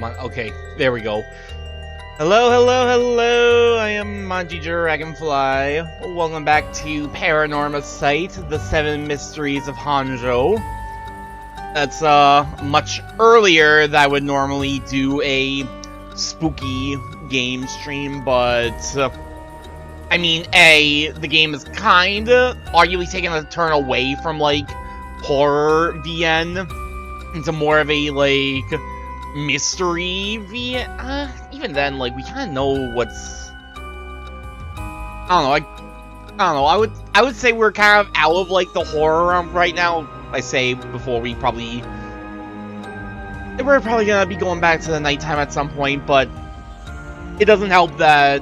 come on. Okay, there we go. Hello, hello, hello! I am Manji Dragonfly. Welcome back to PARANORMASIGHT, the 7 Mysteries of Honjo. That's, much earlier than I would normally do a spooky game stream, but, I mean, the game is kinda arguably taking a turn away from, like, horror VN into more of a, like, mystery VN. Even then, like, we kinda know what's... I don't know, I would say we're kind of out of, like, the horror realm right now. I say before we're probably gonna be going back to the nighttime at some point, but it doesn't help that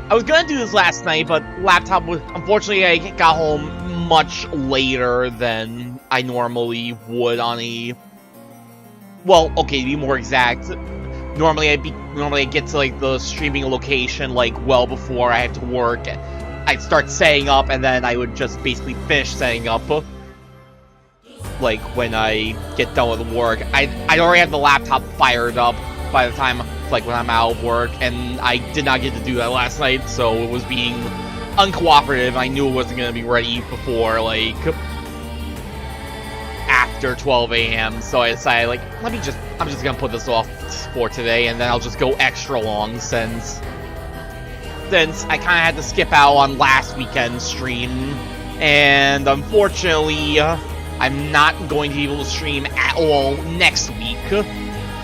I was gonna do this last night, but laptop was, unfortunately, I got home much later than I normally would on a, well, okay, to be more exact, normally I get to, like, the streaming location, like, well before I have to work. I'd start setting up, and then I would just basically finish setting up, like, when I get done with work. I'd already have the laptop fired up by the time, like, when I'm out of work, and I did not get to do that last night, so it was being uncooperative. I knew it wasn't going to be ready before, like, after 12 a.m., so I decided, like, I'm just gonna put this off for today, and then I'll just go extra long, since I kinda had to skip out on last weekend's stream, and unfortunately, I'm not going to be able to stream at all next week.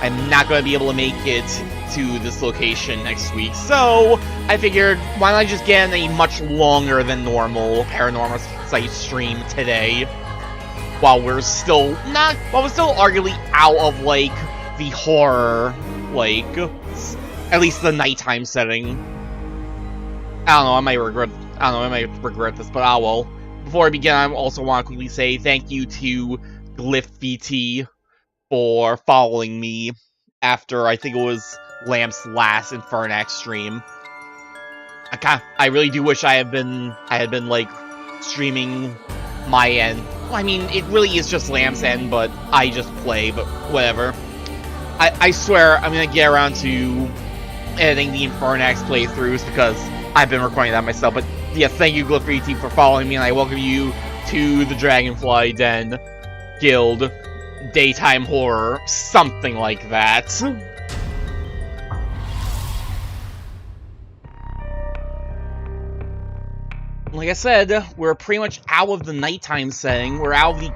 I'm not going to be able to make it to this location next week, so I figured, why not just get in a much longer than normal PARANORMASIGHT stream today, while we're still arguably out of, like, the horror, like, at least the nighttime setting. I don't know, I might regret this, but ah well. Before I begin, I also want to quickly say thank you to GeForce for following me after, I think it was Lamp's last Infernax stream. I really do wish I had been like, streaming my end. Well, I mean, it really is just Lamp's end, but I just play, but whatever. I swear I'm gonna get around to editing the Infernax playthroughs, because I've been recording that myself, but yes, thank you, GeForce, for following me, and I welcome you to the Dragonfly Den Guild Daytime Horror, something like that. Like I said, we're pretty much out of the nighttime setting. We're out of the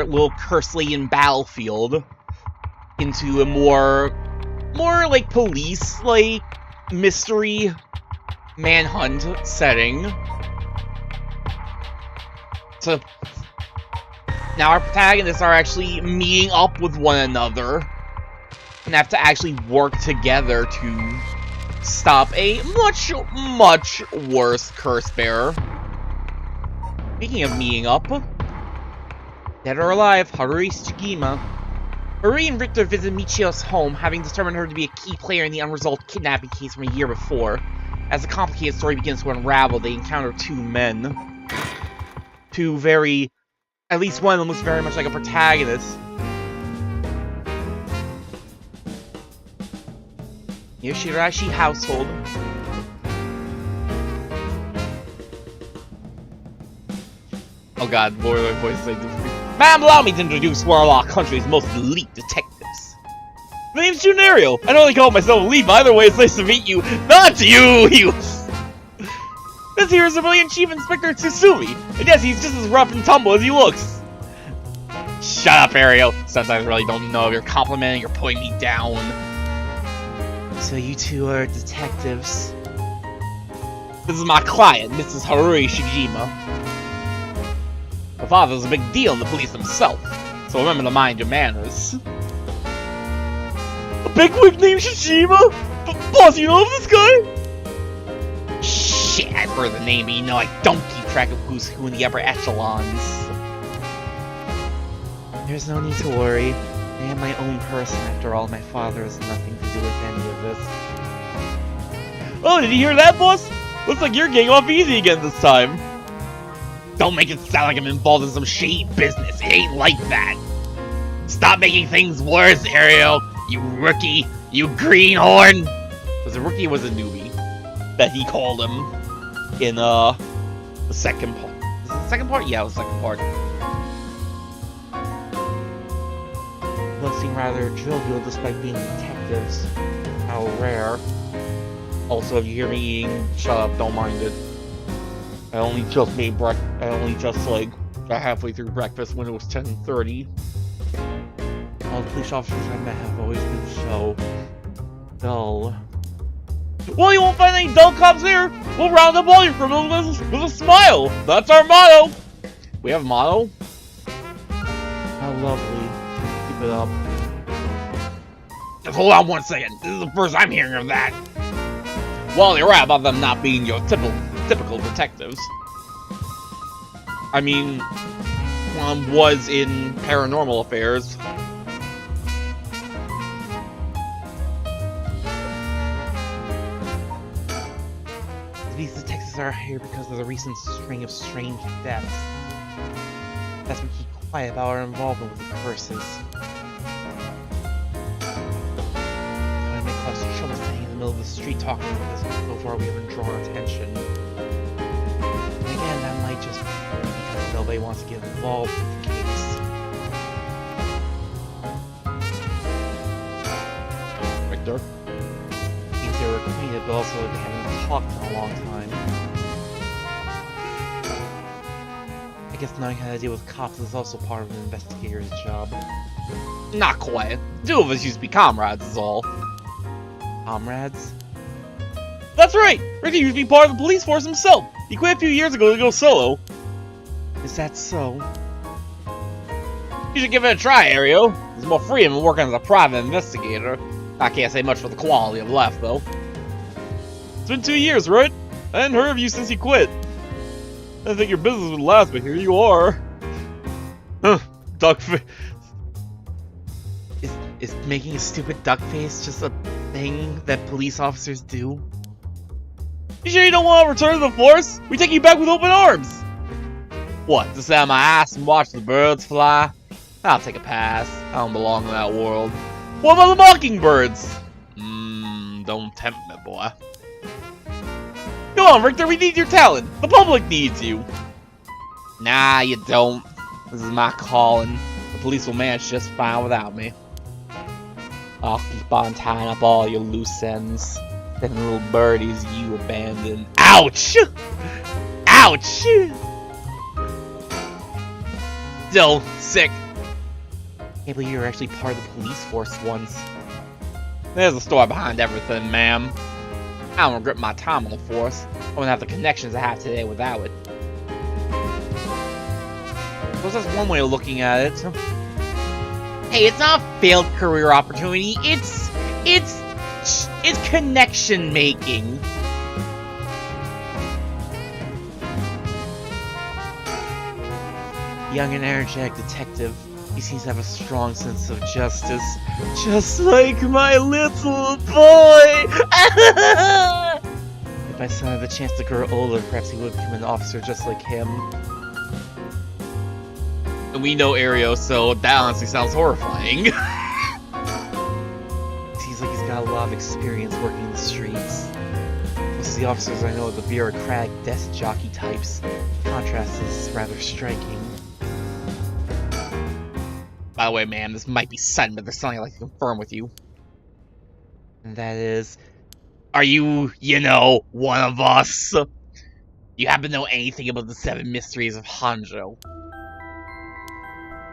little curse-laden battlefield, into a more like police, like, mystery manhunt setting. So now our protagonists are actually meeting up with one another and have to actually work together to stop a much worse curse bearer. Speaking of meeting up, dead or alive, Haruhi Tsujima. Haruhi and Richter visit Michio's home, having determined her to be a key player in the unresolved kidnapping case from a year before. As the complicated story begins to unravel, they encounter two men. Two very... At least one of them looks very much like a protagonist. Yoshirashi household. Oh god, boiler voice like this. Ma'am, allow me to introduce one of our country's most elite detectives. My name's Junario. I don't really call myself elite, but either way, it's nice to meet you. Not you, you! This here is civilian Chief Inspector Tsusumi. And yes, he's just as rough and tumble as he looks. Shut up, Ariel. Sometimes I really don't know if you're complimenting or putting me down. So you two are detectives. This is my client, Mrs. Haruhi Shijima. Her father's a big deal in the police himself, so remember to mind your manners. A bigwig named Shijima? Boss, you know this guy? Shit, I've heard the name, but you know I don't keep track of who's who in the upper echelons. There's no need to worry. I am my own person, after all. My father has nothing to do with any of this. Oh, did you hear that, boss? Looks like you're getting off easy again this time. Don't make it sound like I'm involved in some shady business. It ain't like that. Stop making things worse, Ariel! You rookie! You greenhorn! Was a rookie, was a newbie that he called him in the second part. Is it the second part? Yeah, it was the second part. Those seem rather jovial despite being detectives. How rare. Also, if you hear me eating, shut up, don't mind it. I only just like got halfway through breakfast when it was 10:30. All the police officers I met have always been so dull. Well, you won't find any dull cops here! We'll round up all your criminals with a smile! That's our motto! We have a motto? How lovely. Keep it up. Just hold on one second. This is the first I'm hearing of that. Well, you're right about them not being your typical detectives. I mean, one was in paranormal affairs. These detectives are here because of the recent string of strange deaths. That's we keep quiet about our involvement with the curses. It may cause trouble standing in the middle of the street talking about this so far we haven't drawn attention. And again, that might just be because nobody wants to get involved with the case. Victor? Seems they were acquainted, but also they haven't talked in a long time. I guess knowing how to deal with cops is also part of an investigator's job. Not quite. Two of us used to be comrades is all. Comrades? That's right! Ricky used to be part of the police force himself! He quit a few years ago to go solo. Is that so? You should give it a try, Ario. There's more freedom in working as a private investigator. I can't say much for the quality of life, though. It's been 2 years, right? I hadn't heard of you since you quit. I didn't think your business would last, but here you are. Huh, duck face. Is making a stupid duck face just a thing that police officers do? You sure you don't want to return to the force? We take you back with open arms! What, to sit on my ass and watch the birds fly? I'll take a pass. I don't belong in that world. What about the mockingbirds? Don't tempt me, boy. Come on, Richter, we need your talent. The public needs you. Nah, you don't. This is my calling. The police will manage just fine without me. I'll keep on tying up all your loose ends. Them little birdies you abandoned. Ouch! Ouch! Still sick. Can't believe you were actually part of the police force once. There's a story behind everything, ma'am. I don't regret my time on the force. I wouldn't have the connections I have today without it. I suppose that's one way of looking at it. Hey, it's not a failed career opportunity. It's connection making. Young and energetic detective. He seems to have a strong sense of justice. Just like my little boy! If my son had the chance to grow older, perhaps he would become an officer just like him. And we know Ario, so that honestly sounds horrifying. Seems like he's got a lot of experience working the streets. Most of the officers I know are the bureaucratic desk jockey types. The contrast is rather striking. By the way, ma'am, this might be sudden, but there's something I'd like to confirm with you. And that is... Are you, one of us? You happen to know anything about the 7 mysteries of Honjo?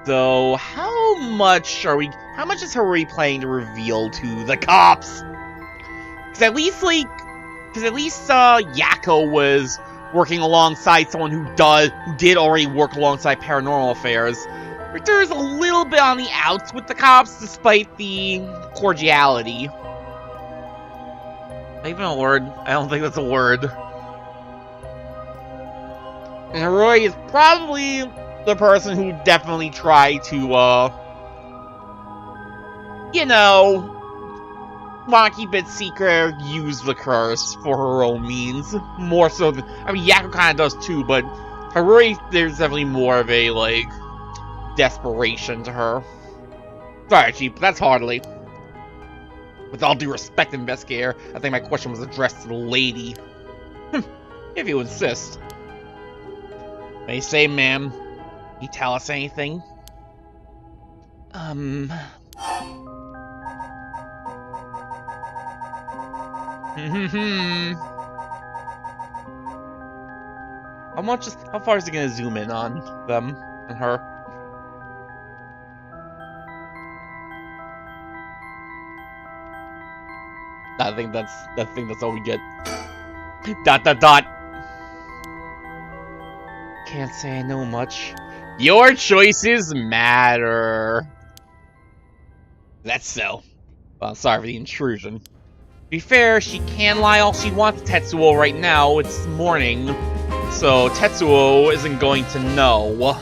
So, how much is Haruhi planning to reveal to the cops? Because at least, Yako was working alongside someone who did already work alongside paranormal affairs. Richter is a little bit on the outs with the cops, despite the cordiality. Not even a word. I don't think that's a word. And Haruhi is probably the person who definitely tried to, want to keep it secret, use the curse for her own means. More so than, Yako kind of does too, but Haruhi, there's definitely more of a, desperation to her. Sorry, Chief, but that's hardly. With all due respect, investigator, I think my question was addressed to the lady. If you insist. May say, ma'am. Can you tell us anything? How far is he gonna zoom in on them and her? I think that's all we get. ... Can't say I know much. Your choices matter. That's so. Well, sorry for the intrusion. To be fair, she can lie all she wants to Tetsuo right now. It's morning, so Tetsuo isn't going to know.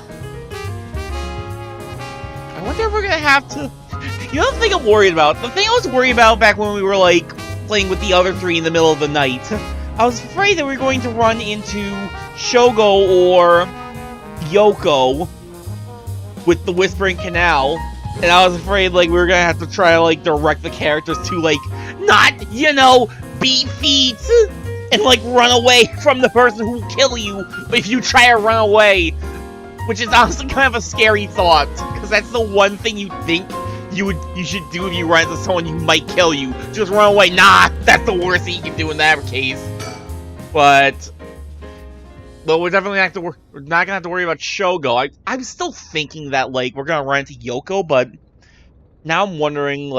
I wonder if we're gonna have to... You know the thing I'm worried about? The thing I was worried about back when we were, like, playing with the other three in the middle of the night. I was afraid that we were going to run into Shogo or Yoko with the Whispering Canal. And I was afraid, like, we were gonna have to try, like, direct the characters to, like, not, you know, beat feet and, like, run away from the person who will kill you if you try to run away. Which is honestly kind of a scary thought, because that's the one thing you think you should do if you run into someone who might kill you. Just run away. Nah, that's the worst thing you can do in that case. But we're definitely we're not gonna have to worry about Shogo. I'm still thinking that, like, we're gonna run into Yoko, but now I'm wondering,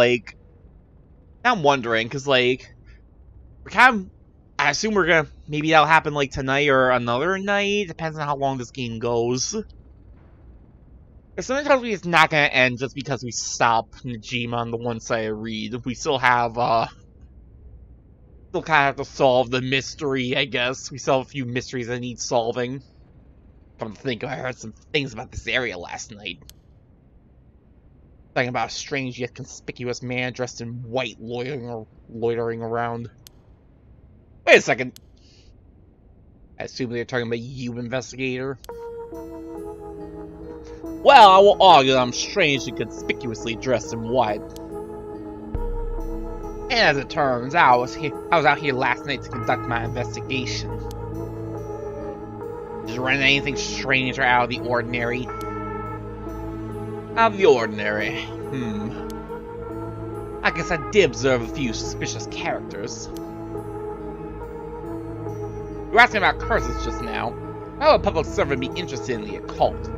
because, like, we're kind of, I assume maybe that'll happen, like, tonight or another night, depends on how long this game goes. Sometimes it's not gonna end just because we stop Najima on the one-sided read. We still have, still kind of have to solve the mystery, I guess. We still have a few mysteries that need solving. Come to think, I heard some things about this area last night. Talking about a strange yet conspicuous man dressed in white loitering around. Wait a second. I assume they're talking about you, investigator. Well, I will argue that I'm strangely conspicuously dressed in white. And as it turns out, I was out here last night to conduct my investigation. Did you run into anything strange or out of the ordinary? Out of the ordinary. I guess I did observe a few suspicious characters. You were asking about curses just now. How would a public servant be interested in the occult?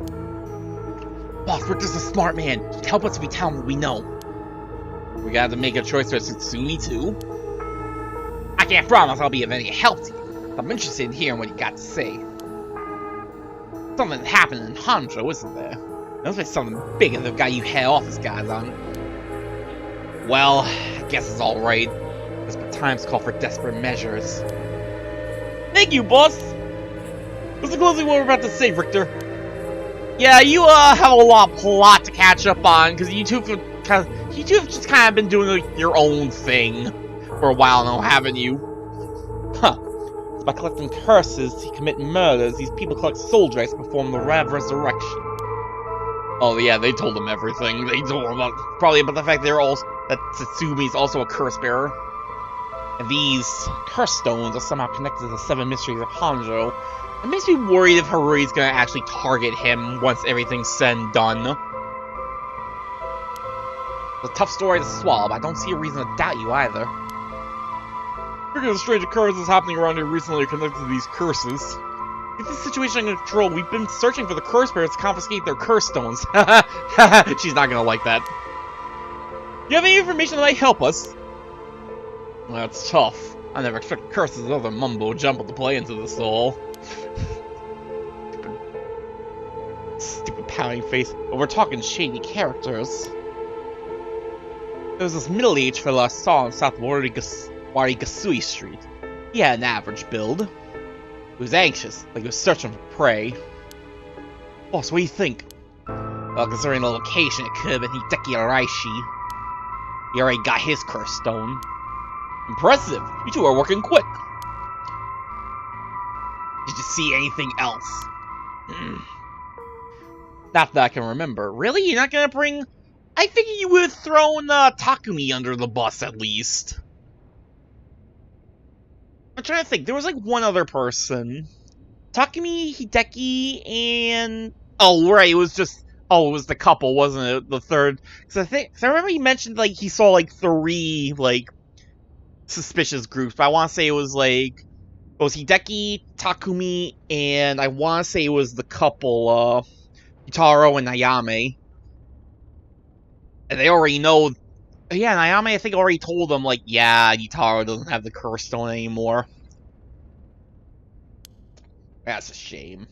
Boss, we're just a smart man. Just help us if we tell him what we know. We gotta make a choice for Tsutsumi too. I can't promise I'll be of any help to you. I'm interested in hearing what you got to say. Something happened in Honjo, isn't there? There must be something bigger that got you head office guys on. Well, I guess it's alright. Desperate times call for desperate measures. Thank you, boss! Listen closely what we're about to say, Richter. Yeah, you have a lot of plot to catch up on, because you two have just kind of been doing, like, your own thing for a while now, haven't you? Huh. So by collecting curses to commit murders, these people collect soul dregs to perform the Rev Resurrection. Oh yeah, they told him everything. They told him probably about the fact that Tsutsumi is also a curse bearer. And these curse stones are somehow connected to the 7 mysteries of Honjo. It makes me worried if Harui's gonna actually target him once everything's said and done. It's a tough story to swallow, but I don't see a reason to doubt you either. Figure the strange occurrences happening around here recently are connected to these curses. Get this situation under control. We've been searching for the curse bearers to confiscate their curse stones. She's not gonna like that. Do you have any information that might help us? Well, that's tough. I never expected curses and other mumbo jumbo to play into this all. Stupid pouting face. But we're talking shady characters. There was this middle-aged fella I saw on South Warigasui Street. He had an average build. He was anxious, like he was searching for prey. Boss, what do you think? Well, considering the location, it could have been Hideki Araishi. He already got his curse stone. Impressive! You two are working quick! Did you see anything else? Not that I can remember. Really? You're not gonna bring... I figured you would have thrown Takumi under the bus at least. I'm trying to think. There was like one other person. Takumi, Hideki, and... Oh, right, it was just... Oh, it was the couple, wasn't it? The third... Because I remember he mentioned, like, he saw, like, 3, like, suspicious groups. But I want to say it was, like... It was Hideki, Takumi, and I want to say it was the couple, Utaro and Ayame. And they already know... Yeah, and Ayame, I think, already told them, like, yeah, Utaro doesn't have the curse stone anymore. That's a shame.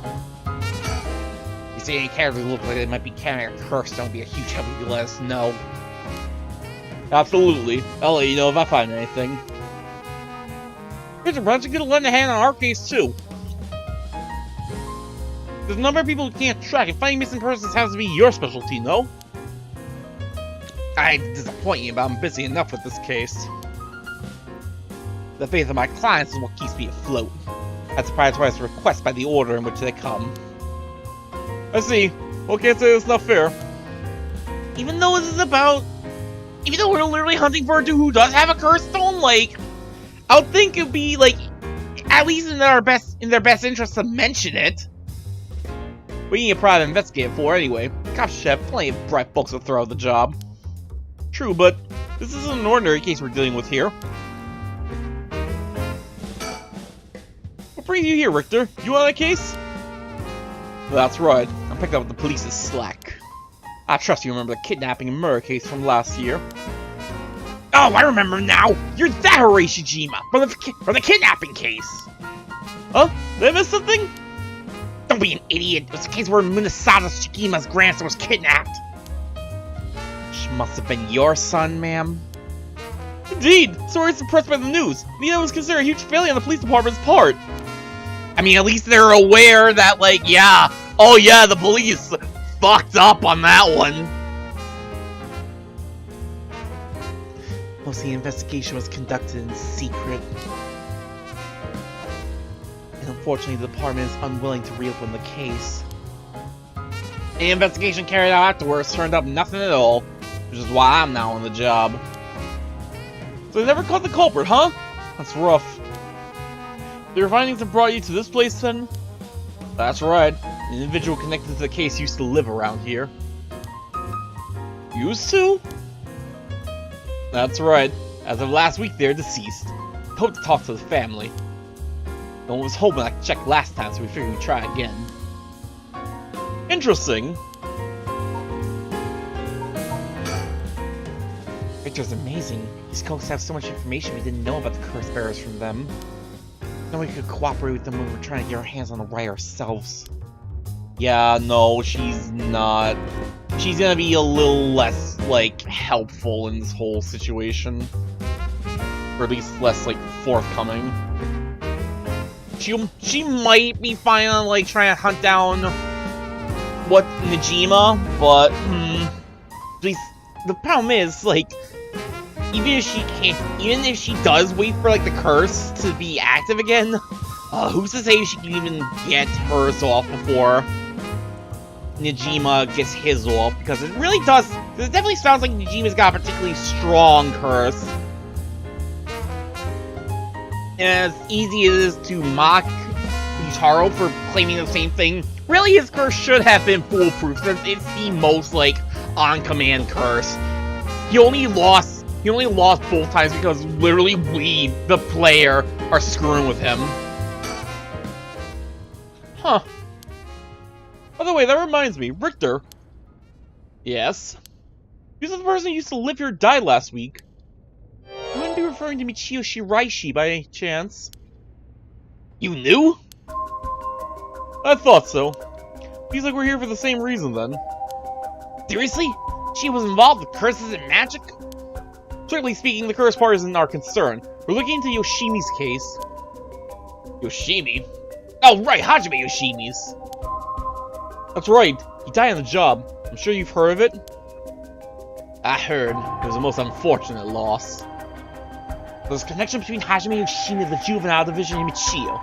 You see any characters look like they might be carrying a curse stone, be a huge help if you let us know. Absolutely. I'll let you know if I find anything. Here's a bunch of good lend a hand on our case, too. There's a number of people who can't track, and finding missing persons has to be your specialty, no? I disappoint you, but I'm busy enough with this case. The faith of my clients is what keeps me afloat. That's a prioritize request by the order in which they come. I see. Well, can't say it's not fair. Even though this is about... Even though we're literally hunting for a dude who does have a curse stone, like... I would think it'd be, like... At least in their best interest to mention it. We need a private investigator for anyway. Cops should have plenty of bright books to throw at the job. True, but this isn't an ordinary case we're dealing with here. What brings you here, Richter? You on a case? That's right. I'm picking up the police's slack. I trust you remember the kidnapping and murder case from last year. Oh, I remember now! You're that Horashijima from the kidnapping case! Huh? Did I miss something? Don't be an idiot! It was the case where Minasato Shikima's grandson was kidnapped! She must have been your son, ma'am. Indeed! Sorry suppressed by the news. Nina was considered a huge failure on the police department's part. I mean, at least they're aware that, like, yeah. Oh yeah, the police fucked up on that one. Most of the investigation was conducted in secret. And unfortunately, the department is unwilling to reopen the case. The investigation carried out afterwards turned up nothing at all, which is why I'm now on the job. So they never caught the culprit, huh? That's rough. Their findings have brought you to this place, then? That's right. An individual connected to the case used to live around here. Used to? That's right. As of last week, they're deceased. I hope to talk to the family. No one was hoping I could check last time, so we figured we'd try again. Interesting. Victor's amazing. These folks have so much information we didn't know about the curse bearers from them. No one could cooperate with them when we're trying to get our hands on the right ourselves. Yeah, no, she's not. She's gonna be a little less, like, helpful in this whole situation. Or at least less, like, forthcoming. She might be fine on, like, trying to hunt down what Najima, but, at least, the problem is, like, even if she does wait for, like, the curse to be active again, who's to say she can even get hers off before Najima gets his off? Because it really does, it definitely sounds like Najima's got a particularly strong curse. And as easy as it is to mock Utaro for claiming the same thing, really his curse should have been foolproof, since it's the most, like, on-command curse. He only lost both times because literally we, the player, are screwing with him. Huh. By the way, that reminds me, Richter. Yes? Who's the person who used to live here who died last week? You wouldn't be referring to Michio Shiraishi by any chance? You knew? I thought so. Feels like we're here for the same reason then. Seriously? She was involved with curses and magic? Strictly speaking, the curse part isn't our concern. We're looking into Yoshimi's case. Yoshimi? Oh, right, Hajime Yoshimi's. That's right, he died on the job. I'm sure you've heard of it? I heard. It was the most unfortunate loss. There's a connection between Hajime Yoshimi, the juvenile division, and Michio.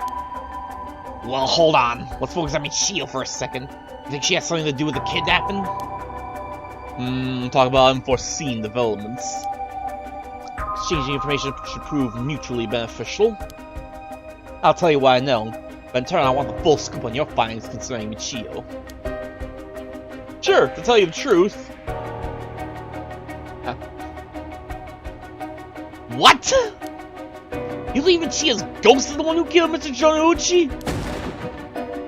Well, hold on. Let's focus on Michio for a second. You think she has something to do with the kidnapping? Talk about unforeseen developments. Exchanging information should prove mutually beneficial. I'll tell you what I know, but in turn I want the full scoop on your findings concerning Michio. Sure, to tell you the truth. What? You believe Michio's ghost is the one who killed Mr. Jonouchi?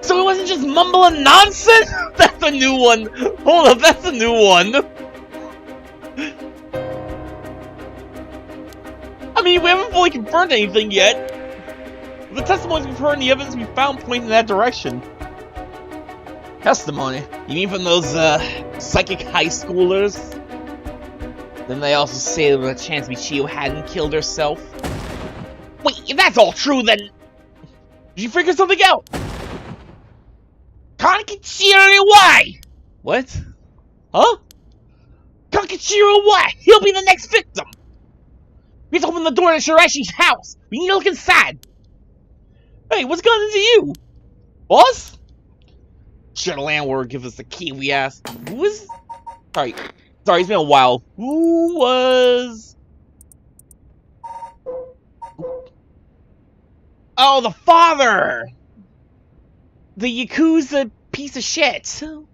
So it wasn't just mumbling nonsense? That's a new one! Hold up, that's a new one! I mean, we haven't fully confirmed anything yet. The testimonies we've heard and the evidence we found point in that direction. Testimony? You mean from those, psychic high schoolers? Then they also say there was a chance Michio hadn't killed herself. Wait, if that's all true, then... Did you figure something out? Kankichiro, why? What? Huh? Kankichiro, why? He'll be the next victim! We have to open the door to Shiraishi's house! We need to look inside! Hey, what's going into you? Boss? Sure, the landlord give us the key, we asked. Who is... Sorry, it's been a while. Who was... Oh, the father! The Yakuza piece of shit. Screw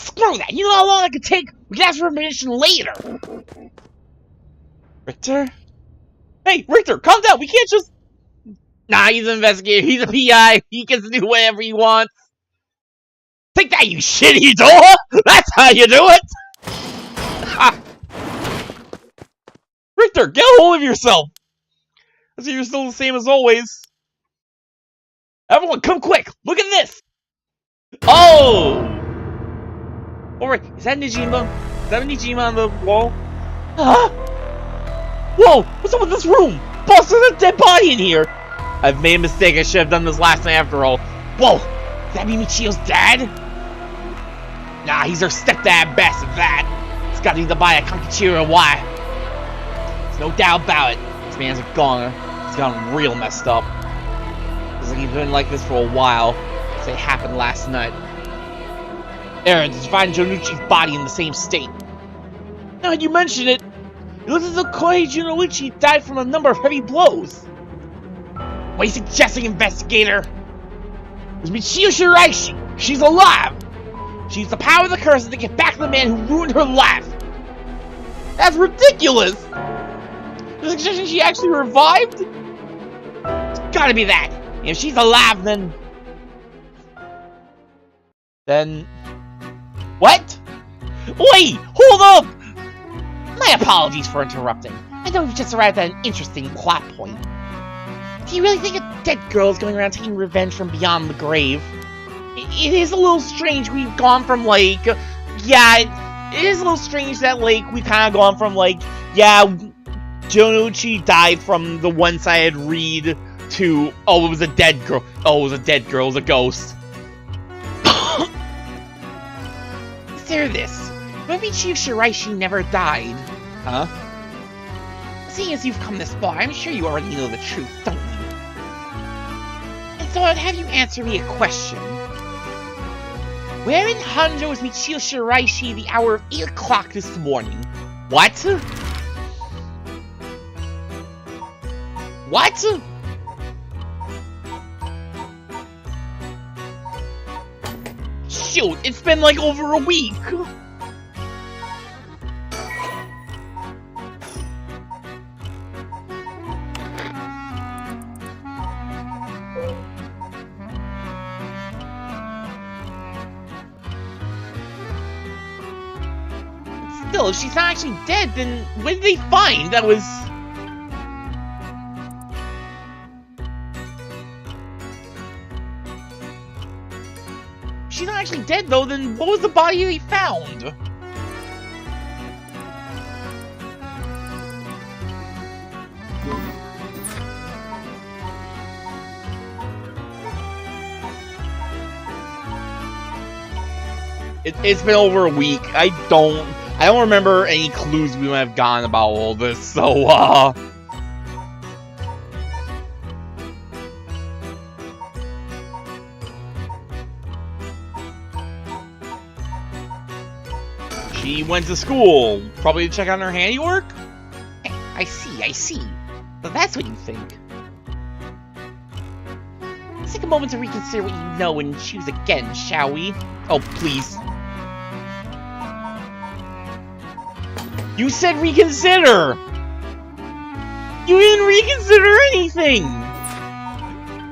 that! You know how long it could take? We can ask for permission later! Richter? Hey, Richter, calm down! We can't just... Nah, he's an investigator. He's a PI. He gets to do whatever he wants. Take that, you shitty door! That's how you do it! Ha! Richter, get a hold of yourself! I see you're still the same as always. Everyone, come quick! Look at this! Oh! Alright, is that Nijima? Is that a Nijima on the wall? Huh? Whoa! What's up with this room? Boss, there's a dead body in here! I've made a mistake. I should have done this last night after all. Whoa! Does that mean Michio's dad? Nah, he's her stepdad best at that. He's gotta be the body of Kankichiro. Why? There's no doubt about it. This man's a goner. He's gotten real messed up. Looks like he's been like this for a while. Since it happened last night. Aaron, did you find Jonouchi's body in the same state? Now you mention it, it looks as though Kohei Jonouchi died from a number of heavy blows. What are you suggesting, investigator? It's Michio Shiraishi. She's alive. She used the power of the curses to get back to the man who ruined her life. That's ridiculous. The suggestion she actually revived? It's gotta be that. And if she's alive, then... What? Wait! Hold up! My apologies for interrupting. I know we've just arrived at an interesting plot point. Do you really think a dead girl is going around taking revenge from beyond the grave? It is a little strange we've gone from, like... Yeah, it is a little strange that, like, we've kind of gone from, like... Yeah, Jonouchi died from the one-sided read to... Oh, it was a dead girl. Oh, it was a dead girl. It was a ghost. Consider this. Maybe Chief Shiraishi never died. Huh? Seeing as you've come this far, I'm sure you already know the truth, don't you? And so I'd have you answer me a question. Where in Honjo was Michio Shiraishi the hour of 8 o'clock this morning? What? What? Shoot, it's been like over a week! Still, if she's not actually dead, then what did they find? That was... If she's not actually dead, though, then what was the body they found? It's been over a week. I don't remember any clues we might have gotten about all this, so, She went to school, probably to check on her handiwork? I see. So that's what you think. Let's take a moment to reconsider what you know and choose again, shall we? Oh, please. You said reconsider! You didn't reconsider anything!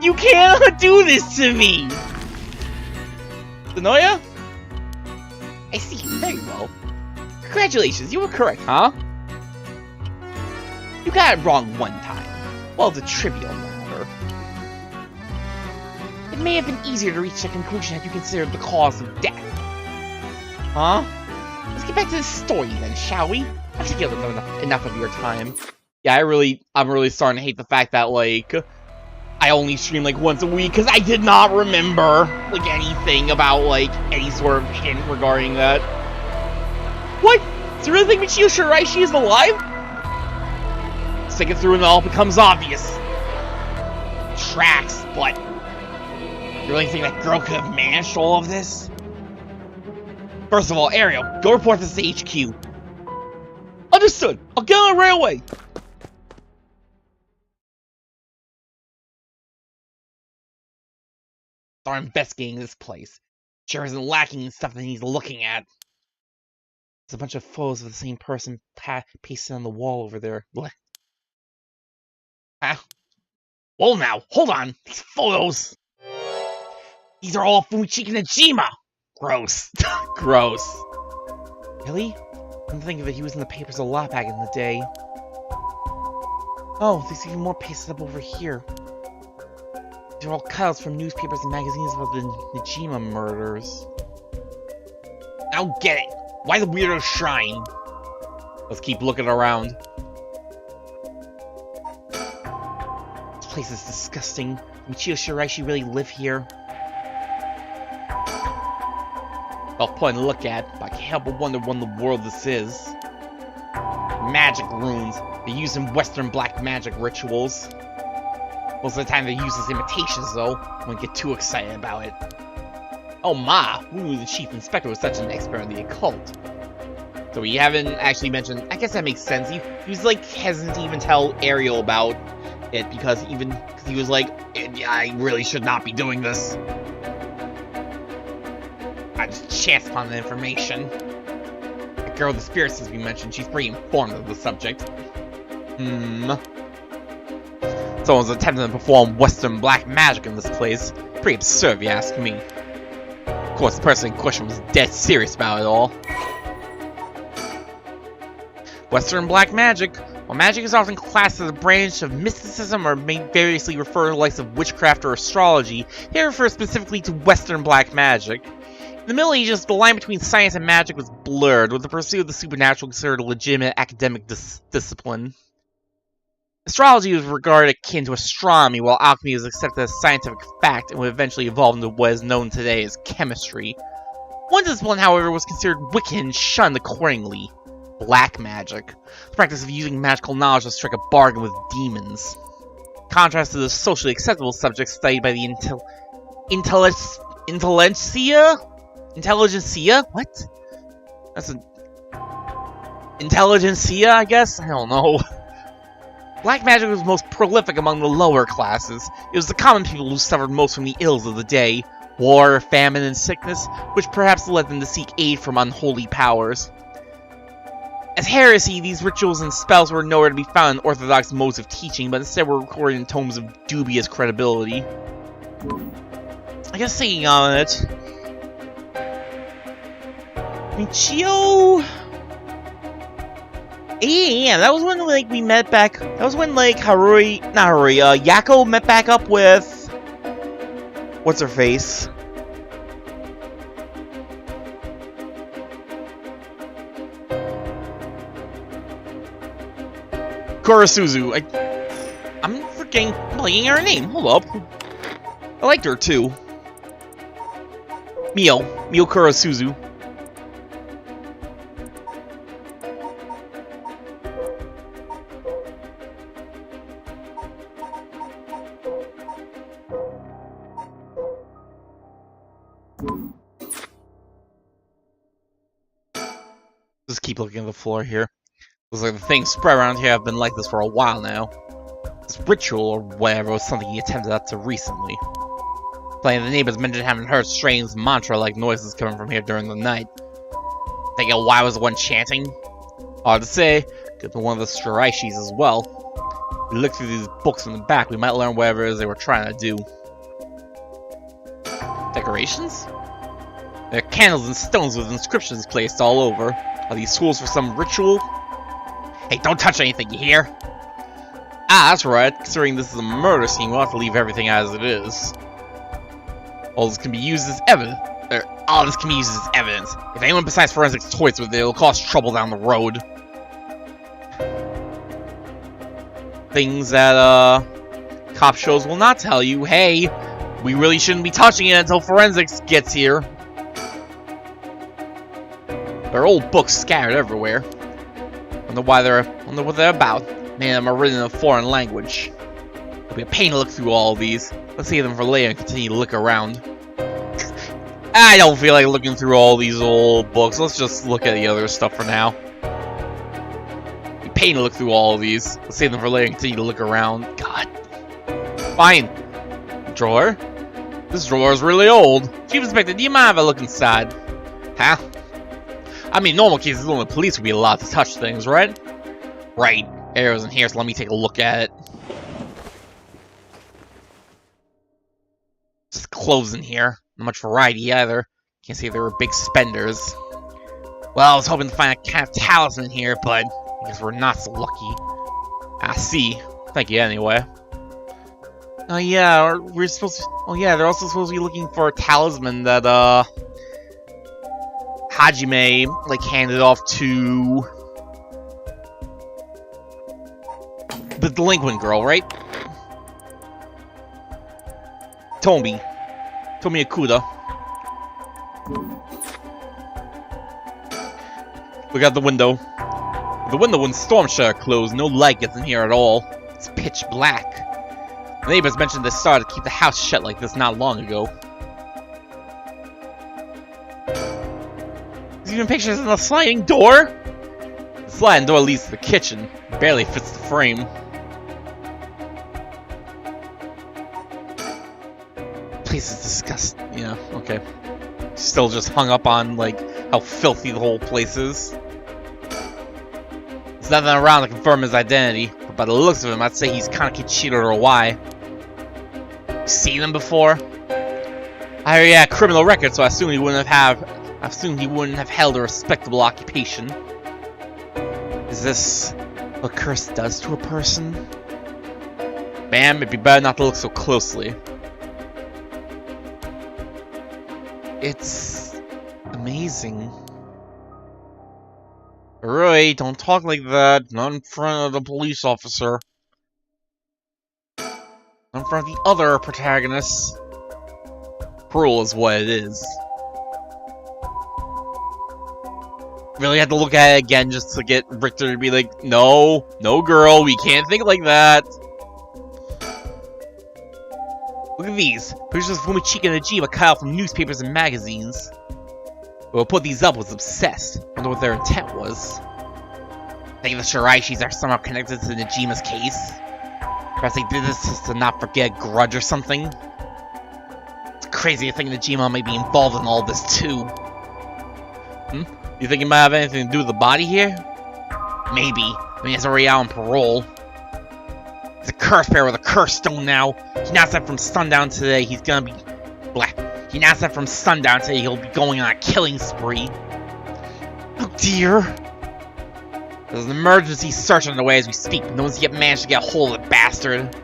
You cannot do this to me! Sonoya? I see, very well. Congratulations, you were correct, Huh? You got it wrong one time. Well, it's a trivial matter. It may have been easier to reach a conclusion had you considered the cause of death. Huh? Let's get back to the story then, shall we? I've taken enough of your time. Yeah, I'm really starting to hate the fact that, like, I only stream, like, once a week, because I did not remember, like, anything about, like, any sort of hint regarding that. What? Do you really think Michio Shiraishi is alive? Let's take it through and it all becomes obvious. Tracks, but... You really think that girl could have managed all of this? First of all, Ariel, go report this to HQ. Understood! I'll get on the railway! Start investigating this place. Sure isn't lacking in stuff that he's looking at. There's a bunch of photos of the same person pasted on the wall over there. Blech. Ah. Whoa now, hold on! These photos! These are all Fumichiki Najima! Gross. Gross. Really? I'm thinking that he was in the papers a lot back in the day. Oh, there's even more pasted up over here. These are all cutouts from newspapers and magazines about the Najima murders. I don't get it. Why the weirdo shrine? Let's keep looking around. This place is disgusting. Michio Shiraishi really live here? Well, point to look at, but I can't help but wonder what in the world this is. Magic runes. They're used in Western black magic rituals. Most of the time they use as imitations, though. I won't get too excited about it. Oh ma, who knew the chief inspector was such an expert in the occult? So we haven't actually mentioned, I guess that makes sense. He was like hesitant to even tell Ariel about it because he was like, I really should not be doing this. I just chanced upon the information. The girl with the spirits, as we mentioned, she's pretty informed of the subject. Someone's attempting to perform Western black magic in this place. Pretty absurd, if you ask me. Of course, the person in question was dead serious about it all. Western black magic. While magic is often classed as a branch of mysticism or may variously refer to the likes of witchcraft or astrology, they refer specifically to Western black magic. In the Middle Ages, the line between science and magic was blurred, with the pursuit of the supernatural considered a legitimate academic discipline. Astrology was regarded akin to astronomy, while alchemy was accepted as scientific fact and would eventually evolve into what is known today as chemistry. One discipline, however, was considered wicked and shunned accordingly: black magic, the practice of using magical knowledge to strike a bargain with demons. In contrast to the socially acceptable subjects studied by the intelligentsia? What? That's an... Intelligentsia, I guess? I don't know. Black magic was most prolific among the lower classes. It was the common people who suffered most from the ills of the day: war, famine, and sickness, which perhaps led them to seek aid from unholy powers. As heresy, these rituals and spells were nowhere to be found in orthodox modes of teaching, but instead were recorded in tomes of dubious credibility. I guess thinking on it... Michio... Yeah, that was when, like, we met back... That was when, like, Yako met back up with... What's-her-face? Kurasuzu. I'm freaking blanking her name. Hold up. I liked her, too. Mio Kurasuzu. Just keep looking at the floor here. Looks like the things spread around here have been like this for a while now. This ritual or whatever was something he attempted up to recently. Plenty of the neighbors mentioned having heard strange mantra-like noises coming from here during the night. Thinking why was the one chanting? Hard to say, could be one of the Sylvierchiis as well. If we look through these books in the back, we might learn whatever it is they were trying to do. Decorations? There are candles and stones with inscriptions placed all over. Are these tools for some ritual? Hey, don't touch anything, you hear? Ah, that's right. Considering this is a murder scene, we'll have to leave everything as it is. All this can be used as evidence. All this can be used as evidence. If anyone besides forensics toys with it, it'll cause trouble down the road. Things that, cop shows will not tell you. Hey, we really shouldn't be touching it until forensics gets here. There are old books scattered everywhere. Wonder what they're about. Many of them are written in a foreign language. It'll be a pain to look through all of these. Let's save them for later and continue to look around. I don't feel like looking through all these old books. Let's just look at the other stuff for now. It'll be a pain to look through all of these. Let's save them for later and continue to look around. God. Fine. Drawer? This drawer is really old. Chief Inspector, do you mind if I look inside? Huh? I mean, in normal cases, only the police would be allowed to touch things, right? Right. Arrow's in here, so let me take a look at it. Just clothes in here. Not much variety either. Can't say they were big spenders. Well, I was hoping to find a kind of talisman in here, but I guess we're not so lucky. I see. Thank you anyway. Oh yeah, we're supposed to... Oh yeah, they're also supposed to be looking for a talisman that, Hajime, like, handed off to... the delinquent girl, right? Tomi Akuda. Look out the window. The window wouldn't storm shutter closed. No light gets in here at all. It's pitch black. The neighbors mentioned they started to keep the house shut like this not long ago. There's even pictures in the sliding door? The sliding door leads to the kitchen. It barely fits the frame. Place is disgusting. Yeah, okay. Still just hung up on, like, how filthy the whole place is. There's nothing around to confirm his identity, but by the looks of him, I'd say he's kind of Kichiro or why. Seen him before? I hear he had a criminal record, so I assume he wouldn't have held a respectable occupation. Is this what curse does to a person? Bam, it'd be better not to look so closely. It's amazing. Roy, don't talk like that. Not in front of the police officer. Not in front of the other protagonists. Cruel is what it is. Really had to look at it again just to get Richter to be like, no, no girl, we can't think like that. Look at these. Pictures of Fumachika and Najima cut out from newspapers and magazines. Whoever put these up was obsessed. Wonder what their intent was. Think the Sylvierchiis are somehow connected to Najima's case? Perhaps they did this just to not forget a grudge or something? It's crazy to think Najima might be involved in all this too. You think he might have anything to do with the body here? Maybe. I mean, he's already out on parole. He's a curse bearer with a curse stone now. He announced that from sundown today he's gonna be black. He announced that from sundown today he'll be going on a killing spree. Oh dear. There's an emergency search underway as we speak. No one's yet managed to get a hold of the bastard.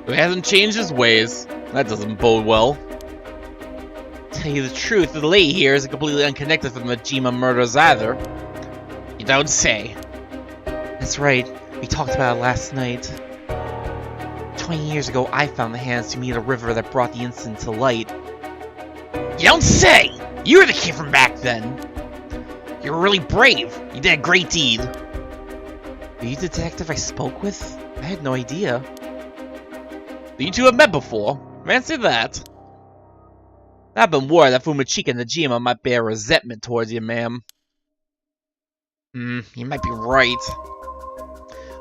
But he hasn't changed his ways. That doesn't bode well. To tell you the truth, the lady here isn't completely unconnected from the Najima murders either. You don't say. That's right. We talked about it last night. 20 years ago, I found the hands to meet a river that brought the incident to light. You don't say! You were the kid from back then! You were really brave. You did a great deed. Are you the detective I spoke with? I had no idea. You two have met before. Fancy that. I've been worried that Fumachika and Najima might bear resentment towards you, ma'am. You might be right.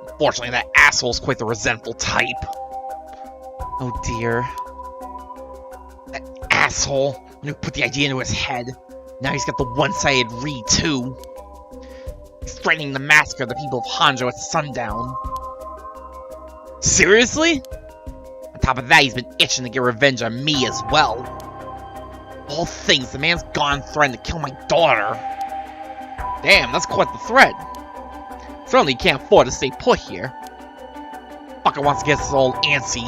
Unfortunately, that asshole's quite the resentful type. Oh dear. That asshole who put the idea into his head. Now he's got the one-sided read, too. He's threatening to massacre the people of Honjo at sundown. Seriously? On top of that, he's been itching to get revenge on me as well. All things, the man's gone threatened to kill my daughter. Damn, that's quite the threat. Certainly can't afford to stay put here. Fucker wants to get us all antsy.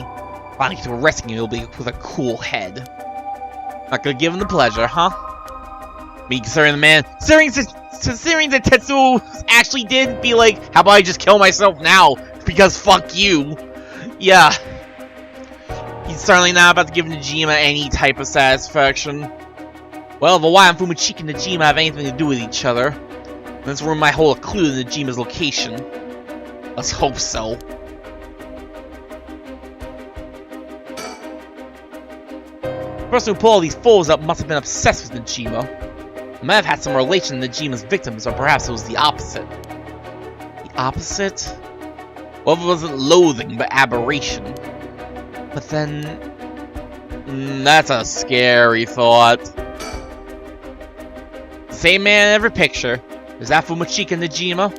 Finally to arresting you, he'll be with a cool head. Not gonna give him the pleasure, huh? Me considering the man, considering that Tetsuo actually did be like, how about I just kill myself now? Because fuck you. Yeah. He's certainly not about to give Najima any type of satisfaction. Well, but why don't Fumichiki and Najima have anything to do with each other? This room might hold a clue to Najima's location. Let's hope so. The person who pulled all these photos up must have been obsessed with Najima. He might have had some relation to Najima's victims, or perhaps it was the opposite. The opposite? Well, it wasn't loathing, but aberration. But then... that's a scary thought. Same man in every picture. Is that Fumichiki and Najima?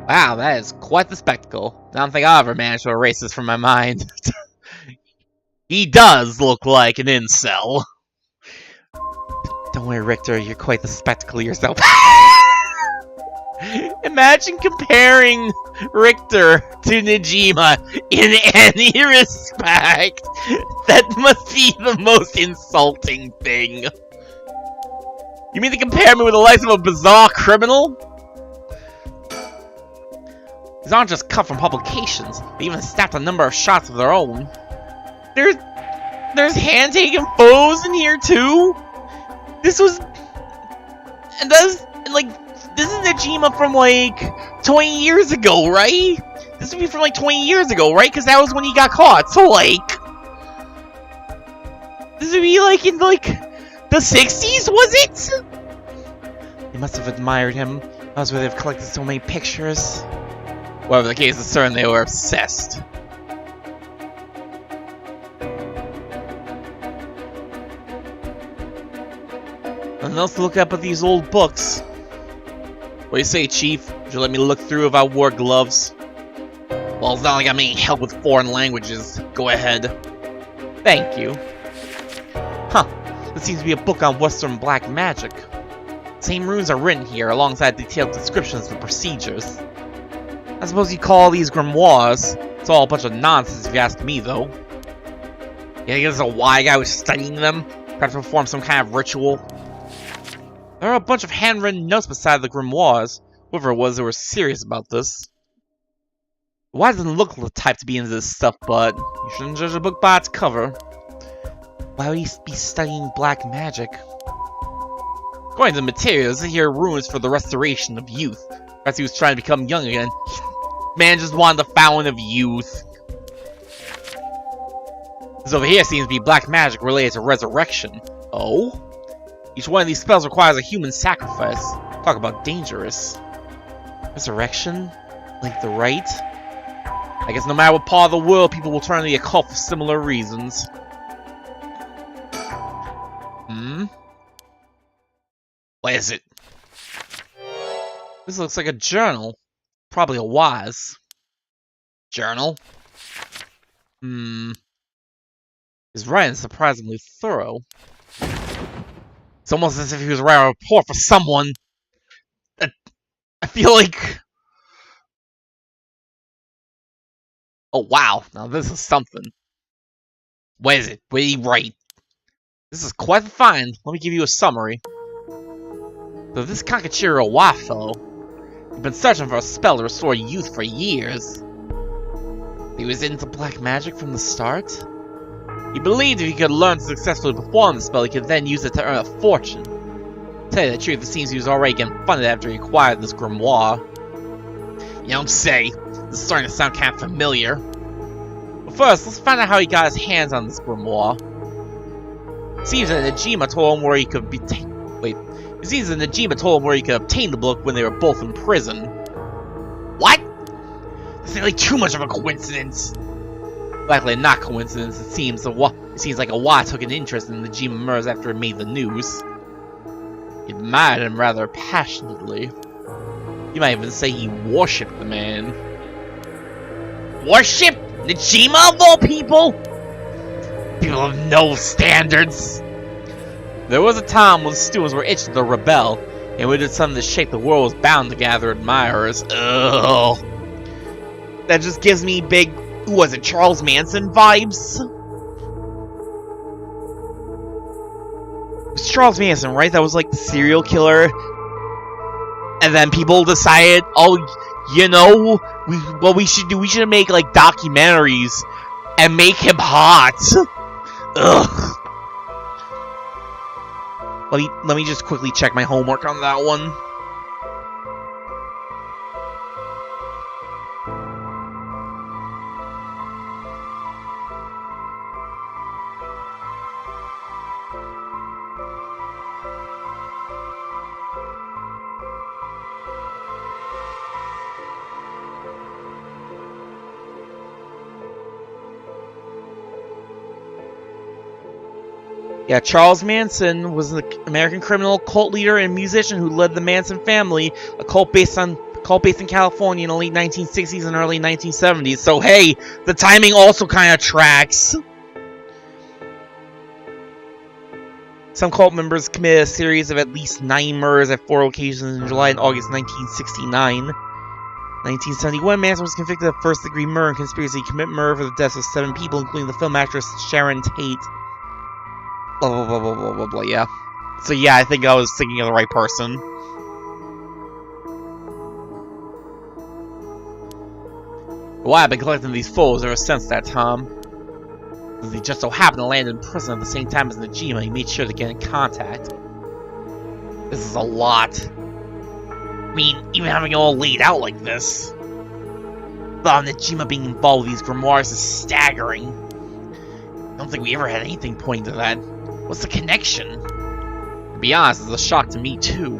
Wow, that is quite the spectacle. I don't think I'll ever manage to erase this from my mind. He does look like an incel. Don't worry, Richter, you're quite the spectacle yourself. Imagine comparing Richter to Najima in any respect. That must be the most insulting thing. You mean to compare me with the likes of a bizarre criminal? These aren't just cut from publications. They even snapped a number of shots of their own. There's hand-taken photos in here too? This is Najima from like 20 years ago, right? This would be from like 20 years ago, right? Because that was when he got caught. So like, this would be like in like the 60s, was it? They must have admired him. That's why they've collected so many pictures. Whatever the case is, certainly they were obsessed. Nothing else to look at but these old books. What do you say, Chief? Would you let me look through if I wore gloves? Well, it's not like I'm any help with foreign languages. Go ahead. Thank you. Huh. This seems to be a book on Western black magic. Same runes are written here, alongside detailed descriptions of the procedures. I suppose you call these grimoires. It's all a bunch of nonsense if you ask me, though. You think there's a why guy was studying them? Perhaps perform some kind of ritual? There are a bunch of handwritten notes beside the grimoires. Whoever it was, they were serious about this. Why doesn't look like the type to be into this stuff, but you shouldn't judge a book by its cover. Why would he be studying black magic? According to the materials, here are runes for the restoration of youth. Perhaps he was trying to become young again. Man just wanted the fountain of youth. This over here seems to be black magic related to resurrection. Oh? Each one of these spells requires a human sacrifice. Talk about dangerous. Resurrection? Like the rite? I guess no matter what part of the world, people will turn to the occult for similar reasons. What is it? This looks like a journal. Probably a wise. Journal? His writing is surprisingly thorough. It's almost as if he was writing a report for someone. I feel like... Oh wow, now this is something. What is it? What did he write? This is quite the find. Let me give you a summary. So this Kakachiro Wa fellow, he's been searching for a spell to restore youth for years. He was into black magic from the start. He believed if he could learn to successfully perform the spell, he could then use it to earn a fortune. To tell you the truth, it seems he was already getting funded after he acquired this grimoire. You don't say. This is starting to sound kind of familiar. But first, let's find out how he got his hands on this grimoire. It seems that Najima told him where he could be It seems that Najima told him where he could obtain the book when they were both in prison. What? That's nearly too much of a coincidence. Likely not coincidence. It seems like Awa took an interest in Najima murders after it made the news. He admired him rather passionately. You might even say he worshipped the man. Worship? Najima of all people? People have no standards. There was a time when students were itching to rebel, and we did something to shake the world was bound to gather admirers. Ugh. That just gives me big, who was it, Charles Manson vibes? It was Charles Manson, right? That was like the serial killer. And then people decided, oh, you know, we should make like documentaries and make him hot. Ugh. Let me just quickly check my homework on that one. Yeah, Charles Manson was an American criminal, cult leader, and musician who led the Manson family, a cult based in California in the late 1960s and early 1970s. So hey, the timing also kind of tracks. Some cult members committed a series of at least 9 murders at 4 occasions in July and August 1969. 1971, Manson was convicted of first-degree murder and conspiracy to commit murder for the deaths of 7 people, including the film actress Sharon Tate. Blah, blah, blah, blah, blah, blah, blah, yeah. So yeah, I think I was thinking of the right person. Why I've been collecting these photos ever since that time. He just so happened to land in prison at the same time as Najima. He made sure to get in contact. This is a lot. I mean, even having it all laid out like this. The thought of Najima being involved with these grimoires is staggering. I don't think we ever had anything pointing to that. What's the connection? To be honest, it's a shock to me too.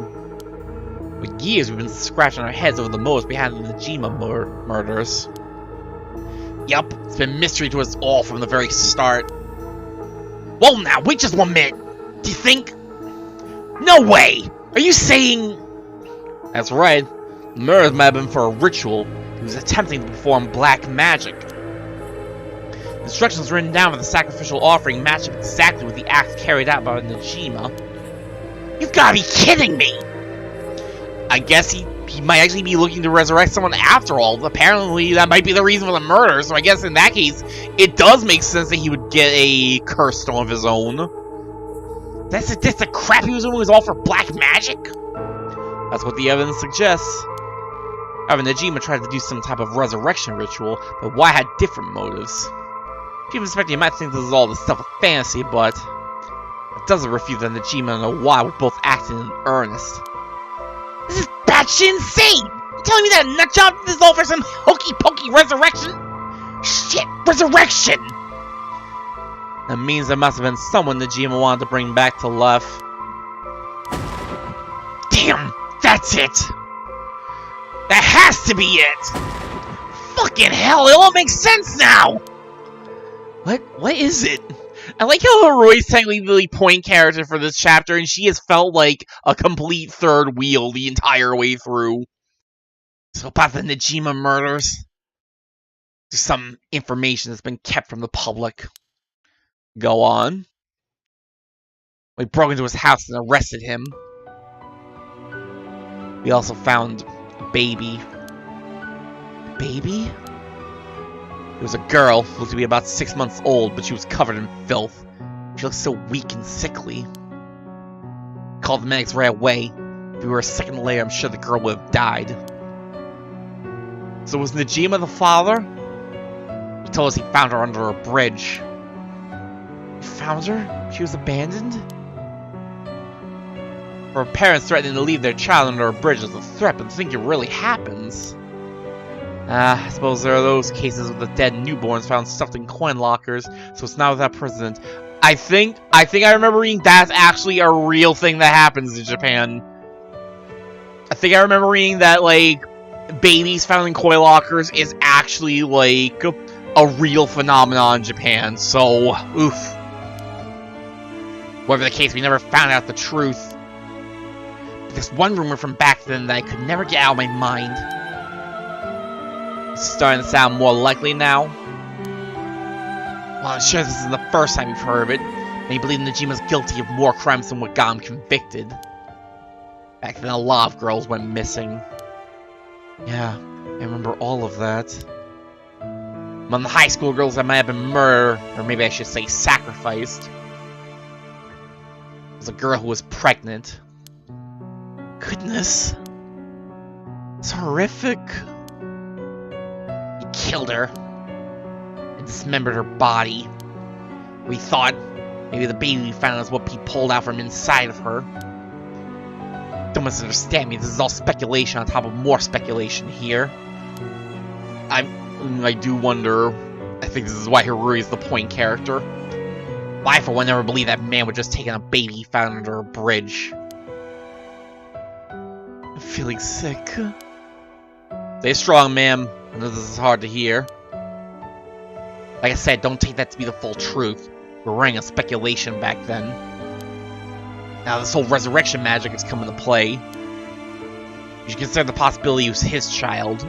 For years we've been scratching our heads over the motives behind the Najima murders. Yup, it's been mystery to us all from the very start. Whoa now, wait just 1 minute! Do you think... No way! Are you saying... That's right. The murders might have been for a ritual. He was attempting to perform black magic. Instructions written down for the sacrificial offering match up exactly with the act carried out by Najima. You've gotta be kidding me! I guess he might actually be looking to resurrect someone after all. Apparently, that might be the reason for the murder, so I guess in that case, it does make sense that he would get a curse stone of his own. That's the crap he was doing was all for black magic? That's what the evidence suggests. However, Najima tried to do some type of resurrection ritual, but why had different motives? People expect you might think this is all the stuff of fantasy, but it doesn't refute that Najima and Awa were both acting in earnest. This is batshit insane! You telling me that a nutjob did this all for some hokey-pokey resurrection? Shit, resurrection! That means there must have been someone Najima wanted to bring back to life. Damn, that's it! That has to be it! Fucking hell, it all makes sense now! What is it? I like how Harui's technically the point character for this chapter, and she has felt like a complete third wheel the entire way through. So about the Najima murders, there's some information that's been kept from the public. Go on. We broke into his house and arrested him. We also found a baby. Baby? It was a girl, looked to be about 6 months old, but she was covered in filth. She looked so weak and sickly. Called the medics right away. If we were a second later, I'm sure the girl would have died. So was Najima the father? He told us he found her under a bridge. He found her? She was abandoned? Her parents threatening to leave their child under a bridge as a threat, but think it really happens. I suppose there are those cases with the dead newborns found stuffed in coin lockers, so it's not without precedent. I think I remember reading that's actually a real thing that happens in Japan. I think I remember reading that, like, babies found in koi lockers is actually, like, a real phenomenon in Japan, so, oof. Whatever the case, we never found out the truth. But there's one rumor from back then that I could never get out of my mind. It's starting to sound more likely now. Well, I'm sure this isn't the first time you've heard of it. Many believe Nejima's guilty of more crimes than what got him convicted. Back then, a lot of girls went missing. Yeah, I remember all of that. Among the high school girls that might have been murdered, or maybe I should say sacrificed, was a girl who was pregnant. Goodness. It's horrific. He killed her and dismembered her body. We thought maybe the baby we found is what he pulled out from inside of her. Don't misunderstand me, this is all speculation on top of more speculation here. I do wonder, I think this is why Hirui is the point character. I, for one, never believed that man would just take in a baby he found under a bridge. I'm feeling sick. Stay strong, ma'am. I know this is hard to hear. Like I said, don't take that to be the full truth. We're running a speculation back then. Now this whole resurrection magic has come into play. You should consider the possibility it was his child.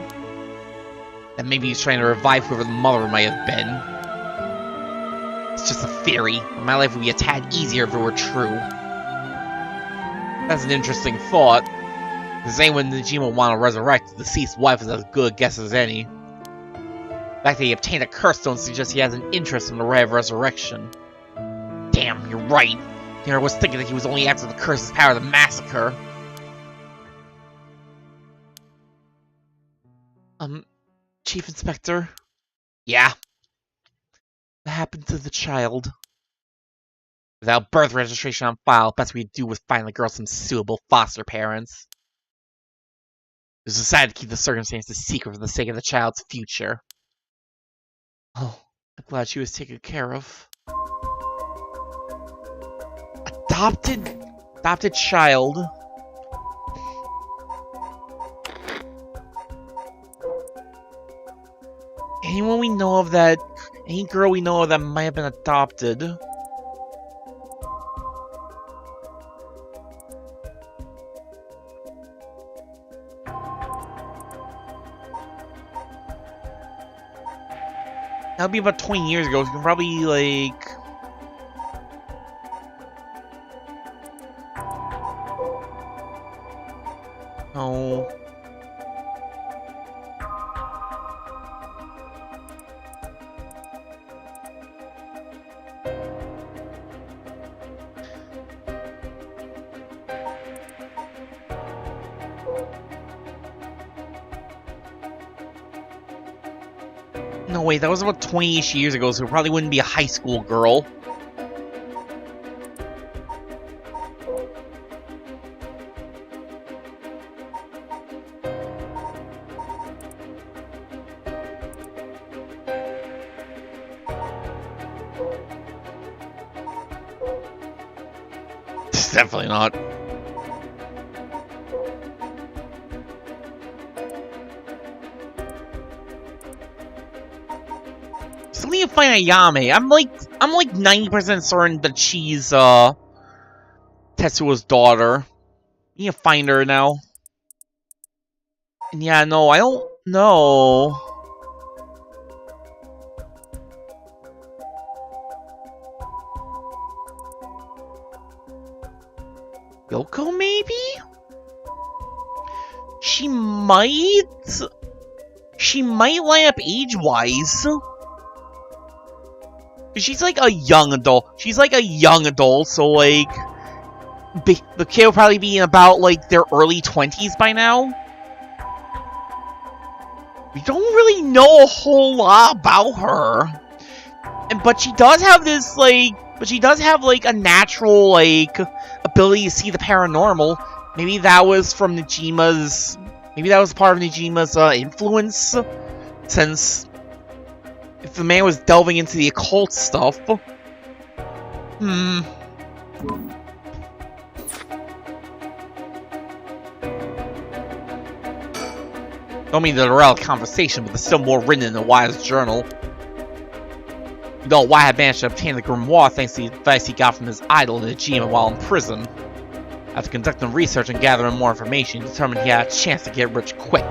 That maybe he's trying to revive whoever the mother might have been. It's just a theory. My life would be a tad easier if it were true. That's an interesting thought. Because anyone Nejima would want to resurrect the deceased wife is as good a guess as any. The fact that he obtained a curse stone suggests he has an interest in the ray of resurrection. Damn, you're right. I was thinking that he was only after the curse's power to massacre. Chief Inspector? Yeah? What happened to the child? Without birth registration on file, best we do was find the girl some suitable foster parents. It was decided to keep the circumstances secret for the sake of the child's future. Oh, I'm glad she was taken care of. Adopted child. Anyone we know of that, any girl we know of that might have been adopted. That would be about 20 years ago, so you can probably, like... Oh... No, wait, that was about 20-ish years ago, so it probably wouldn't be a high school girl. Definitely not. Still need to find Ayame. I'm like 90% certain that she's Tetsuo's daughter. Need to find her now. And yeah, no, I don't know. Yoko, maybe? She might line up age-wise. She's like a young adult. She's like a young adult, so like... the kid will probably be in about like their early 20s by now. We don't really know a whole lot about her. But she does have this like... But she does have like a natural like... ability to see the paranormal. Maybe that was from Nejima's... Maybe that was part of Nejima's influence? Since... if the man was delving into the occult stuff... Don't mean to derail the conversation, but there's still more written in the Wise journal. Though Why had managed to obtain the grimoire thanks to the advice he got from his idol Najima while in prison. After conducting research and gathering more information, he determined he had a chance to get rich quick.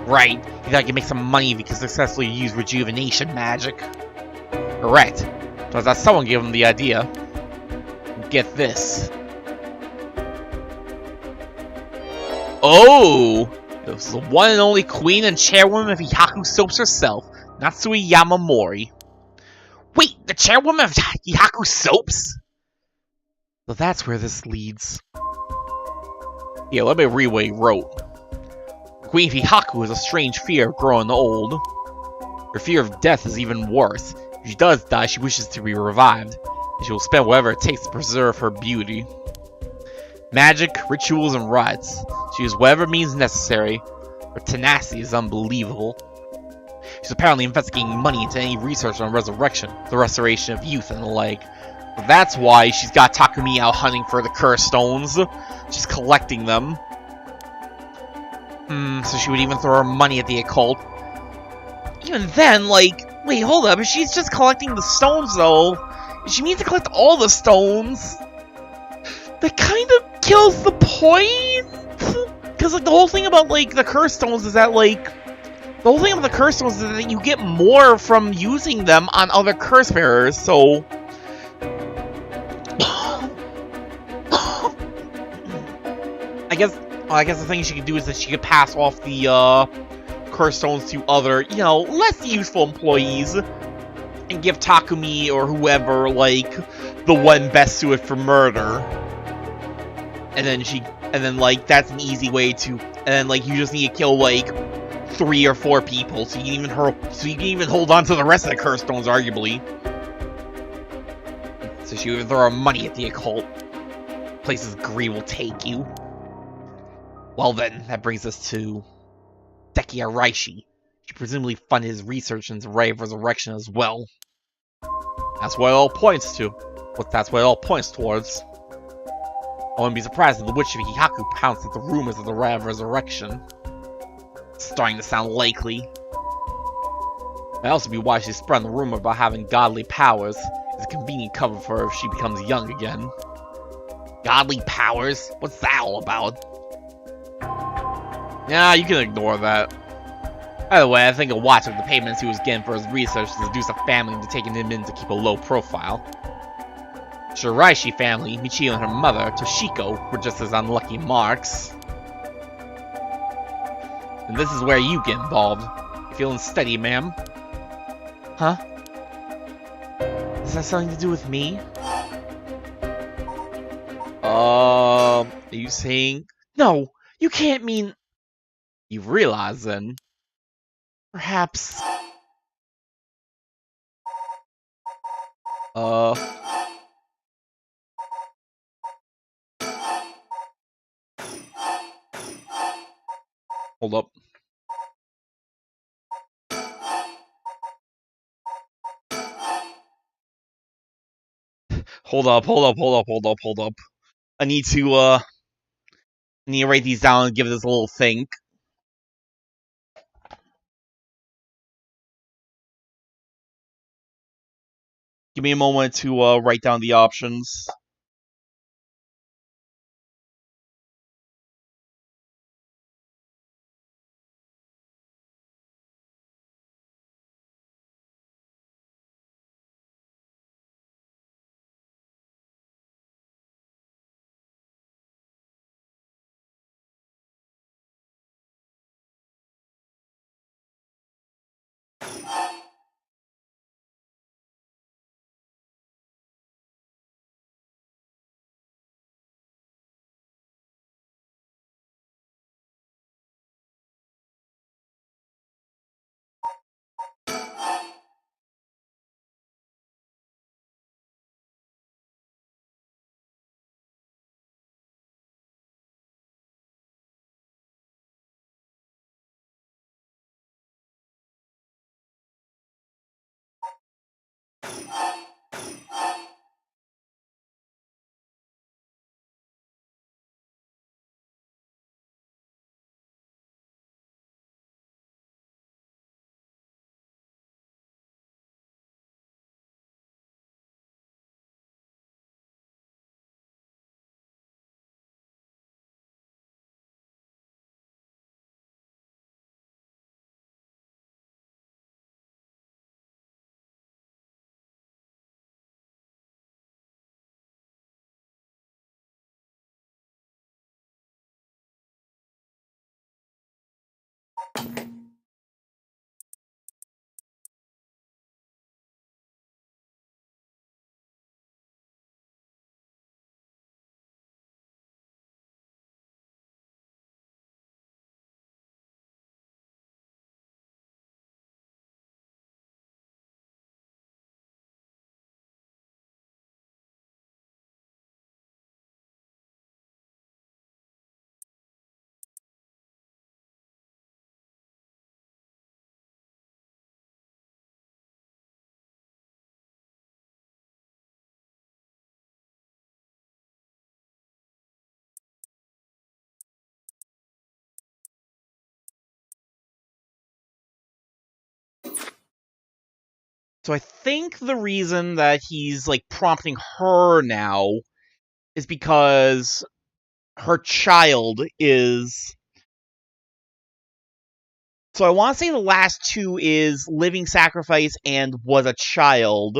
Right, he thought he could make some money if he could successfully use rejuvenation magic. Correct, but that someone gave him the idea. Get this. Oh! It was the one and only queen and chairwoman of Hihaku Soaps herself, Natsui Yamamori. Wait, the chairwoman of Hihaku Soaps? So that's where this leads. Yeah, let me read what he wrote. Queen Hihaku has a strange fear of growing old. Her fear of death is even worse. If she does die, she wishes to be revived, and she will spend whatever it takes to preserve her beauty. Magic, rituals, and rites. She uses whatever means necessary. Her tenacity is unbelievable. She's apparently investigating money into any research on resurrection, the restoration of youth, and the like. That's why she's got Takumi out hunting for the curse stones. She's collecting them. So she would even throw her money at the occult. Even then, like, wait, hold up, if she's just collecting the stones, though, if she means to collect all the stones, that kind of kills the point? Because, like, the whole thing about, like, the curse stones is that, like, the whole thing about the curse stones is that you get more from using them on other curse bearers, so... I guess the thing she could do is that she could pass off the curse stones to other, you know, less useful employees, and give Takumi or whoever like the one best suited for murder. And then like that's an easy way to, and then like you just need to kill like 3 or 4 people, so you can even hold on to the rest of the curse stones, arguably. So she would throw her money at the occult. Places greed will take you. Well then, that brings us to Deki Araishi. She presumably funded his research into Ray of Resurrection as well. That's what it all points to. That's what it all points towards. I wouldn't be surprised if the Witch of Hihaku pounced at the rumors of the Ray of Resurrection. It's starting to sound likely. Might also be why she's spreading the rumor about having godly powers. It's a convenient cover for her if she becomes young again. Godly powers? What's that all about? Yeah, you can ignore that. By the way, I think a watch of the payments he was getting for his research to seduce a family into taking him in to keep a low profile. Shiraishi family, Michio and her mother, Toshiko, were just as unlucky marks. And this is where you get involved. You feeling steady, ma'am? Huh? Does that something to do with me? Are you saying... No, you can't mean... You realize then... Perhaps... Hold up. Hold up. I need to write these down and give this a little think. Give me a moment to write down the options. So I think the reason that he's, like, prompting her now is because her child is... So I want to say the last two is living sacrifice and was a child.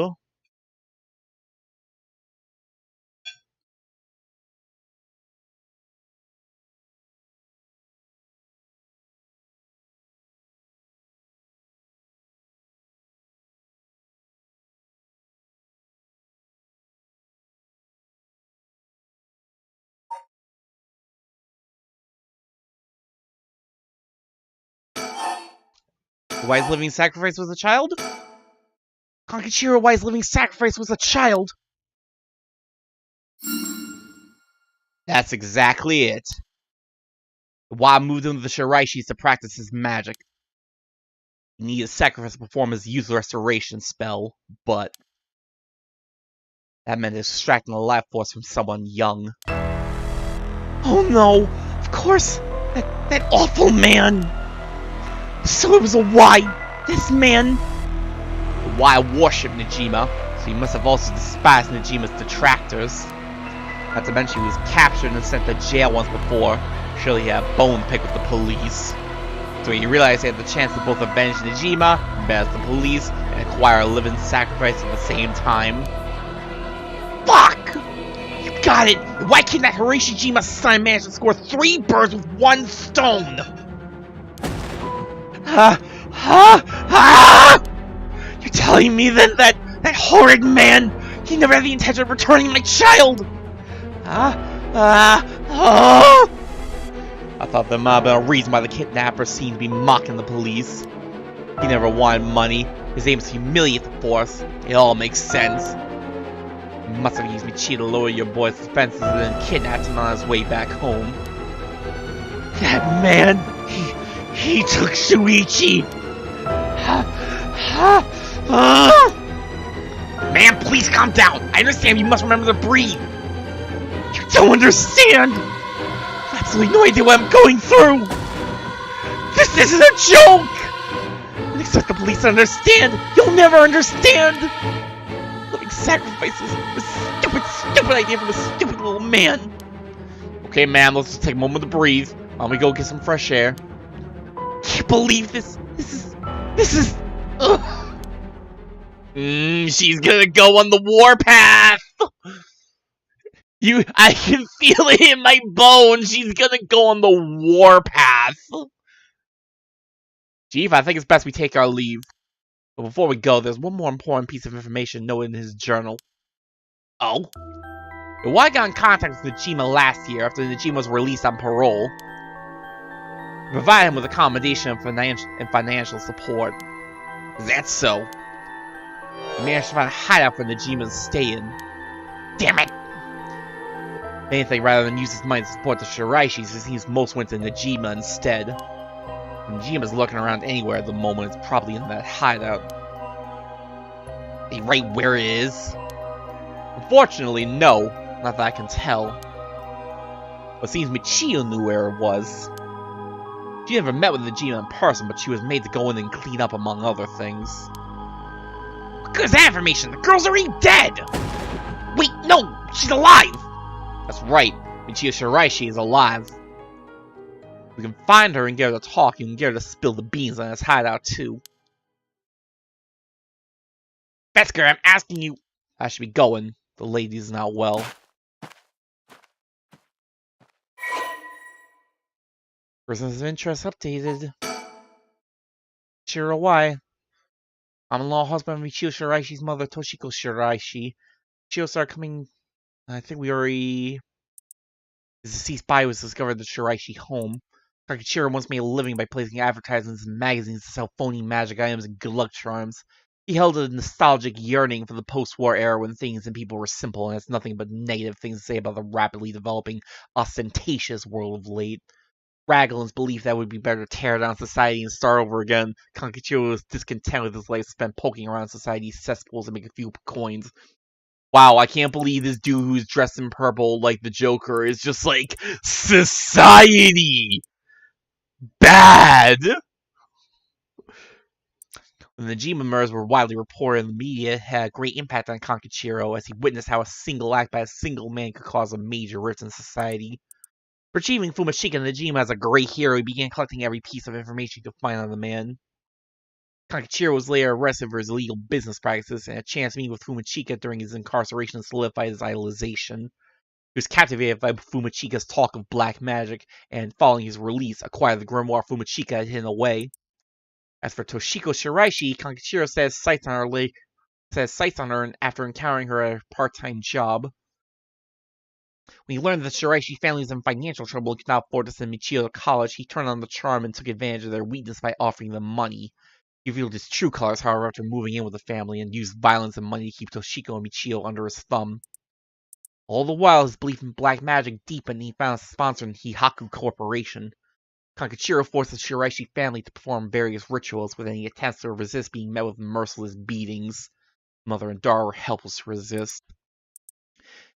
The wise living sacrifice was a child? Kankachiro wise living sacrifice was a child. That's exactly it. Wa moved him to the Shiraishis to practice his magic. He needed a sacrifice to perform his youth restoration spell, but that meant extracting the life force from someone young. Oh no! Of course! That awful man! So it was a Y! This man! The Y worshipped Najima, so he must have also despised Najima's detractors. Not to mention he was captured and sent to jail once before. Surely he had a bone to pick with the police. So he realized he had the chance to both avenge Najima, embarrass the police, and acquire a living sacrifice at the same time. Fuck! You got it! Why can't that Hiroshi-jima's son manage to score 3 birds with 1 stone? You're telling me then that horrid man, he never had the intention of returning my child? I thought there might have been a reason why the kidnapper seemed to be mocking the police. He never wanted money. His aim was to humiliate the force. It all makes sense. You must have used Michi to lower your boy's defenses and then kidnapped him on his way back home. That man, he took Shuichi. Man, please calm down. I understand you must remember to breathe. You don't understand. Absolutely no idea what I'm going through! This isn't a joke! And expect the police to understand! You'll never understand! Living sacrifices! A stupid idea from a stupid little man! Okay, man, let's just take a moment to breathe. Why don't we go get some fresh air? Can't believe this! This is... Ugh! She's gonna go on the warpath! I can feel it in my bones. She's gonna go on the warpath. Chief, I think it's best we take our leave. But before we go, there's one more important piece of information noted in his journal. Oh? Iwai got in contact with Najima last year after Najima was released on parole. He provided him with accommodation and financial support. Is that so? He managed to find a hideout for Najima to stay in. Damn it! Anything rather than use his money to support the Shiraishis, it seems most went to Najima instead. Najima's looking around anywhere at the moment. It's probably in that hideout. Hey, right where it is? Unfortunately, no. Not that I can tell. But it seems Michio knew where it was. She never met with Najima in person, but she was made to go in and clean up among other things. What good is that information? The girl's already dead! Wait, no! She's alive! That's right, Michio Shiraishi is alive. We can find her and get her to talk, and get her to spill the beans on his hideout too. Besker, I'm asking you... I should be going. The lady's not well. Persons of interest updated. Shirawai. I'm-in-law husband of Michio Shiraishi's mother, Toshiko Shiraishi. Michio started coming... I think we already... His deceased body was discovered at the Shiraishi home. Kakichiro once made a living by placing advertisements in magazines to sell phony magic items and good luck charms. He held a nostalgic yearning for the post-war era when things and people were simple and has nothing but negative things to say about the rapidly developing, ostentatious world of late. Raglan's belief that it would be better to tear down society and start over again. Kakichiro was discontent with his life spent poking around society's cesspools to make a few coins. Wow, I can't believe this dude who's dressed in purple like the Joker is just like, society! Bad! When the Najima murders were widely reported in the media, it had a great impact on Kankachiro as he witnessed how a single act by a single man could cause a major rift in society. For achieving Fumashika Najima as a great hero, he began collecting every piece of information he could find on the man. Kankachiro was later arrested for his illegal business practices, and a chance meeting with Fumachika during his incarceration solidified his idolization. He was captivated by Fumachika's talk of black magic, and following his release, acquired the grimoire Fumachika had hidden away. As for Toshiko Shiraishi, Kankachiro set his sights on her after encountering her at a part-time job. When he learned that the Shiraishi family was in financial trouble and could not afford to send Michio to college, he turned on the charm and took advantage of their weakness by offering them money. He revealed his true colors, however, after moving in with the family, and used violence and money to keep Toshiko and Michio under his thumb. All the while, his belief in black magic deepened, and he found a sponsor in Hihaku Corporation. Kankachiro forced the Shiraishi family to perform various rituals, with any attempts to resist being met with merciless beatings. Mother and daughter were helpless to resist.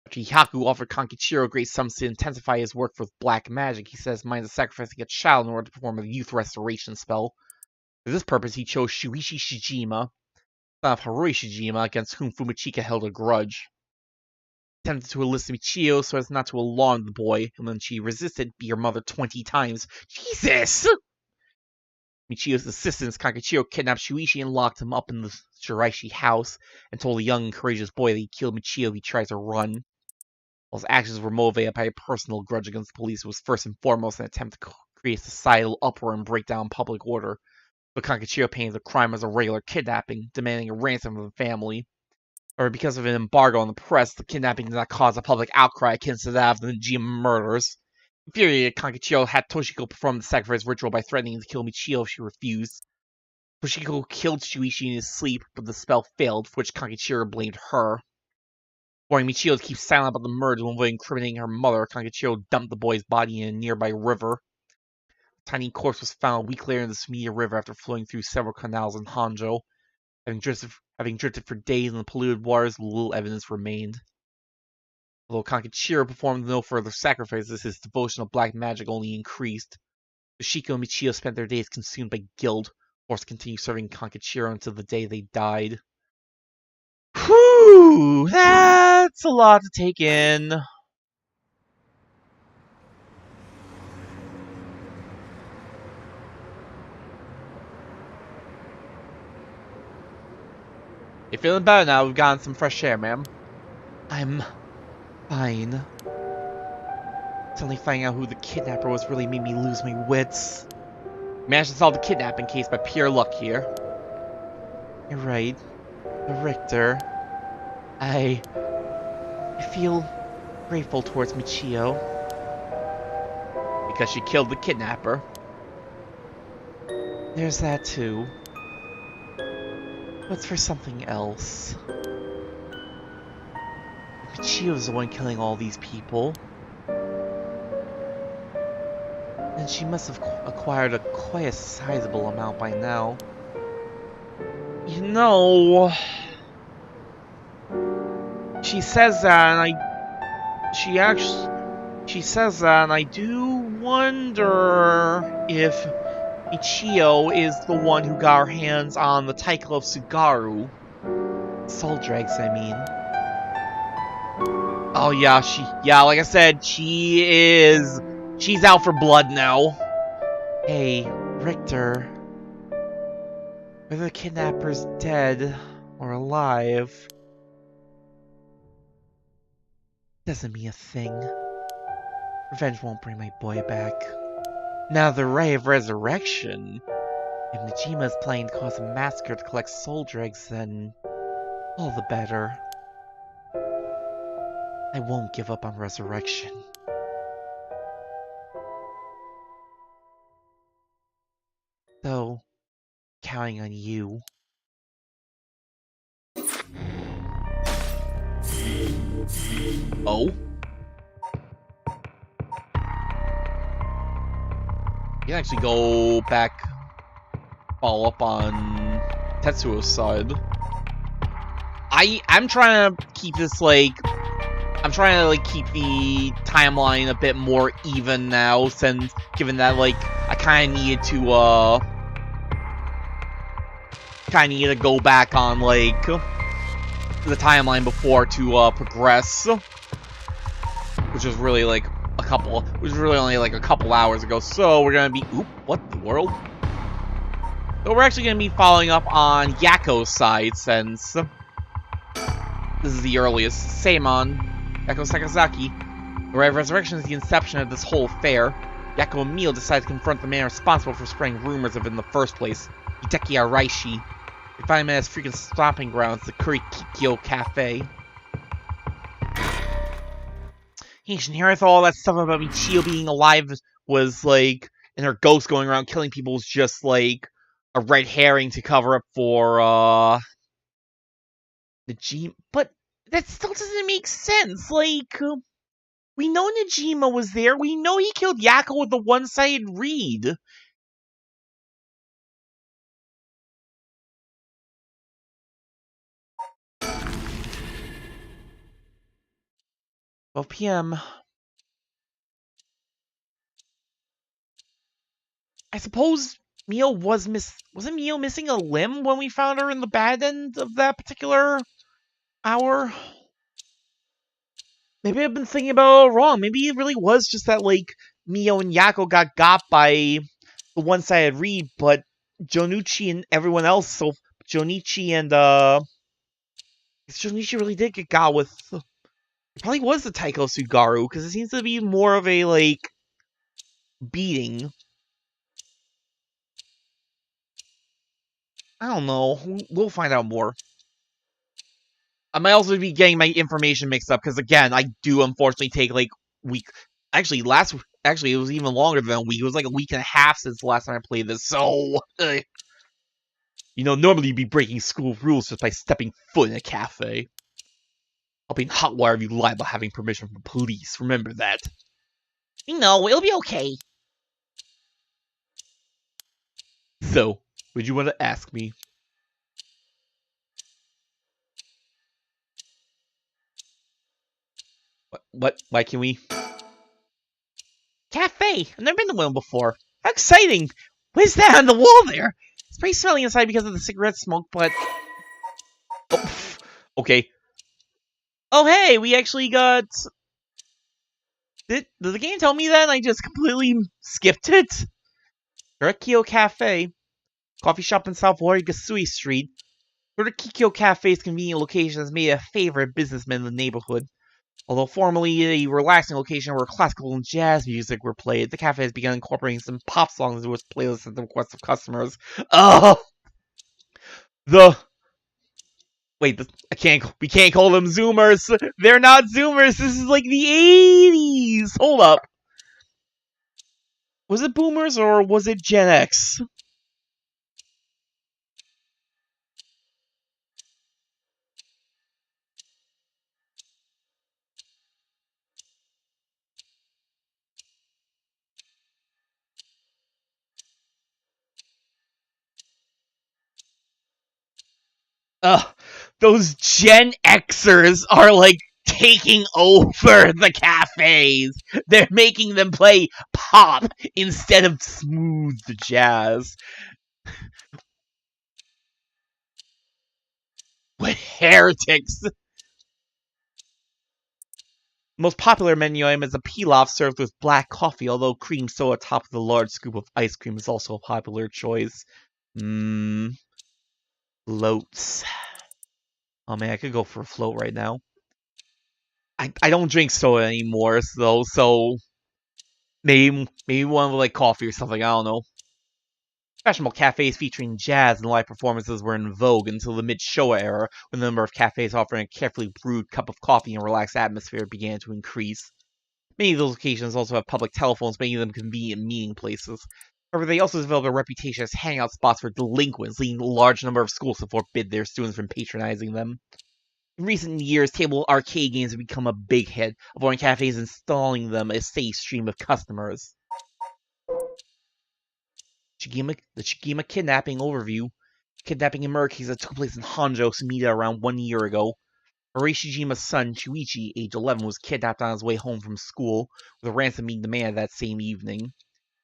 After Hihaku offered Kankachiro great sums to intensify his work with black magic, he set his mind to sacrificing a child in order to perform a youth restoration spell. For this purpose, he chose Shuichi Shijima, son of Harui Shijima, against whom Fumachika held a grudge. He attempted to enlist Michio so as not to alarm the boy, and when she resisted, beat her mother 20 times. Jesus! Michio's assistants, Kankachiro, kidnapped Shuichi and locked him up in the Shiraishi house, and told the young and courageous boy that he killed Michio if he tries to run. While his actions were motivated by a personal grudge against the police, it was first and foremost an attempt to create societal uproar and break down public order. But Kankachiro painted the crime as a regular kidnapping, demanding a ransom from the family. Or because of an embargo on the press, the kidnapping did not cause a public outcry akin to that of the Najima murders. Infuriated, Kankachiro had Toshiko perform the sacrifice ritual by threatening to kill Michio if she refused. Toshiko killed Shuichi in his sleep, but the spell failed, for which Kankachiro blamed her. Warning Michio to keep silent about the murder and avoid incriminating her mother, Kankachiro dumped the boy's body in a nearby river. A tiny corpse was found a week later in the Sumida River after flowing through several canals in Honjo. Having drifted for days in the polluted waters, little evidence remained. Although Kankachiro performed no further sacrifices, his devotion to black magic only increased. Toshiko and Michio spent their days consumed by guilt, forced to continue serving Kankachiro until the day they died. Whew! That's a lot to take in. You feeling better now? We've gotten some fresh air, ma'am. I'm fine. Suddenly finding out who the kidnapper was really made me lose my wits. Managed to solve the kidnapping case by pure luck here. You're right. Richter. I feel grateful towards Michio. Because she killed the kidnapper. There's that too. But for something else. Michio's the one killing all these people. And she must have acquired quite a sizable amount by now. You know... She says that, and she says that, and I do wonder if Michio is the one who got her hands on the title of Sugaru. Soul Dregs, I mean. Oh yeah, like I said, she's out for blood now. Hey, Richter. Whether the kidnapper's dead or alive doesn't mean a thing. Revenge won't bring my boy back. Now the Ray of Resurrection. If Najima is planning to cause a massacre to collect soul dregs, then all the better. I won't give up on Resurrection. So, counting on you. Oh? You can actually go back, follow up on Tetsuo's side. I'm trying to keep this, like, I'm trying to, like, keep the timeline a bit more even now, since, given that, like, I kind of needed to, kind of need to go back on, like, the timeline before to progress. Which was really, like, only, like, a couple hours ago. So, we're gonna be... Oop, what in the world? So, we're actually gonna be following up on Yako's side, since... this is the earliest. Seimon, Yako Sakazaki. The Ray of Resurrection is the inception of this whole affair. Yako and Mio decide to confront the man responsible for spreading rumors of it in the first place, Hideki Araishi. They find him at his freaking stomping grounds, the Kurikikyo Cafe. Hey, Shinhira, I thought all that stuff about Michio being alive was, like, and her ghost going around killing people was just, like, a red herring to cover up for, Najima. But that still doesn't make sense. Like, we know Najima was there. We know he killed Yako with the one-sided read. 12 p.m. I suppose Mio wasn't Mio missing a limb when we found her in the bad end of that particular hour? Maybe I've been thinking about it wrong. Maybe it really was just that, like, Mio and Yako got by the one-sided read, but Jonichi and everyone else, so Jonichi and, Jonichi really did get got with... It probably was the Taiko Sugaru, because it seems to be more of a, like, beating. I don't know. We'll find out more. I might also be getting my information mixed up, because, again, I do unfortunately take, like, week... Actually, it was even longer than a week. It was, like, a week and a half since the last time I played this, so... You know, normally you'd be breaking school rules just by stepping foot in a cafe. I'll be in hot water if you lie about having permission from police. Remember that. No, it'll be okay. So, would you want to ask me? What? Why can we? Cafe! I've never been to one before. How exciting! What is that on the wall there? It's pretty smelly inside because of the cigarette smoke, but... Oh, okay. Oh, hey! We actually got... Did the game tell me that and I just completely skipped it? Sylvierchii Cafe. Coffee shop in South Origasui Street. Sylvierchii Cafe's convenient location has made a favorite businessman in the neighborhood. Although formerly a relaxing location where classical and jazz music were played, the cafe has begun incorporating some pop songs into its playlist at the request of customers. Wait, we can't call them Zoomers! They're not Zoomers! This is like the 80s! Hold up! Was it Boomers or was it Gen X? Those Gen Xers are like taking over the cafes. They're making them play pop instead of smooth jazz. What heretics! The most popular menu item is a pilaf served with black coffee, although cream soda atop of the large scoop of ice cream is also a popular choice. Floats. Oh man, I could go for a float right now. I don't drink soda anymore, though, so maybe one with like coffee or something. I don't know. Fashionable cafes featuring jazz and live performances were in vogue until the mid-Showa era, when the number of cafes offering a carefully brewed cup of coffee and a relaxed atmosphere began to increase. Many of those locations also have public telephones, making them convenient meeting places. However, they also developed a reputation as hangout spots for delinquents, leading a large number of schools to forbid their students from patronizing them. In recent years, table arcade games have become a big hit, avoiding cafes installing them a steady stream of customers. The Shigima kidnapping overview. Kidnapping and murder case that took place in Honjo, Sumida around 1 year ago. Arashijima's son, Shuichi, age 11, was kidnapped on his way home from school, with a ransom being demanded that same evening.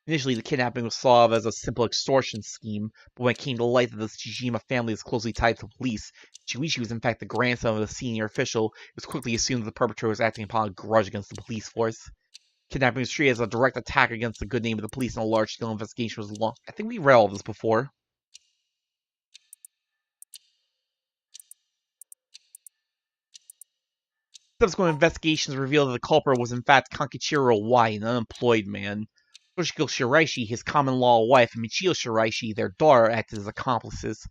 In Initially, the kidnapping was thought of as a simple extortion scheme, but when it came to light that the Tsushima family is closely tied to the police, Shuichi was in fact the grandson of a senior official, it was quickly assumed that the perpetrator was acting upon a grudge against the police force. Kidnapping was treated as a direct attack against the good name of the police, and a large-scale investigation was launched. I think we read all this before. Subsequent investigations revealed that the culprit was in fact Kankichiro Y, an unemployed man. Toshiko Shiraishi, his common-law wife, and Michio Shiraishi, their daughter, acted as accomplices.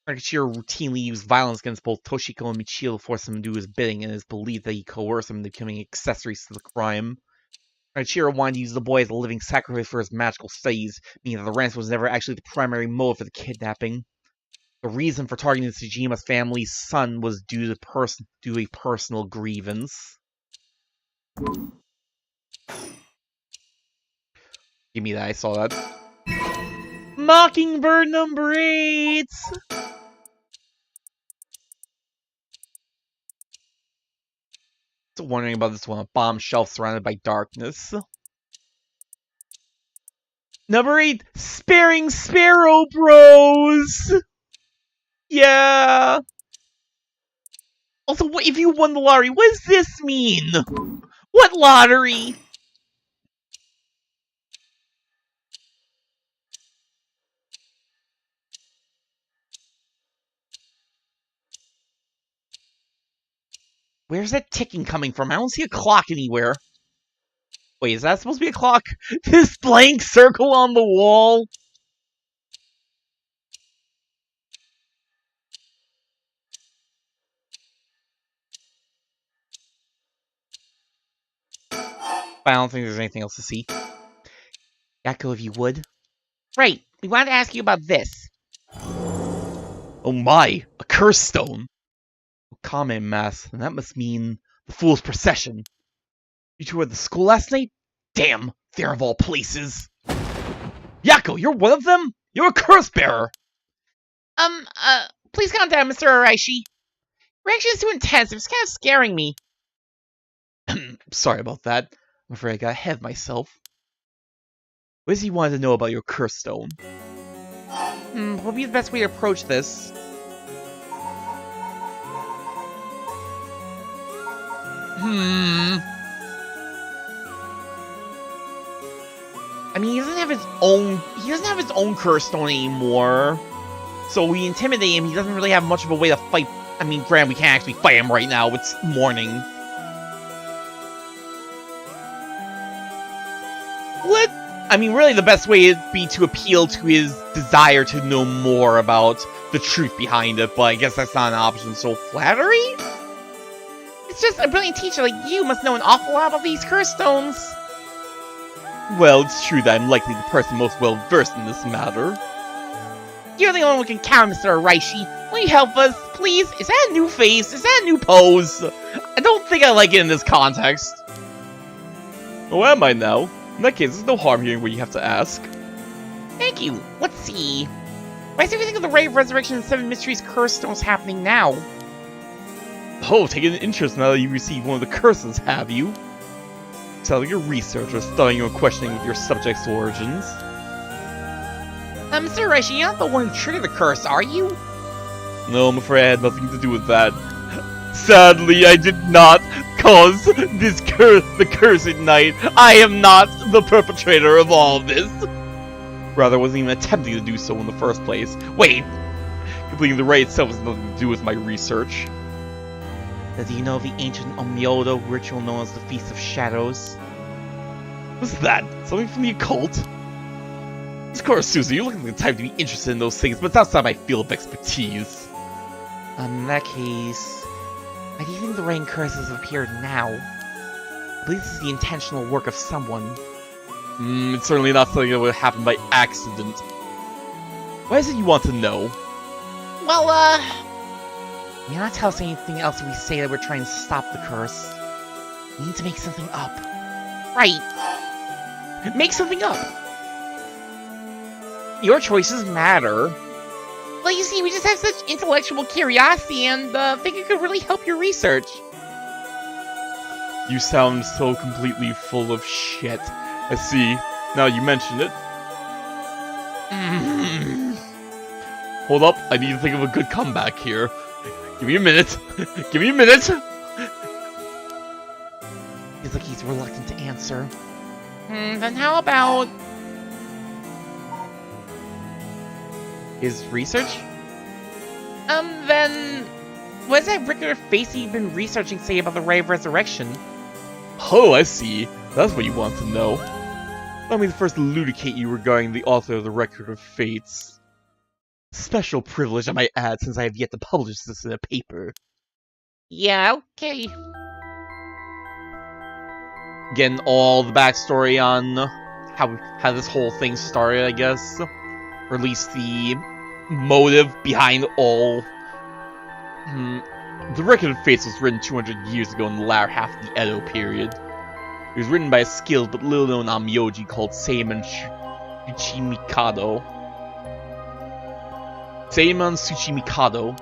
Kankichiro routinely used violence against both Toshiko and Michio to force them to do his bidding, and it is believed that he coerced them into becoming accessories to the crime. Kankichiro wanted to use the boy as a living sacrifice for his magical studies, meaning that the ransom was never actually the primary motive for the kidnapping. The reason for targeting the Tsujima's family's son was due to a personal grievance. Give me that, I saw that. Mockingbird number 8! Still wondering about this one, a bomb shelf surrounded by darkness. Number 8, Sparing Sparrow Bros! Yeah! Also, if you won the lottery, what does this mean? What lottery? Where's that ticking coming from? I don't see a clock anywhere. Wait, is that supposed to be a clock? This blank circle on the wall? I don't think there's anything else to see. Yakko, if you would. Right, we wanted to ask you about this. Oh my, a curse stone. Comment mass, and that must mean the Fool's Procession. You two were at the school last night? Damn, there of all places. Yakko, you're one of them? You're a curse bearer. Please calm down, Mr. Araishi. Reaction is too intense, it's kind of scaring me. Sorry about that. I'm afraid I got ahead of myself. What does he want to know about your curse stone? What would be the best way to approach this? I mean, he doesn't have his own curse stone anymore. So we intimidate him, he doesn't really have much of a way to fight. I mean, granted, we can't actually fight him right now, it's morning. I mean, really the best way would be to appeal to his desire to know more about the truth behind it, but I guess that's not an option, so flattery? It's just a brilliant teacher like you must know an awful lot about these curse stones. Well, it's true that I'm likely the person most well-versed in this matter. You're the only one who can count, Mr. Araishi. Will you help us, please? Is that a new face? Is that a new pose? I don't think I like it in this context. Oh, am I now? In that case, there's no harm hearing what you have to ask. Thank you. Let's see. Why is everything of the Ray of Resurrection and 7 Mysteries curse stones happening now? Oh, taking an interest now that you received one of the curses, have you? Sounds like a researcher studying and questioning with your subject's origins. Mr. Araishi, you're not the one who triggered the curse, are you? No, I'm afraid I had nothing to do with that. Sadly, I did not cause the curse at night. I am not the perpetrator of all this. Rather, I wasn't even attempting to do so in the first place. Wait! Completing the raid itself has nothing to do with my research. Do you know of the ancient Omyodo ritual known as the Feast of Shadows? What's that? Something from the occult? Of course, Susan, you're looking like the type to be interested in those things, but it's outside my field of expertise. In that case, why do you think the rain curses have appeared now? I believe this is the intentional work of someone. It's certainly not something that would happen by accident. Why is it you want to know? Well, you're not telling us anything else if we say that we're trying to stop the curse. We need to make something up. Right. Make something up. Your choices matter. Well, you see, we just have such intellectual curiosity and think it could really help your research. You sound so completely full of shit. I see. Now you mention it. Hold up, I need to think of a good comeback here. Give me a minute. Give me a minute. Feels like he's reluctant to answer. Then how about his research? Then what does that regular face you've been researching say about the Ray of Resurrection? Oh, I see. That's what you want to know. Let me first elucidate you regarding the author of the Record of Fates. Special privilege, I might add, since I have yet to publish this in a paper. Yeah, okay. Getting all the backstory on how this whole thing started, I guess. Or at least the motive behind all. The Record of Fates was written 200 years ago in the latter half of the Edo period. It was written by a skilled but little-known amyoji called Seiman Tsuchimikado. Seiman Tsuchimikado.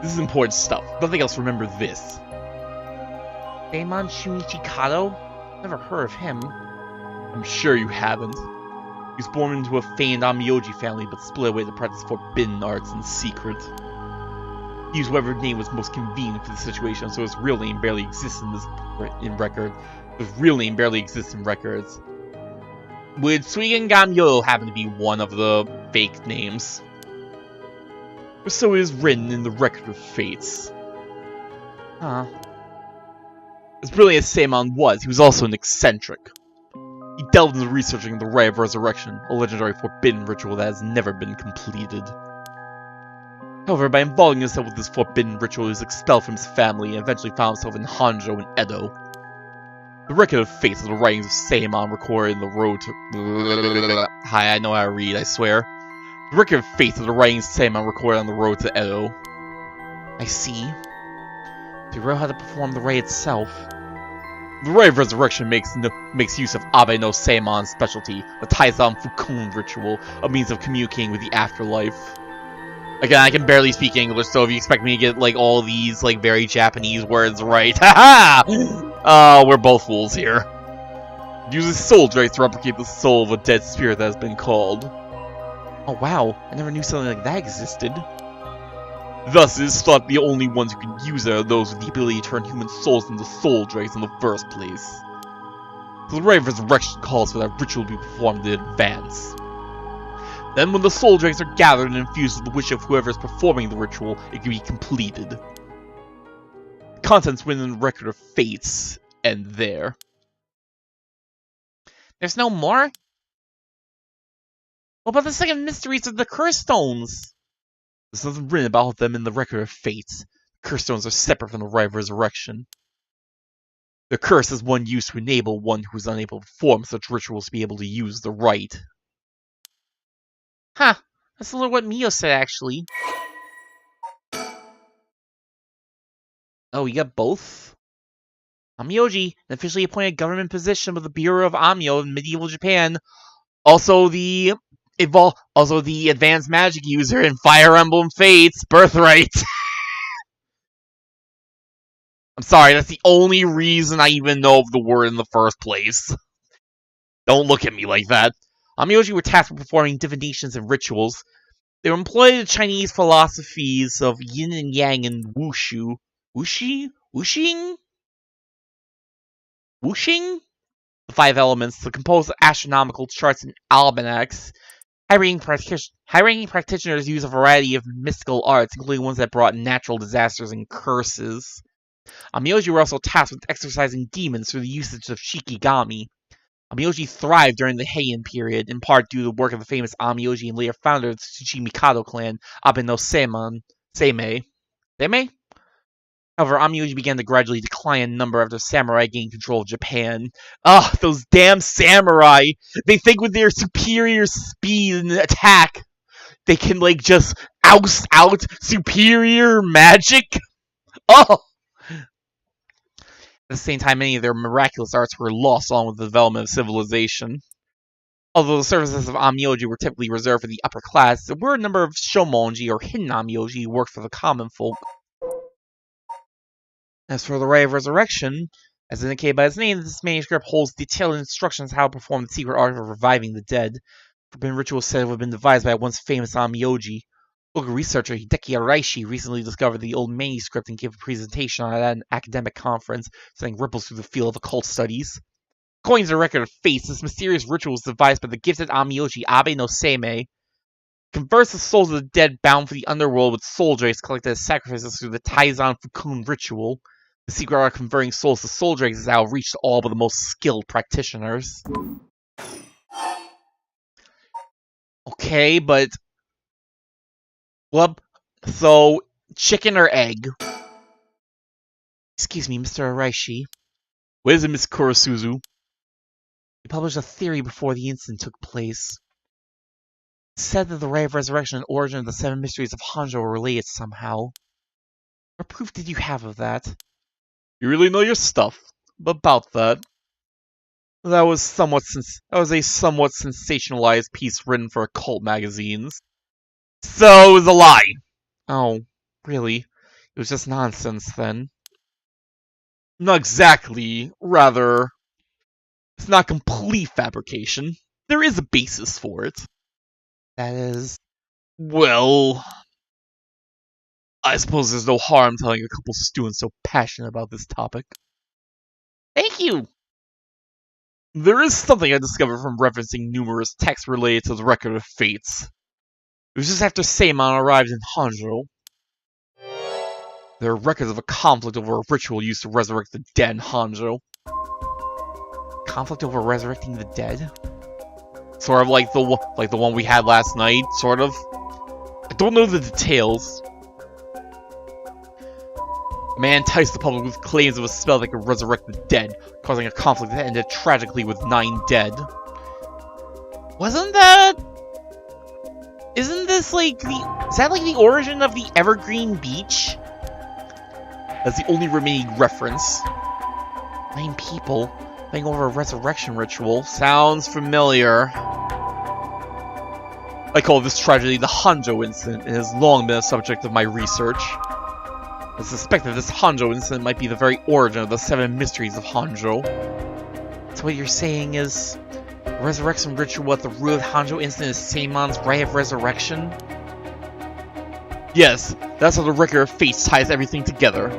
This is important stuff. Nothing else, remember this. Seiman Tsuchimikado? Never heard of him. I'm sure you haven't. He was born into a famed amyoji family but split away to practice forbidden arts in secret. He used whatever name was most convenient for the situation, so his real name barely exists in record. His real name barely exists in records. Would Suigen Gamyo happen to be one of the fake names? Or so it is written in the Record of Fates. Huh. As brilliant as Seiman was, he was also an eccentric. He delved into researching the Ray of Resurrection, a legendary forbidden ritual that has never been completed. However, by involving himself with this forbidden ritual, he was expelled from his family and eventually found himself in Honjo in Edo. The Record of Fates are the writings of Seiman recorded in the road to... Hi, I know how to read, I swear. The Record of Fates are the writings of Seiman recorded on the road to Edo. I see. They wrote how to perform the ray itself. The Ray of Resurrection makes use of Abe no Seiman's specialty, the Taizan Fukun ritual, a means of communicating with the afterlife. Again, I can barely speak English, so if you expect me to get, like, all these, like, very Japanese words right, haha! We're both fools here. It uses soul drags to replicate the soul of a dead spirit that has been called. Oh wow, I never knew something like that existed. Thus, it is thought the only ones who can use it are those with the ability to turn human souls into soul drags in the first place. So the Ray of Resurrection calls for that ritual to be performed in advance. Then when the soul dregs are gathered and infused with the wish of whoever is performing the ritual, it can be completed. The contents written in the Record of Fates end there. There's no more? What about the second mysteries of the curse stones? There's nothing written about them in the Record of Fates. The curse stones are separate from the Ray of Resurrection. The curse is one used to enable one who is unable to perform such rituals to be able to use the rite. Huh. That's a little what Mio said, actually. Oh, you got both? Amyoji, an officially appointed government position with the Bureau of Amyo in medieval Japan. Also the advanced magic user in Fire Emblem Fates Birthright. I'm sorry, that's the only reason I even know of the word in the first place. Don't look at me like that. Amyoji were tasked with performing divinations and rituals. They were employed in Chinese philosophies of yin and yang and wushu. Wuxing? The 5 elements to compose astronomical charts and almanacs. High-ranking practitioners use a variety of mystical arts, including ones that brought natural disasters and curses. Amyoji were also tasked with exorcising demons through the usage of shikigami. Amyoji thrived during the Heian period, in part due to the work of the famous Amyoji and later founder of the Tsuchimikado clan, Abe no Seimei. However, Amyoji began to gradually decline in number after samurai gained control of Japan. Ugh, those damn samurai! They think with their superior speed and attack, they can, like, just oust out superior magic? Oh! At the same time, many of their miraculous arts were lost along with the development of civilization. Although the services of Amyoji were typically reserved for the upper class, there were a number of shomonji or hidden Amyoji who worked for the common folk. As for the Ray of Resurrection, As indicated by its name, this manuscript holds detailed instructions on how to perform the secret art of reviving the dead. Forbidden ritual said to have been devised by a once famous Onmyoji. Local researcher Hideki Araishi recently discovered the old manuscript and gave a presentation on it at an academic conference, sending ripples through the field of occult studies. According to the record of fates, this mysterious ritual was devised by the gifted Onmyoji Abe no Seimei. Converts the souls of the dead bound for the underworld with soul drakes collected as sacrifices through the Taizan Fukun ritual. The secret art of converting souls to soul drakes is out of reach to all but the most skilled practitioners. Okay, but... well, so, chicken or egg? Excuse me, Mr. Araishi. What is it, Miss Kurosuzu? We published a theory before the incident took place. It said that the Ray of Resurrection and origin of the 7 mysteries of Honjo were related somehow. What proof did you have of that? You really know your stuff. But about that. That was a somewhat sensationalized piece written for occult magazines. So it was a lie. Oh, really? It was just nonsense then. Not exactly. Rather, it's not complete fabrication. There is a basis for it. That is... well, I suppose there's no harm telling a couple students so passionate about this topic. Thank you! There is something I discovered from referencing numerous texts related to the Record of Fates. It was just after Seimon arrived in Honjo. There are records of a conflict over a ritual used to resurrect the dead in Honjo. Conflict over resurrecting the dead? Sort of like the one we had last night, sort of. I don't know the details. A man enticed the public with claims of a spell that could resurrect the dead, causing a conflict that ended tragically with 9 dead. Wasn't that... isn't this like the... is that like the origin of the Evergreen Beach? That's the only remaining reference. 9 people fighting over a resurrection ritual. Sounds familiar. I call this tragedy the Honjo incident, and it has long been a subject of my research. I suspect that this Honjo incident might be the very origin of the 7 mysteries of Honjo. So what you're saying is, the resurrection ritual at the root of the Honjo incident is Seimon's Ray of Resurrection? Yes, that's how the Record of Fates ties everything together.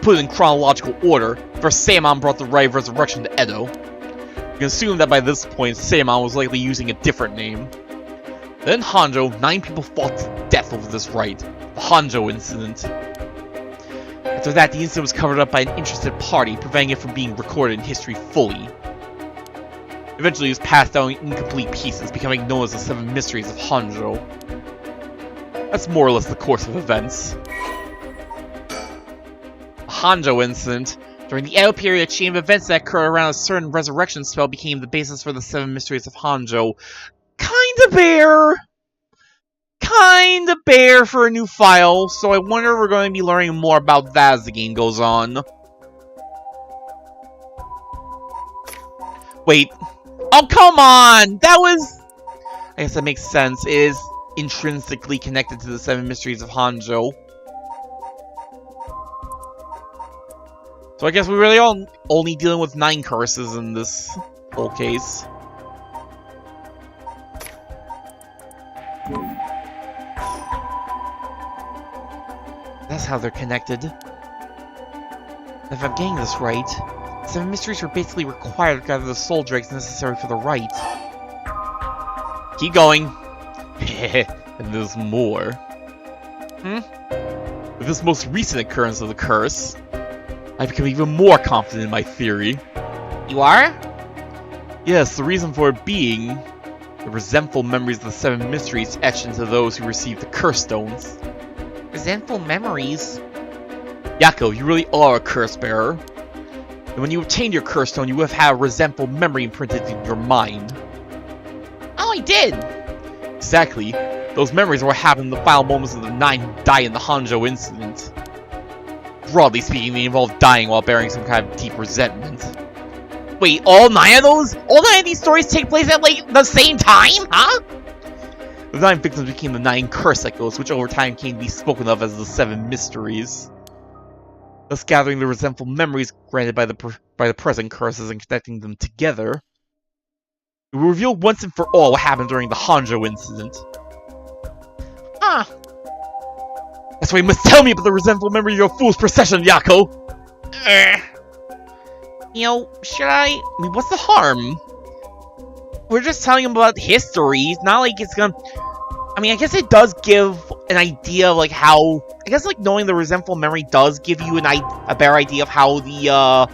Put it in chronological order, first Seimon brought the Ray of Resurrection to Edo. You can assume that by this point, Seimon was likely using a different name. Then in Honjo, 9 people fought to death over this rite, the Honjo incident. After that, the incident was covered up by an interested party, preventing it from being recorded in history fully. Eventually, it was passed down in incomplete pieces, becoming known as the 7 Mysteries of Honjo. That's more or less the course of events. The Honjo incident. During the Edo period, a chain of events that occurred around a certain resurrection spell became the basis for the 7 Mysteries of Honjo. Kinda bare for a new file, so I wonder if we're going to be learning more about that as the game goes on. Wait. Oh, come on! That was... I guess that makes sense. It is intrinsically connected to the 7 Mysteries of Honjo. So I guess we're really only dealing with 9 curses in this whole case. That's how they're connected. If I'm getting this right, the 7 mysteries were basically required to gather the soul drakes necessary for the rite. Keep going. And there's more. With this most recent occurrence of the curse, I've become even more confident in my theory. You are? Yes, the reason for it being the resentful memories of the 7 mysteries etched into those who received the curse stones. Resentful memories? Yako, you really are a curse bearer. And when you obtained your curse stone, you would have had a resentful memory imprinted in your mind. Oh, I did! Exactly. Those memories are what happened in the final moments of the 9 who died in the Honjo incident. Broadly speaking, they involve dying while bearing some kind of deep resentment. Wait, all 9 of those? All 9 of these stories take place at, like, the same time? Huh? The 9 victims became the 9 curse echoes, which over time came to be spoken of as the 7 mysteries. thus gathering the resentful memories granted by the present curses and connecting them together. It will reveal once and for all what happened during the Honjo incident. Huh. That's why you must tell me about the resentful memory of your fool's procession, Yako! You know, should I mean, what's the harm? We're just telling him about history. It's not like it's gonna... I mean, I guess it does give an idea of, like, how... I guess, like, knowing the resentful memory does give you a better idea of how the,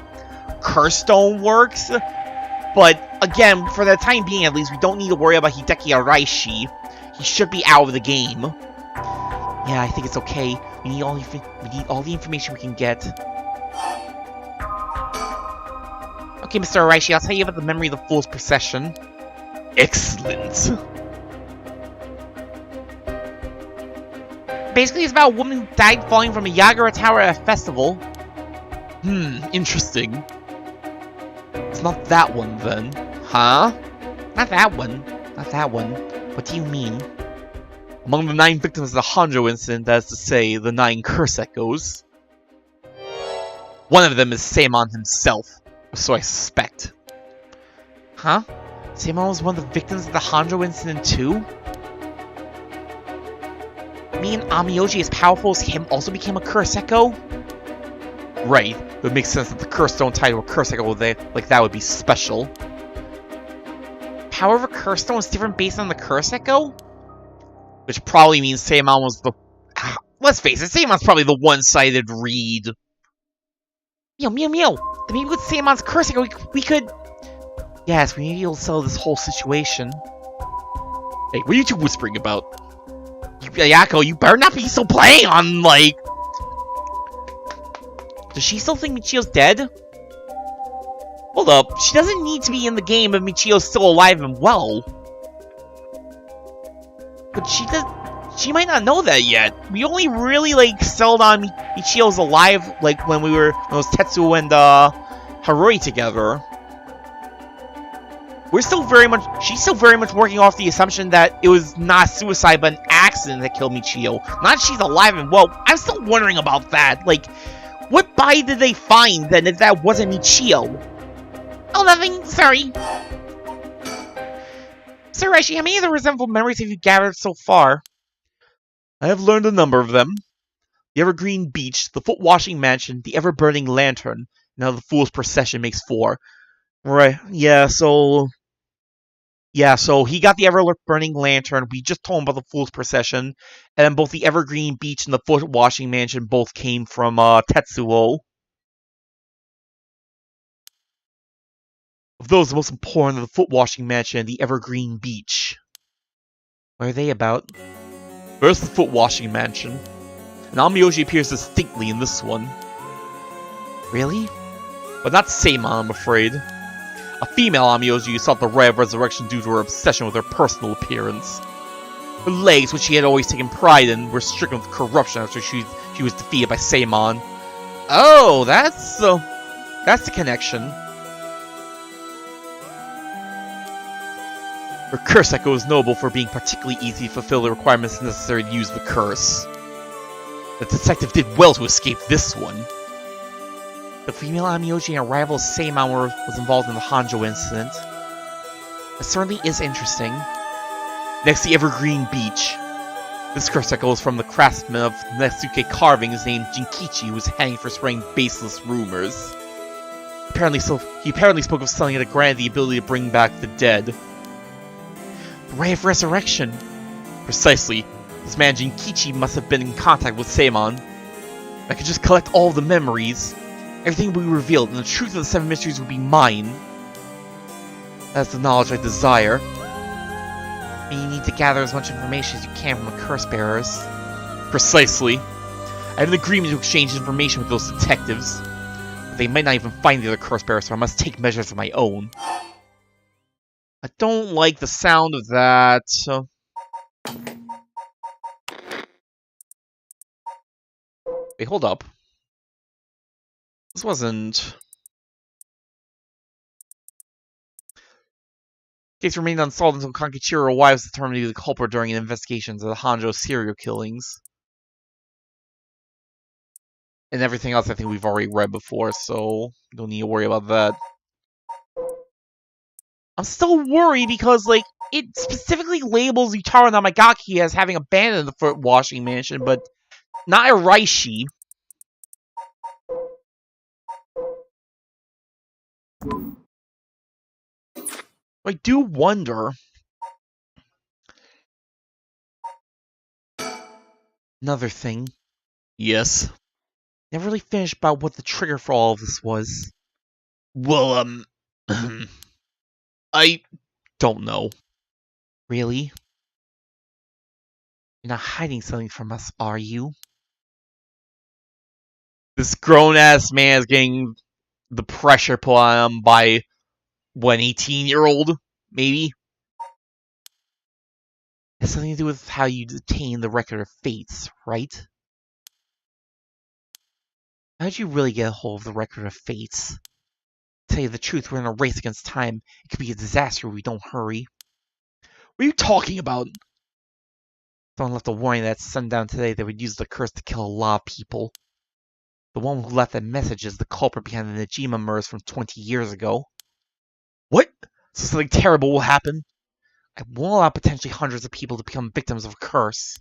curse stone works. But, again, for the time being, at least, we don't need to worry about Hideki Araishi. He should be out of the game. Yeah, I think it's okay. We need all the information we can get. Okay, Mr. Araishi, I'll tell you about the memory of the Fool's Procession. Excellent! Basically, it's about a woman who died falling from a Yagura tower at a festival. Interesting. It's not that one, then. Huh? Not that one. Not that one. What do you mean? Among the 9 victims of the Honjo incident, that is to say, the 9 curse echoes, one of them is Seimon himself, or so I suspect. Huh? Seimon was one of the victims of the Honjo incident too? Me and Amioji, as powerful as him, also became a curse echo? Right. It would make sense that the curse stone tied to a curse echo like that would be special. Power of a curse stone is different based on the curse echo? Which probably means Seimon was the... Let's face it, Seimon's probably the one-sided read. Meow, meow, meow. Then maybe with Seimon's curse echo, we could... Yes, we may be able to settle this whole situation. Hey, what are you two whispering about? Yako, you better not be still playing on, like... Does she still think Michio's dead? Hold up, she doesn't need to be in the game if Michio's still alive and well. But she might not know that yet. We only really, like, settled on Michio's alive, like, when it was Tetsuo and, Harui together. She's still very much working off the assumption that it was not suicide, but an accident that killed Michio. Not that she's alive and well. I'm still wondering about that. Like, what body did they find then if that wasn't Michio? Oh, nothing. Sorry. Sir Reishi, how many of the resentful memories have you gathered so far? I have learned a number of them. The Evergreen Beach, the Foot-Washing Mansion, the Ever-Burning Lantern. Now the Fool's Procession makes 4. Right, yeah, so he got the Ever-Burning Lantern. We just told him about the Fool's Procession. And then both the Evergreen Beach and the Foot-Washing Mansion both came from Tetsuo. Of those, the most important are the Foot-Washing Mansion and the Evergreen Beach. What are they about? First, the Foot-Washing Mansion. And Amioji appears distinctly in this one. Really? But not Seimon, I'm afraid. A female Amioji sought the Ray of Resurrection due to her obsession with her personal appearance. Her legs, which she had always taken pride in, were stricken with corruption after she was defeated by Seimon. Oh, that's the connection. Her curse echo is notable for being particularly easy to fulfill the requirements necessary to use the curse. The detective did well to escape this one. The female Amioji and rival Seimon was involved in the Honjo incident. It certainly is interesting. Next, the Evergreen Beach. This curse echo is from the craftsman of Netsuke carvings named Jinkichi, who was hanged for spreading baseless rumors. He apparently spoke of something that granted the ability to bring back the dead. The Ray of Resurrection. Precisely. This man Jinkichi must have been in contact with Seimon. I could just collect all the memories. Everything will be revealed, and the truth of the 7 mysteries will be mine. That's the knowledge I desire. You need to gather as much information as you can from the curse bearers. Precisely. I have an agreement to exchange information with those detectives. But they might not even find the other curse bearers, so I must take measures of my own. I don't like the sound of that. Wait, hold up. This wasn't... The case remained unsolved until Kankichiro Y was determined to be the culprit during an investigation into the Honjo serial killings. And everything else I think we've already read before, so don't need to worry about that. I'm still worried because, like, it specifically labels Utaro Namagaki as having abandoned the foot washing mansion, but not Araishi. I do wonder. Another thing. Yes? Never really finished about what the trigger for all of this was. Well, I don't know. Really? You're not hiding something from us, are you? This grown-ass man is getting the pressure put on him by, what, an 18-year-old? Maybe? It has something to do with how you obtain the Record of Fates, right? How did you really get a hold of the Record of Fates? To tell you the truth, we're in a race against time. It could be a disaster if we don't hurry. What are you talking about? Someone left a warning that sundown today they would use the curse to kill a lot of people. The one who left that message is the culprit behind the Najima murders from 20 years ago. What? So something terrible will happen? I won't allow potentially hundreds of people to become victims of a curse.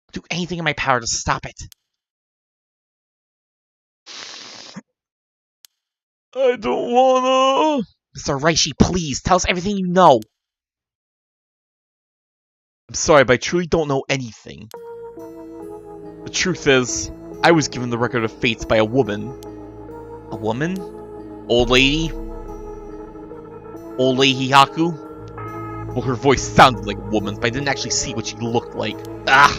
I'll do anything in my power to stop it. I don't wanna... Mr. Raishi, please, tell us everything you know. I'm sorry, but I truly don't know anything. The truth is, I was given the Record of Fates by a woman. A woman? Old lady? Old Lady Hihaku? Well, her voice sounded like a woman's, but I didn't actually see what she looked like. Ah!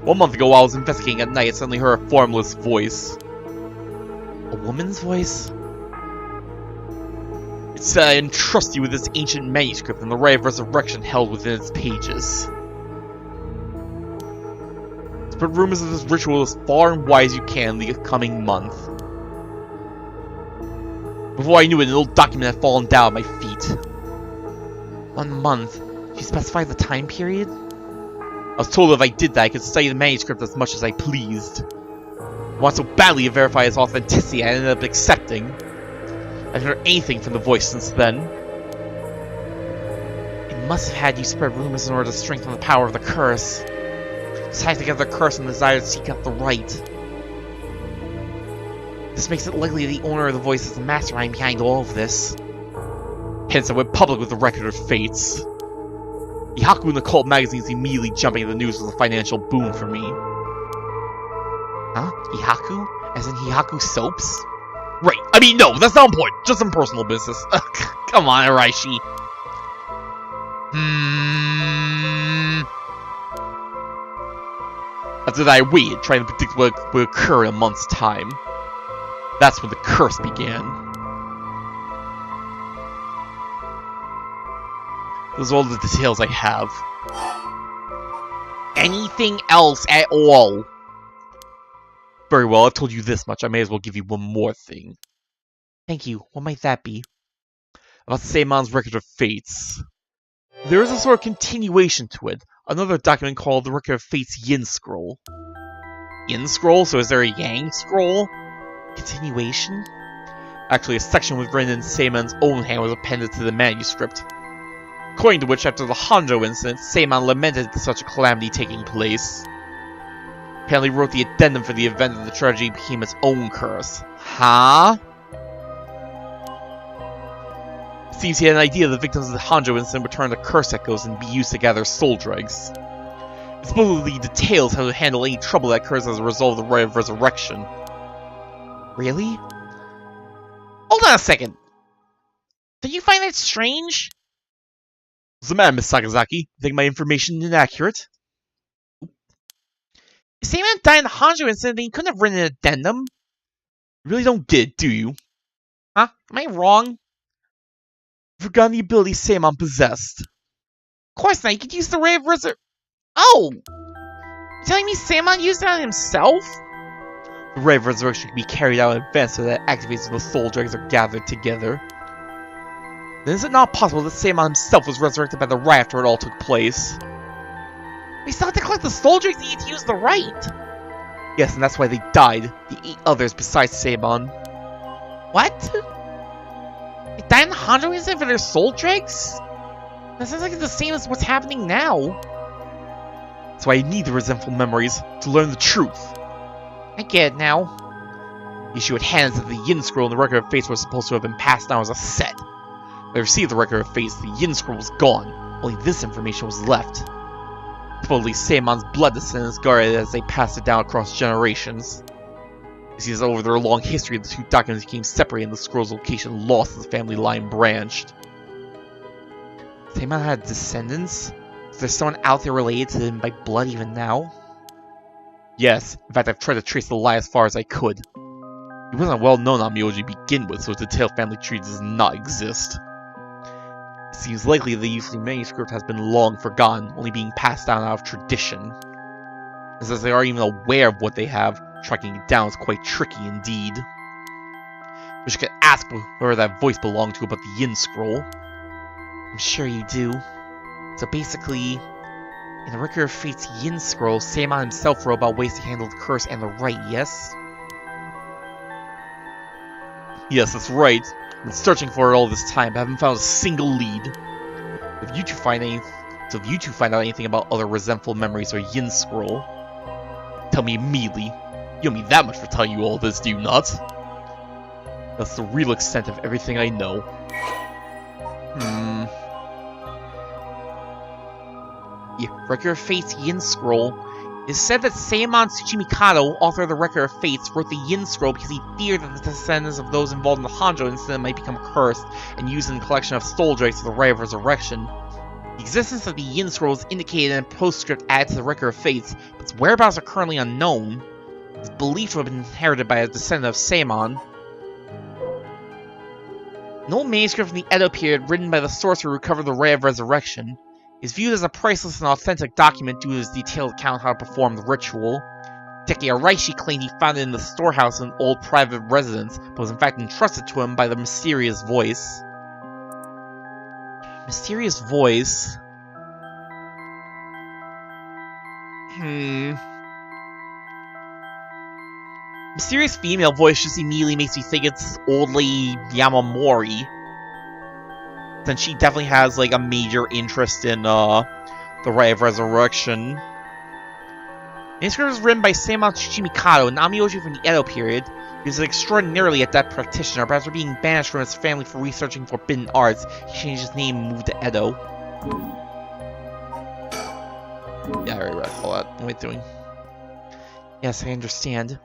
1 month ago, while I was investigating at night, I suddenly heard a formless voice. A woman's voice? It said I entrust you with this ancient manuscript and the ray of resurrection held within its pages. Spread rumors of this ritual as far and wide as you can in the coming month. Before I knew it, an old document had fallen down at my feet. 1 month? Did you specify the time period? I was told if I did that, I could study the manuscript as much as I pleased. I wanted so badly to verify its authenticity, I ended up accepting. I haven't heard anything from the voice since then. It must have had you spread rumors in order to strengthen the power of the curse. Tied together the curse and the desire to seek out the right. This makes it likely the owner of the voice is the mastermind behind all of this. Hence, I went public with the Record of Fates. Hihaku and the cult magazines immediately jumping at the news was a financial boon for me. Huh? Hihaku? As in Hihaku Soaps? Right, I mean, no, that's not important. Just some personal business. Come on, Araishi. After that, I waited, trying to predict what would occur in a month's time. That's when the curse began. Those are all the details I have. Anything else at all? Very well, I've told you this much. I may as well give you one more thing. Thank you. What might that be? About Seimon's Record of Fates. There is a sort of continuation to it. Another document called the Record of Fates Yin Scroll. Yin Scroll? So is there a Yang Scroll? Continuation? Actually, a section was written in Seimon's own hand was appended to the manuscript. According to which, after the Honjo incident, Seimon lamented such a calamity taking place. Apparently wrote the addendum for the event that the tragedy became its own curse. Huh? It seems he had an idea that the victims of the Honjo incident would turn to curse echoes and be used to gather soul dregs. It supposedly details how to handle any trouble that occurs as a result of the Ray of Resurrection. Really? Hold on a second. Don't you find that strange? What's the matter, Miss Sakazaki? You think my information inaccurate? If Seimon died in the Honjo incident, then you couldn't have written an addendum. You really don't get it, do you? Huh? Am I wrong? You've forgotten the ability Seimon possessed. Of course not. You could use the Ray of Resurrection. Oh! You're telling me Seimon used it on himself? The Ray of Resurrection can be carried out in advance so that it activates when the soul dregs are gathered together. Then is it not possible that Seimon himself was resurrected by the Ray after it all took place? We still have to collect the soul dregs and need to use the right. Yes, and that's why they died. The 8 others besides Seimon. What? They died in the Honjo incident for their soul dregs? That sounds like it's the same as what's happening now. That's why I need the resentful memories to learn the truth. I get it now. The issue at hand is that the Yin Scroll and the Record of Fates were supposed to have been passed down as a set. When I received the Record of Fates, the Yin Scroll was gone. Only this information was left. Supposedly, Seimon's blood descendants guarded it as they passed it down across generations. It seems that over their long history, the 2 documents became separated and the scroll's location lost as the family line branched. Seimon had descendants? Is there someone out there related to him by blood even now? Yes, in fact I've tried to trace the line as far as I could. He wasn't well known on Myoji to begin with, so his detailed family tree does not exist. It seems likely the use of the manuscript has been long forgotten, only being passed down out of tradition. And since they aren't even aware of what they have, tracking it down is quite tricky indeed. Wish I could ask whoever that voice belonged to about the Yin Scroll. I'm sure you do. So basically, in the Record of Fate's Yin Scroll, Seimon himself wrote about ways to handle the curse and the rite, yes? Yes, that's right. I've been searching for it all this time, but haven't found a single lead. If you two find out anything about other resentful memories or Yin Scroll, tell me immediately. You owe me that much for telling you all this, do you not? That's the real extent of everything I know. The Record of Fate's Yin Scroll. It is said that Seimon Tsuchimikado, author of the Record of Fates, wrote the Yin Scroll because he feared that the descendants of those involved in the Honjo incident might become cursed and used in the collection of soul dregs for the Rite of Resurrection. The existence of the Yin Scroll is indicated in a postscript added to the Record of Fates, but its whereabouts are currently unknown. It is believed to have been inherited by a descendant of Seimon. An old manuscript from the Edo period written by the sorcerer who recovered the Ray of Resurrection is viewed as a priceless and authentic document due to his detailed account of how to perform the ritual. Sylvierchii claimed he found it in the storehouse in an old private residence, but was in fact entrusted to him by the mysterious voice. Mysterious voice? Mysterious female voice just immediately makes me think it's old lady Yamamori. Since she definitely has, like, a major interest in, the Rite of Resurrection. The manuscript was written by Seimon Tsuchimikado, an Amyoji from the Edo period. He was an extraordinarily adept practitioner, but after being banished from his family for researching forbidden arts, he changed his name and moved to Edo. Yeah, I already read all that. What am I doing? Yes, I understand.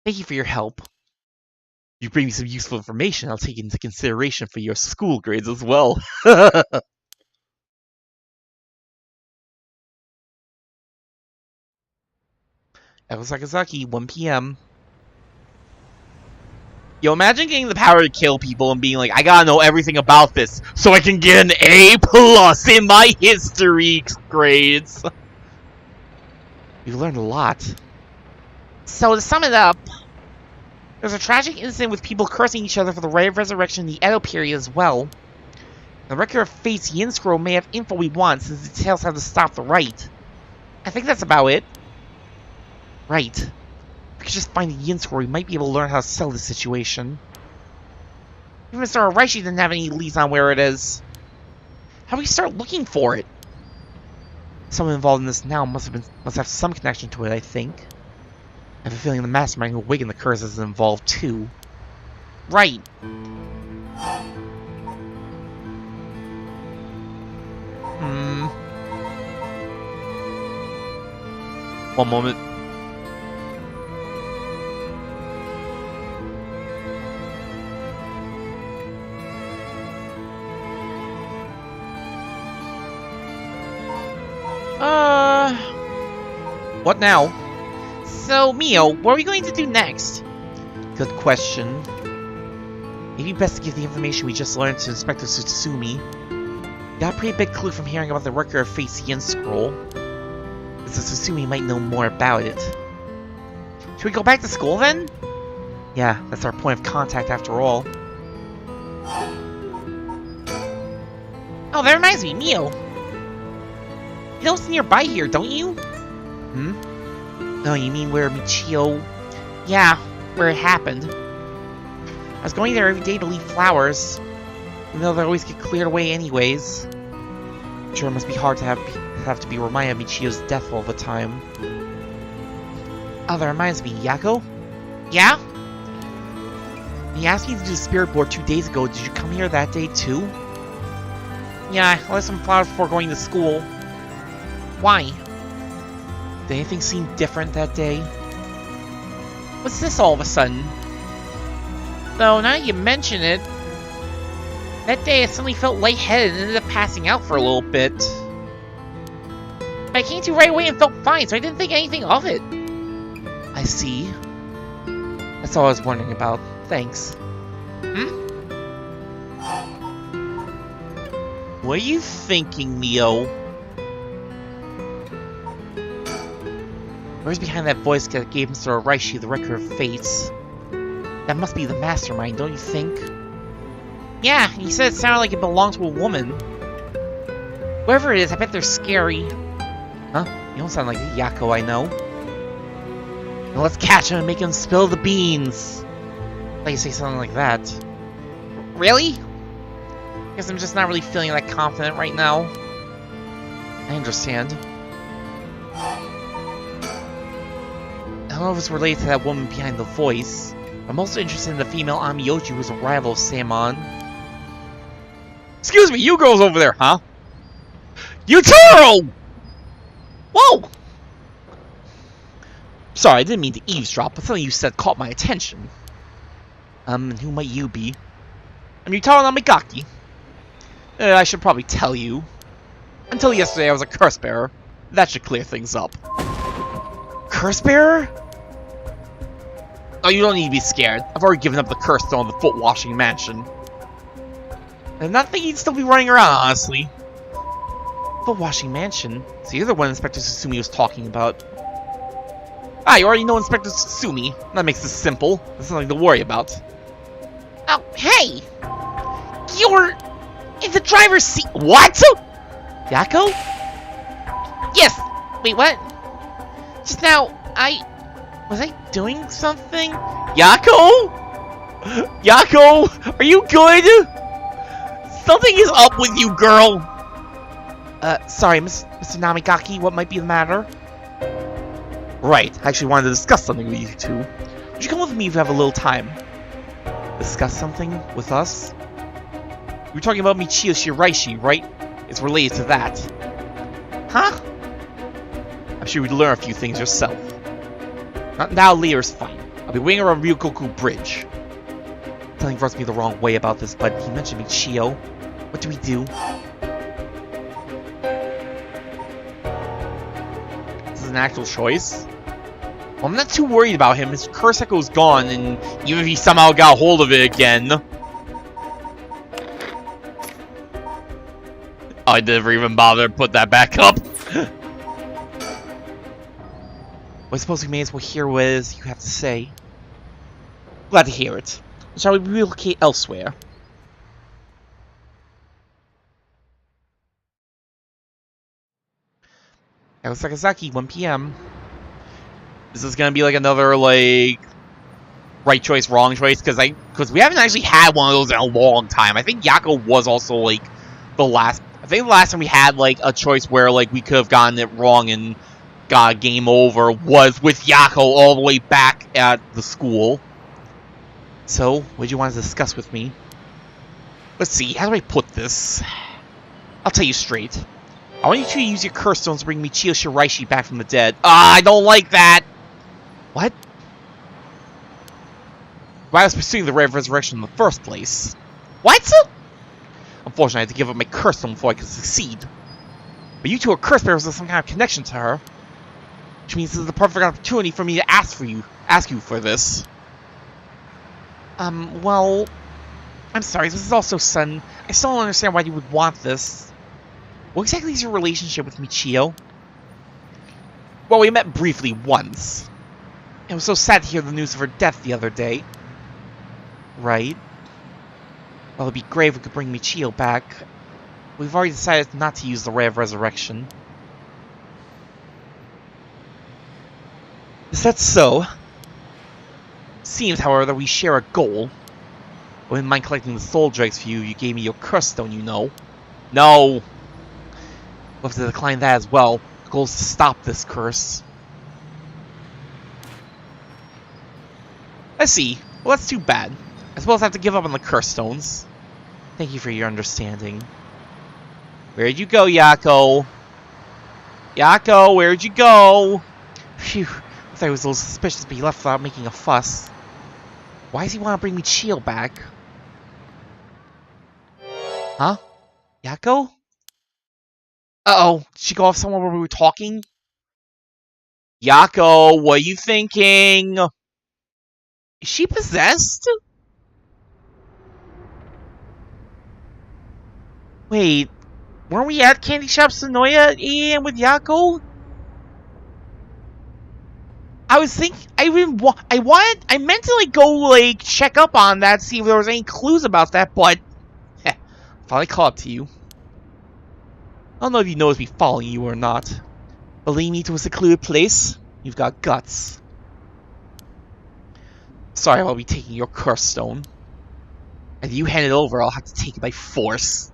Thank you for your help. You bring me some useful information, I'll take it into consideration for your school grades as well. Sakazaki, 1 PM. Yo, imagine getting the power to kill people and being like, I gotta know everything about this so I can get an A+ in my history grades. You learned a lot. So to sum it up, there's a tragic incident with people cursing each other for the Rite of Resurrection in the Edo period as well. The Record of Fate's Yin Scroll may have info we want, since it details how to stop the rite. I think that's about it. Right. If we could just find the Yin Scroll, we might be able to learn how to sell this situation. Even Mr. Araishi didn't have any leads on where it is. How do we start looking for it? Someone involved in this now must have some connection to it, I think. I have a feeling the mastermind who awakened the curse is involved too. Right. One moment. What now? So, Mio, what are we going to do next? Good question. Maybe best to give the information we just learned to Inspector Tsutsumi. Got a pretty big clue from hearing about the Record of Fate's Yin Scroll. Mr. Tsutsumi might know more about it. Should we go back to school then? Yeah, that's our point of contact after all. Oh, that reminds me, Mio. You know it's nearby here, don't you? Hmm? No, you mean where Michio... Yeah, where it happened. I was going there every day to leave flowers. Even though they always get cleared away anyways. I'm sure it must be hard to have to be reminded of Michio's death all the time. Oh, that reminds me, Yako? Yeah? When you asked me to do the spirit board 2 days ago, did you come here that day too? Yeah, I left some flowers before going to school. Why? Did anything seem different that day? What's this all of a sudden? Though, now that you mention it, that day I suddenly felt lightheaded and ended up passing out for a little bit. But I came to right away and felt fine, so I didn't think anything of it. I see. That's all I was wondering about. Thanks. What are you thinking, Neo? Where's behind that voice that gave Mr. Sylvierchii the record of fates? That must be the mastermind, don't you think? Yeah, he said it sounded like it belonged to a woman. Whoever it is, I bet they're scary. Huh? You don't sound like the Yako I know. Now let's catch him and make him spill the beans. I thought you say something like that. Really? Guess I'm just not really feeling that confident right now. I understand. I don't know if it's related to that woman behind the voice. I'm also interested in the female Amiyoji who's a rival of Samon. Excuse me, you girls over there, huh? Yutaro! Whoa! Sorry, I didn't mean to eavesdrop, but something you said caught my attention. And who might you be? I'm Yutaro Namigaki. I should probably tell you. Until yesterday, I was a curse bearer. That should clear things up. Curse bearer? Oh, you don't need to be scared. I've already given up the curse stone in the foot washing mansion. I'm not thinking you'd still be running around, honestly. Foot washing mansion? So you're the one Inspector Susumi was talking about. Ah, you already know Inspector Susumi. That makes this simple. There's nothing to worry about. Oh, hey! You're in the driver's seat. What? Yako? Yes! Wait, what? Just now, was I doing something? Yako? Yako? Are you good? Something is up with you, girl! Sorry, Mr. Namigaki, what might be the matter? Right, I actually wanted to discuss something with you two. Would you come with me if you have a little time? Discuss something with us? You were talking about Michio Sylvierchii, right? It's related to that. Huh? I'm sure you'd learn a few things yourself. Not now, later's fine. I'll be waiting around Ryokoku Bridge. Something rubs me the wrong way about this, but he mentioned Michio. What do we do? This is an actual choice. Well, I'm not too worried about him. His curse echo's gone, and even if he somehow got a hold of it again. Oh, I never even bothered to put that back up. Well, I suppose we may as well hear what it is you have to say. Glad to hear it. Shall we relocate elsewhere? Sakazaki, 1 p.m. This is gonna be like another like right choice, wrong choice, because we haven't actually had one of those in a long time. I think Yako was also like the last. I think the last time we had like a choice where like we could have gotten it wrong and got a game over was with Yako all the way back at the school. So, what do you want to discuss with me? Let's see, how do I put this? I'll tell you straight. I want you to use your curse stones to bring Michio Sylvierchii back from the dead. Ah, I don't like that! What? Why I was pursuing the Ray of Resurrection in the first place. What? Unfortunately, I had to give up my curse stone before I could succeed. But you two are curse bearers with some kind of connection to her. Which means this is the perfect opportunity for me to ask you for this. Well, I'm sorry, this is all so sudden. I still don't understand why you would want this. What exactly is your relationship with Michio? Well, we met briefly once. It was so sad to hear the news of her death the other day. Right. Well, it'd be great if we could bring Michio back. We've already decided not to use the Ray of Resurrection. Is that so? Seems, however, that we share a goal. I wouldn't mind collecting the soul dregs for you. You gave me your curse stone, you know. No! We'll have to decline that as well. The goal is to stop this curse. I see. Well, that's too bad. I suppose I have to give up on the curse stones. Thank you for your understanding. Where'd you go, Yako? Yako, where'd you go? Phew. I thought it was a little suspicious, but he left without making a fuss. Why does he want to bring Michio back? Huh? Yako? Uh-oh. Did she go off somewhere where we were talking? Yako, what are you thinking? Is she possessed? Wait, weren't we at Candy Shop Sonoya at 8 AM with Yako? I was thinking, I meant to like go like check up on that, see if there was any clues about that, but finally caught up to you. I don't know if you noticed me following you or not, but leading me to a secluded place, you've got guts. Sorry, I'll be taking your curse stone. If you hand it over, I'll have to take it by force.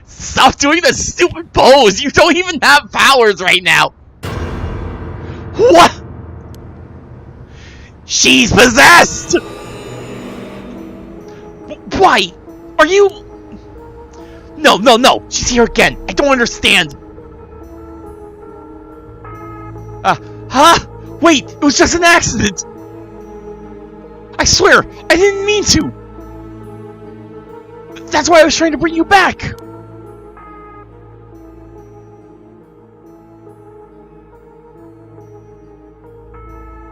Stop doing the stupid pose! You don't even have powers right now! What? She's possessed! Why? Are you... No, no, no! She's here again! I don't understand! Huh? Wait! It was just an accident! I swear! I didn't mean to! That's why I was trying to bring you back!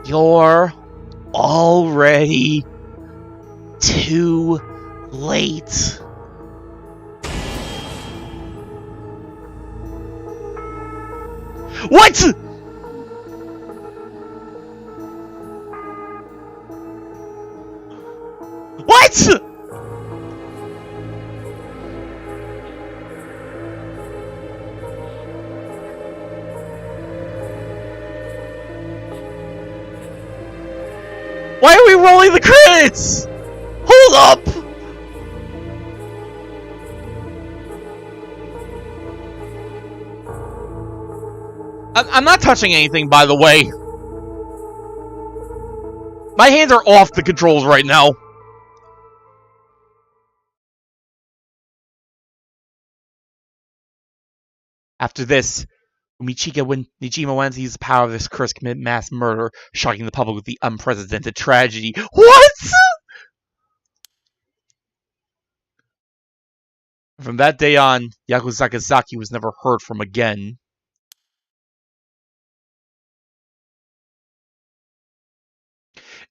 You're already too late. What?! What?! Why are we rolling the credits?! Hold up! I'm not touching anything, by the way. My hands are off the controls right now. After this, Nijima went to use the power of this curse to commit mass murder, shocking the public with the unprecedented tragedy. What?! From that day on, Yaku Sakazaki was never heard from again.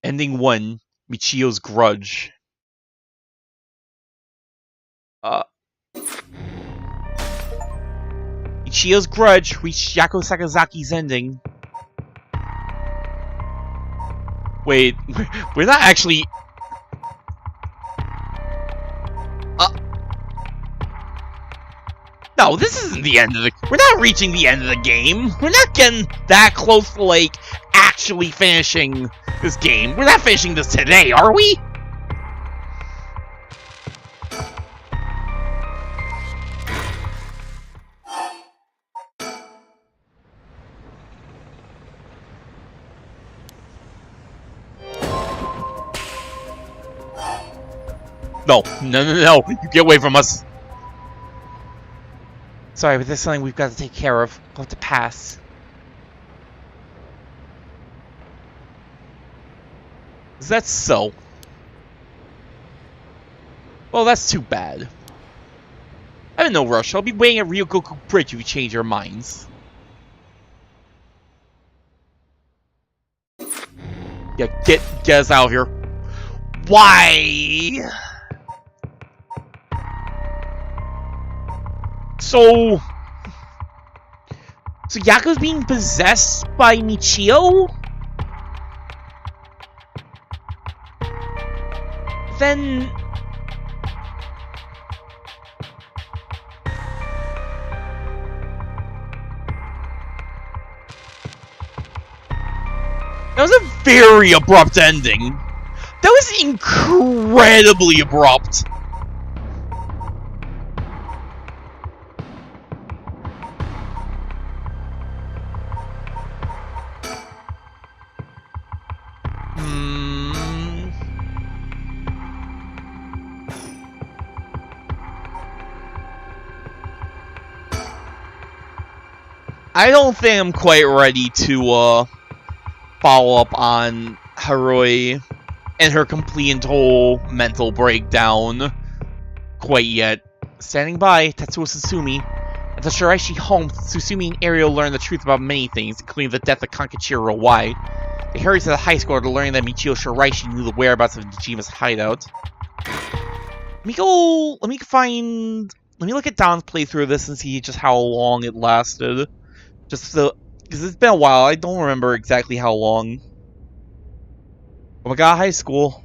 Ending 1, Michio's Grudge. Michio's Grudge reached Yaku Sakazaki's ending. Wait, we're not actually... No, this isn't the end of the... We're not reaching the end of the game. We're not getting that close to, like, actually finishing this game. We're not finishing this today, are we? No, no, no, no. You get away from us. Sorry, but there's something we've got to take care of. We'll have to pass. Is that so? Well, that's too bad. I'm in no rush. I'll be waiting at Ryogoku Bridge if you change your minds. Yeah, get us out of here. Why? So Yaku's being possessed by Michio? Then... was a very abrupt ending. That was incredibly abrupt. I don't think I'm quite ready to follow up on Harui and her complete and total mental breakdown quite yet. Standing by, Tetsuo Susumi. At the Shiraishi home, Susumi and Ariel learn the truth about many things, including the death of Kankachiro Wide. They hurry to the high school to learn that Michio Shiraishi knew the whereabouts of Nejima's hideout. Let me look at Don's playthrough of this and see just how long it lasted. Because it's been a while, I don't remember exactly how long. Oh my god, high school.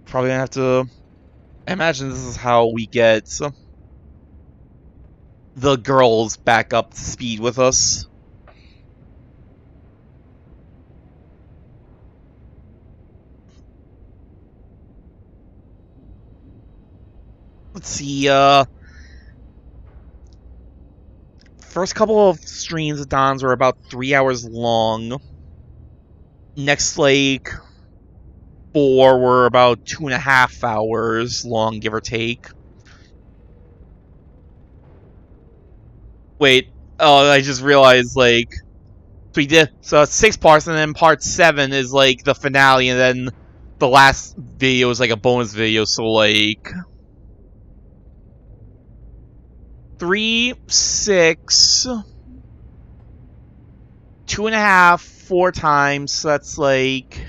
Probably gonna have to... I imagine this is how we get the girls back up to speed with us. Let's see, first couple of streams of Don's were about 3 hours long. Next, like, 4 were about 2.5 hours long, give or take. Wait, oh, I just realized, like, so 6 parts, and then part 7 is, like, the finale, and then the last video is, like, a bonus video, so, like... 3, 6, 2.5, 4 times, so that's like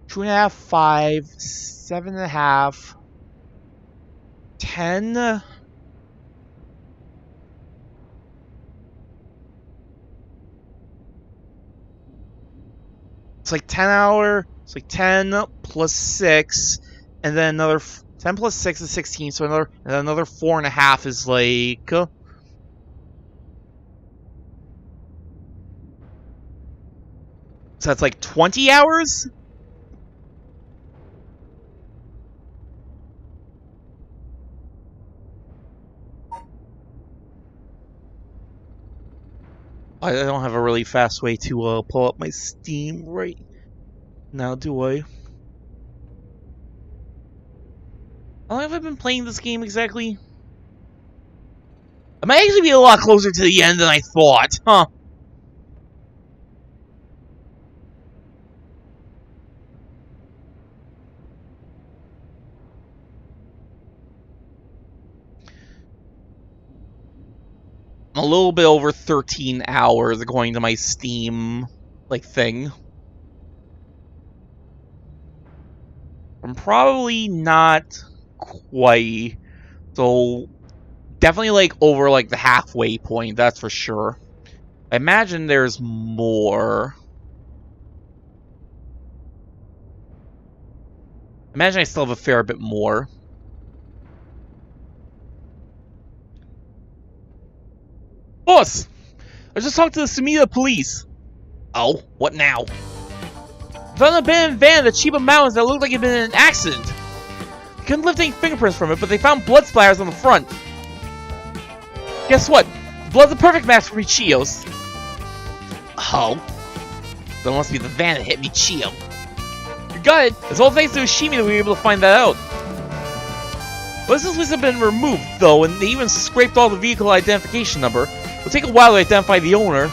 2.5, 5, 7.5, 10. It's like 10 hour, it's like 10 plus 6, and then another 10 plus 6 is 16, so another 4.5 is like... So that's like 20 hours? I don't have a really fast way to pull up my Steam right now, do I? How long have I been playing this game exactly? I might actually be a lot closer to the end than I thought, huh? I'm a little bit over 13 hours according to my Steam, like, thing. I'm probably not quite, so definitely like over like the halfway point, that's for sure. I imagine there's more. I imagine I still have a fair bit more. Boss! I just talked to the Sumida police. Oh, what now? Found an abandoned van in the Chiba Mountains that looked like it had been in an accident. They couldn't lift any fingerprints from it, but they found blood splatters on the front. Guess what? The blood's a perfect match for Michio's. Oh. So it must be the van that hit Michio. You got it! It's all thanks to Ushimi that we were able to find that out. License plates have been removed, though, and they even scraped all the vehicle identification number. It'll take a while to identify the owner.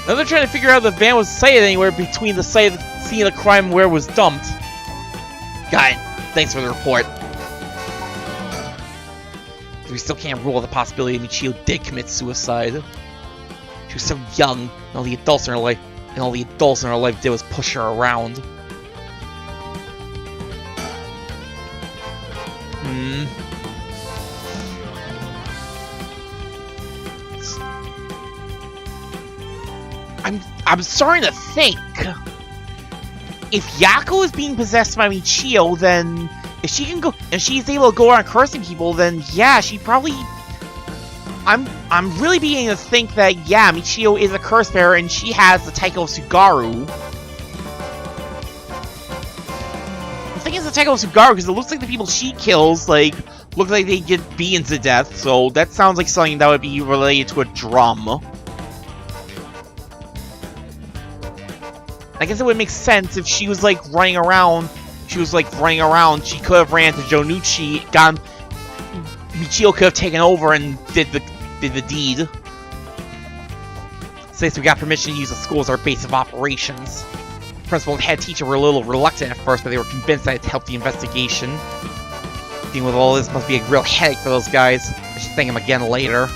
Now they're trying to figure out if the van was sighted anywhere between the scene of the crime and where it was dumped. Got it. Thanks for the report. We still can't rule out the possibility that Michio did commit suicide. She was so young, and all the adults in her life did was push her around. I'm starting to think, if Yako is being possessed by Michio, then if she's able to go around cursing people, then yeah, she probably... I'm really beginning to think that, yeah, Michio is a curse bearer and she has the Taiko Sugaru. I'm thinking it's the Taiko Sugaru because it looks like the people she kills, like, look like they get beaten to death, so that sounds like something that would be related to a drum. I guess it would make sense if she was, like, running around. She could have ran to Jonuchi, Michio could have taken over and did the deed. Since we got permission to use the school as our base of operations. Principal and head teacher were a little reluctant at first, but they were convinced that it'd help the investigation. Dealing with all this must be a real headache for those guys. I should thank them again later.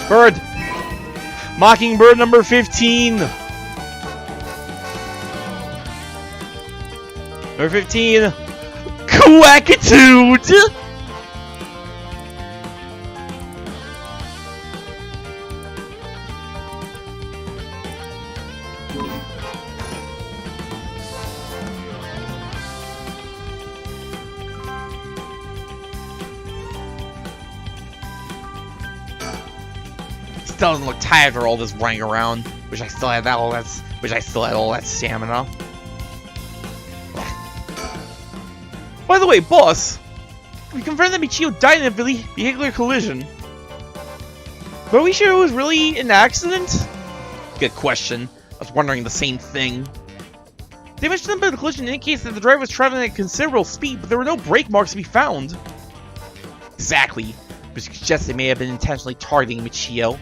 Bird! Mockingbird number 15! Number 15, Quackitude! Still doesn't look tired after all this running around. Wish I still had all that stamina. By the way, boss, we confirmed that Michio died in a vehicular collision. But are we sure it was really an accident? Good question. I was wondering the same thing. Damage done by the collision indicates that the driver was traveling at considerable speed, but there were no brake marks to be found. Exactly, which suggests they may have been intentionally targeting Michio.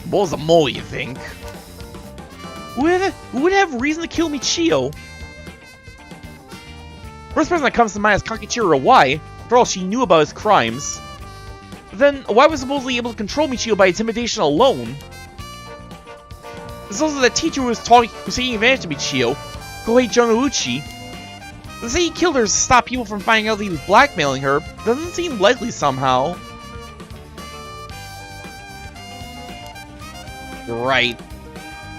What was a mole, you think? Who would have reason to kill Michio? First person that comes to mind is Kakichiro Wai. After all, she knew about his crimes. But then, Wai was supposedly able to control Michio by intimidation alone. There's also that teacher who was taking advantage of Michio, Kohei Jonouchi. They say he killed her to stop people from finding out that he was blackmailing her. Doesn't seem likely somehow. You're right.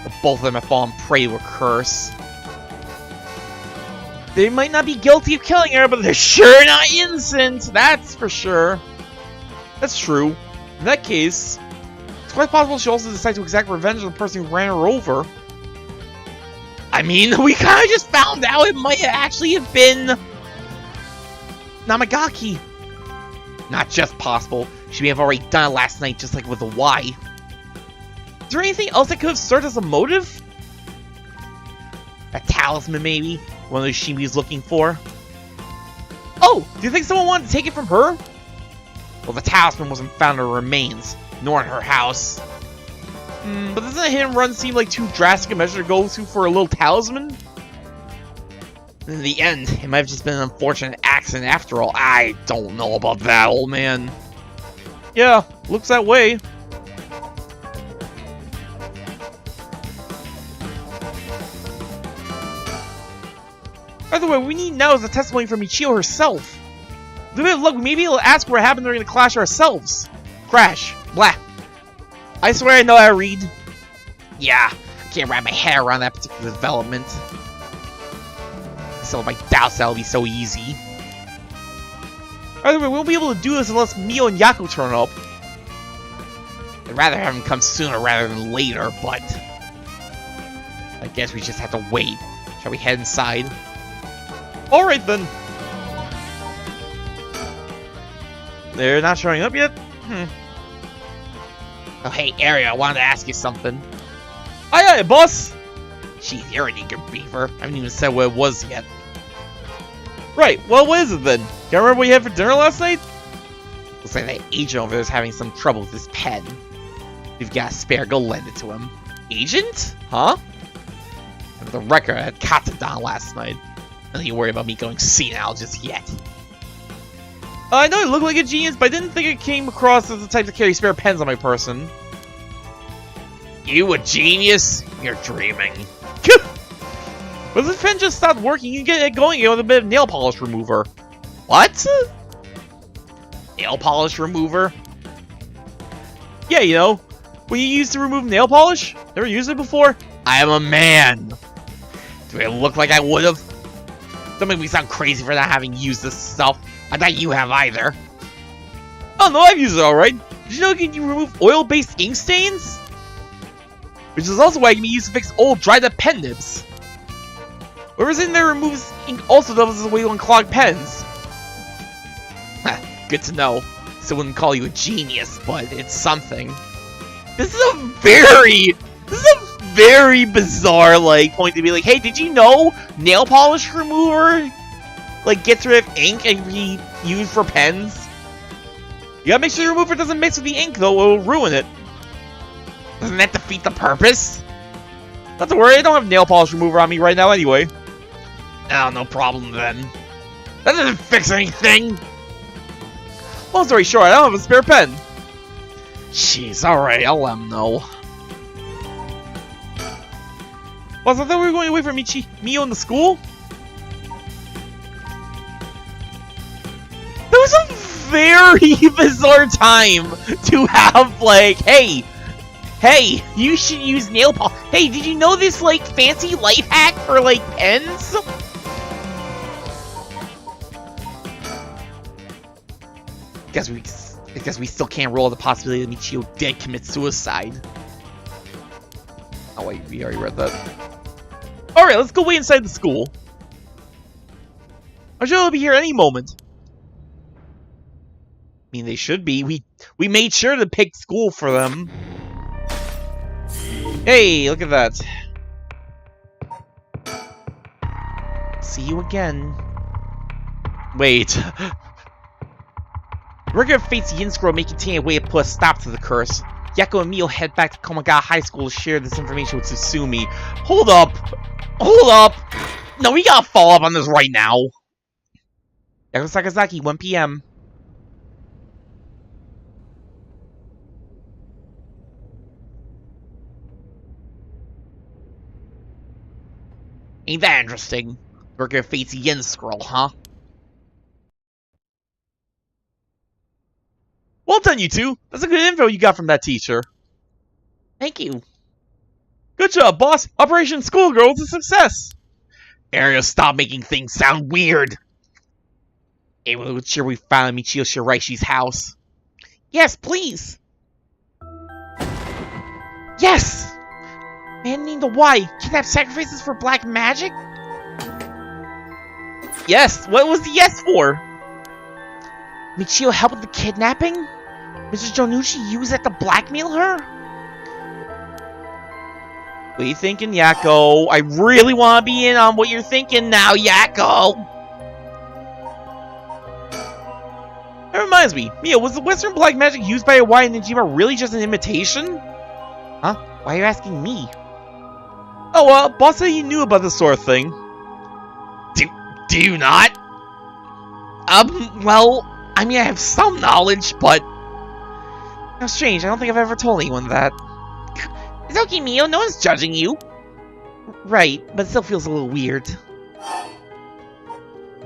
But both of them have fallen prey to a curse. They might not be guilty of killing her, but they're sure not innocent! That's for sure. That's true. In that case, it's quite possible she also decides to exact revenge on the person who ran her over. I mean, we kind of just found out it might actually have been Namagaki. Not just possible. She may have already done it last night, just like with the Y. Is there anything else that could have served as a motive? A talisman, maybe? One of those Shimi's looking for? Oh! Do you think someone wanted to take it from her? Well, the talisman wasn't found in her remains, nor in her house. But doesn't a hit and run seem like too drastic a measure to go to for a little talisman? In the end, it might have just been an unfortunate accident after all. I don't know about that, old man. Yeah, looks that way. By the way, what we need now is a testimony from Michio herself. With a bit of luck, we may be able to ask what happened during the clash ourselves. Crash. Blah. I swear I know how to read. Yeah, I can't wrap my head around that particular development. So my doubts that'll be so easy. By the way, we won't be able to do this unless Mio and Yaku turn up. I'd rather have them come sooner rather than later, but I guess we just have to wait. Shall we head inside? Alright then. They're not showing up yet? Oh hey, Area, I wanted to ask you something. Aye aye, boss! Jeez, you're an eager beaver. I haven't even said what it was yet. Right, well what is it then? Can't remember what you had for dinner last night? Looks like that agent over there is having some trouble with his pen. If you've got a spare, go lend it to him. Agent? Huh? And for the record, I had Katsudan last night. Don't you worry about me going senile just yet. I know I look like a genius, but I didn't think it came across as the type to carry spare pens on my person. You a genius? You're dreaming. But this pen just stopped working. You can get it going again with a bit of nail polish remover. What? Nail polish remover? Yeah, you know, when you use to remove nail polish? Never used it before? I am a man. Do I look like I would've? Don't make me sound crazy for not having used this stuff. I bet you have either. Oh no, I've used it alright. Did you know you can remove oil-based ink stains? Which is also why it can be used to fix old dried up pen nibs. Whoever's in there removes ink also doubles as a way to unclog pens. Good to know. Still wouldn't call you a genius, but it's something. This is a very bizarre, like, point to be like, hey, did you know nail polish remover, like, gets rid of ink and be used for pens? You gotta make sure your remover doesn't mix with the ink, though, or it'll ruin it. Doesn't that defeat the purpose? Not to worry, I don't have nail polish remover on me right now anyway. Oh, no problem then. That doesn't fix anything! Long story short, I don't have a spare pen. Jeez, alright, I'll let him know. Boss, I thought we were going away from Mio in the school? That was a very bizarre time to have, like, hey, you should use nail polish. Hey, did you know this, like, fancy life hack for, like, pens? I guess we still can't roll the possibility that Michio did commit suicide. Oh wait, we already read that. Alright, let's go wait inside the school. I'm sure they'll be here any moment. I mean, they should be. We made sure to pick school for them. Hey, look at that. See you again. Wait. Regular Fate's Yin Scroll may contain a way to put a stop to the curse. Yako and Mio head back to Komaga High School to share this information with Tsusumi. Hold up! Hold up! No, we gotta follow up on this right now. Yako Sakazaki, 1 p.m. Ain't that interesting? Regular Fate's Yin Scroll, huh? Well done, you two. That's a good info you got from that teacher. Thank you. Good job, boss. Operation Schoolgirl was a success. Ariel, stop making things sound weird. Anyone would sure we found Michio Shiraishi's house. Yes, please. Yes! Man named the Y. Kidnap sacrifices for black magic? Yes, what was the yes for? Michio helped with the kidnapping? Mrs. Jonuchi used that to blackmail her? What are you thinking, Yako? I really want to be in on what you're thinking now, Yako! That reminds me, Mio, was the Western black magic used by Hawaii and Ninjima really just an imitation? Huh? Why are you asking me? Oh, boss said you knew about this sort of thing. Do you not? Well, I mean, I have some knowledge, but... How strange, I don't think I've ever told anyone that. It's okay, Mio, no one's judging you. Right, but it still feels a little weird.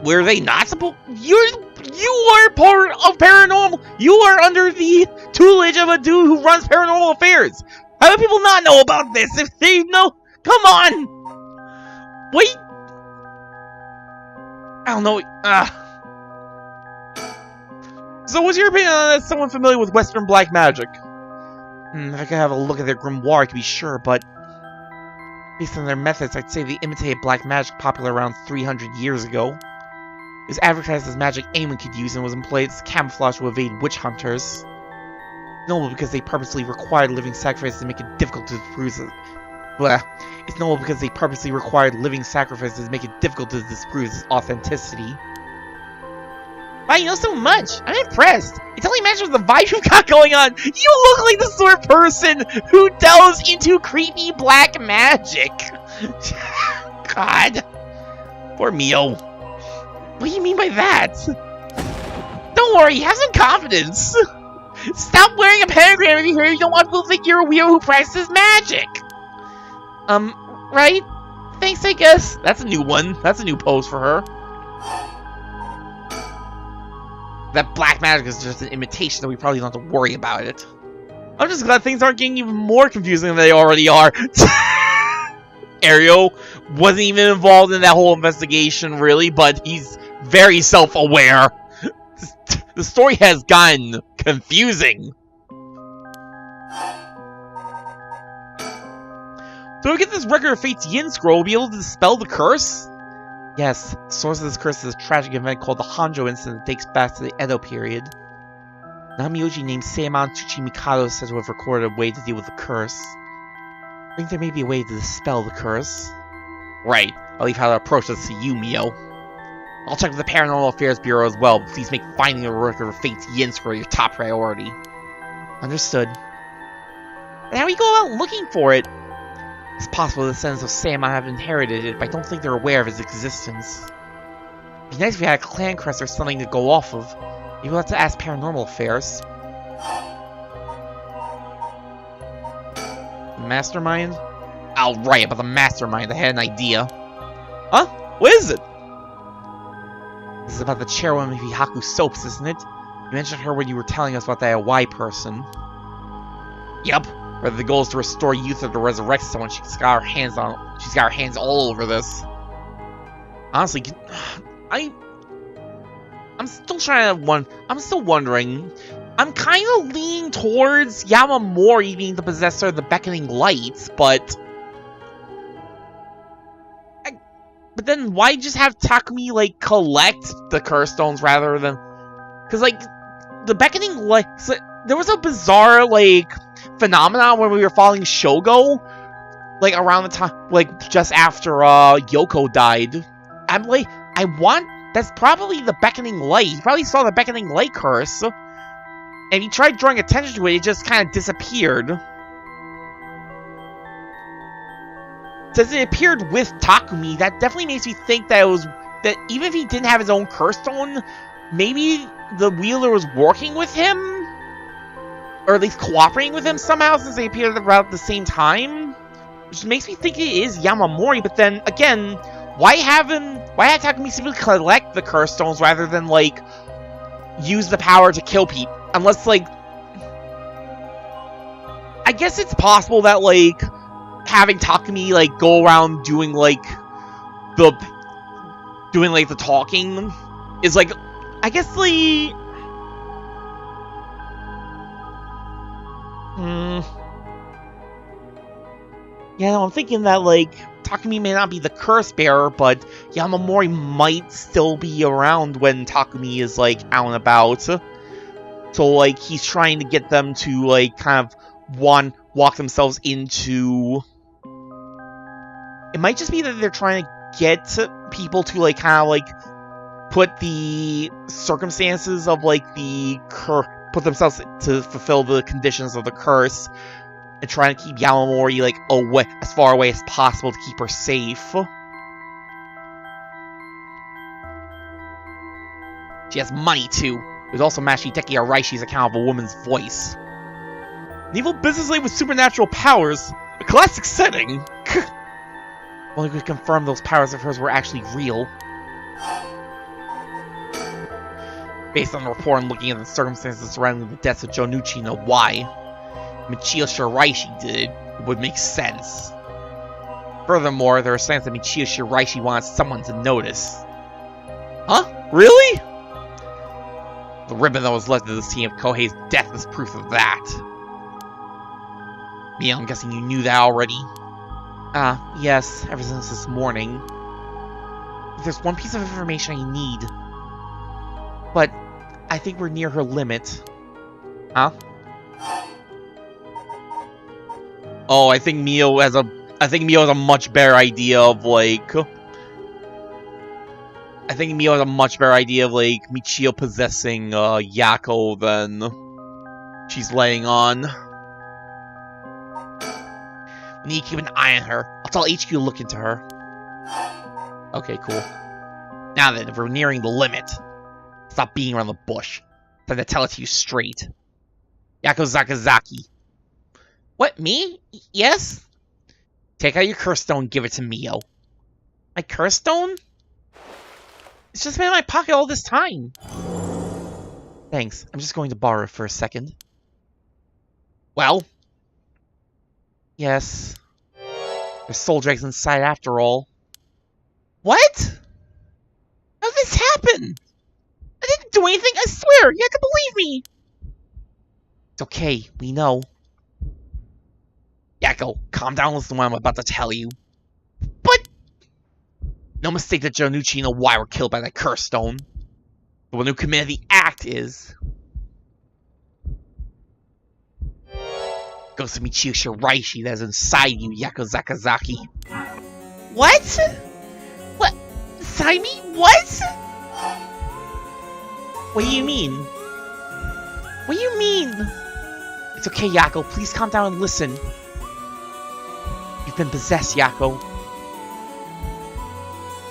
Were they not supposed... You are part of paranormal! You are under the tutelage of a dude who runs paranormal affairs! How do people not know about this if they know... Come on! Wait! I don't know... So what's your opinion on as someone familiar with Western black magic? If I could have a look at their grimoire, I could be sure, but... Based on their methods, I'd say they imitated black magic popular around 300 years ago. It was advertised as magic anyone could use and was employed as camouflage to evade witch hunters. Noble because they purposely required living sacrifices to make it difficult to disprove It's noble because they purposely required living sacrifices to make it difficult to disprove its authenticity. Wow, you know so much! I'm impressed! It's only matches with the vibe you've got going on! You look like the sort of person who delves into creepy black magic! God. Poor Mio. What do you mean by that? Don't worry, have some confidence! Stop wearing a pentagram if you don't want people to think you're a weirdo who practices magic! Right? Thanks, I guess. That's a new one. That's a new pose for her. That black magic is just an imitation, so we probably don't have to worry about it. I'm just glad things aren't getting even more confusing than they already are. Ario wasn't even involved in that whole investigation, really, but he's very self-aware. The story has gotten confusing. So we get this record of Fate's Yin scroll, we'll be able to dispel the curse? Yes, the source of this curse is a tragic event called the Honjo incident that dates back to the Edo period. Namioji named Seiman Tsuchimikado said to have recorded a way to deal with the curse. I think there may be a way to dispel the curse. Right, I'll leave how to approach this to you, Mio. I'll check with the Paranormal Affairs Bureau as well, but please make finding a record of Fate's Yin scroll your top priority. Understood. And how do we go about looking for it? It's possible the descendants of Sam might have inherited it, but I don't think they're aware of its existence. It'd be nice if we had a clan crest or something to go off of. Maybe we'll have to ask Paranormal Affairs. Mastermind? Oh, right, about the Mastermind. I had an idea. Huh? What is it? This is about the chairwoman of Hihaku Soaps, isn't it? You mentioned her when you were telling us about that Y person. Yup. Whether the goal is to restore youth or to resurrect someone, she's got her hands all over this. Honestly, I'm still I'm still wondering. I'm kind of leaning towards Yamamori being the possessor of the beckoning lights, but then why just have Takumi like collect the curse stones rather than? Because like the beckoning lights, there was a bizarre like phenomenon when we were following Shogo, like around the time, like just after Yoko died. I'm like, that's probably the beckoning light. He probably saw the beckoning light curse, and he tried drawing attention to it. It just kind of disappeared. Since it appeared with Takumi, that definitely makes me think that that even if he didn't have his own curse stone, maybe the wielder was working with him, or at least cooperating with him somehow, since they appeared about the same time. Which makes me think it is Yamamori, but then again, why have Takumi simply collect the curse stones rather than like use the power to kill people? Unless like, I guess it's possible that like having Takumi like go around doing like the talking is like, I guess the yeah, no, I'm thinking that, like, Takumi may not be the curse bearer, but Yamamori might still be around when Takumi is, like, out and about. So, like, he's trying to get them to, like, kind of walk themselves into... It might just be that they're trying to get people to, like, kind of, like, put the circumstances of, like, the put themselves to fulfill the conditions of the curse, and trying to keep Yamamori, like, away, as far away as possible to keep her safe. She has money, too. There's also Mashiteki Araishi's account of a woman's voice. An evil business lady with supernatural powers. A classic setting. Only could confirm those powers of hers were actually real. Based on the report and looking at the circumstances surrounding the deaths of Jonuchi and Y, Michio Shiraishi did, would make sense. Furthermore, there are signs that Michio Shiraishi wants someone to notice. Huh? Really? The ribbon that was left to the scene of Kohei's death is proof of that. Mia, I'm guessing you knew that already. Yes, ever since this morning. There's one piece of information I need. But I think we're near her limit. Huh? Oh, I think Mio has a much better idea of like Michio possessing Yako than she's letting on. We need to keep an eye on her. I'll tell HQ to look into her. Okay, cool. Now then, if we're nearing the limit, stop being around the bush. Time to tell it to you straight. Yako Zakazaki. What, me? Yes? Take out your curse stone and give it to Mio. My curse stone? It's just been in my pocket all this time. Thanks. I'm just going to borrow it for a second. Well? Yes. There's soul dregs inside after all. What? How did this happen? I didn't do anything, I swear! You have to believe me! It's okay, we know. Yakko, calm down and listen to what I'm about to tell you. But... No mistake that Jonucci and Y were killed by that curse stone. The one who committed the act is... Ghost of Michio Shiraishi that is inside you, Yakko Zakazaki. What? What? Inside me? What? What do you mean? What do you mean? It's okay, Yakko. Please calm down and listen. You've been possessed, Yakko.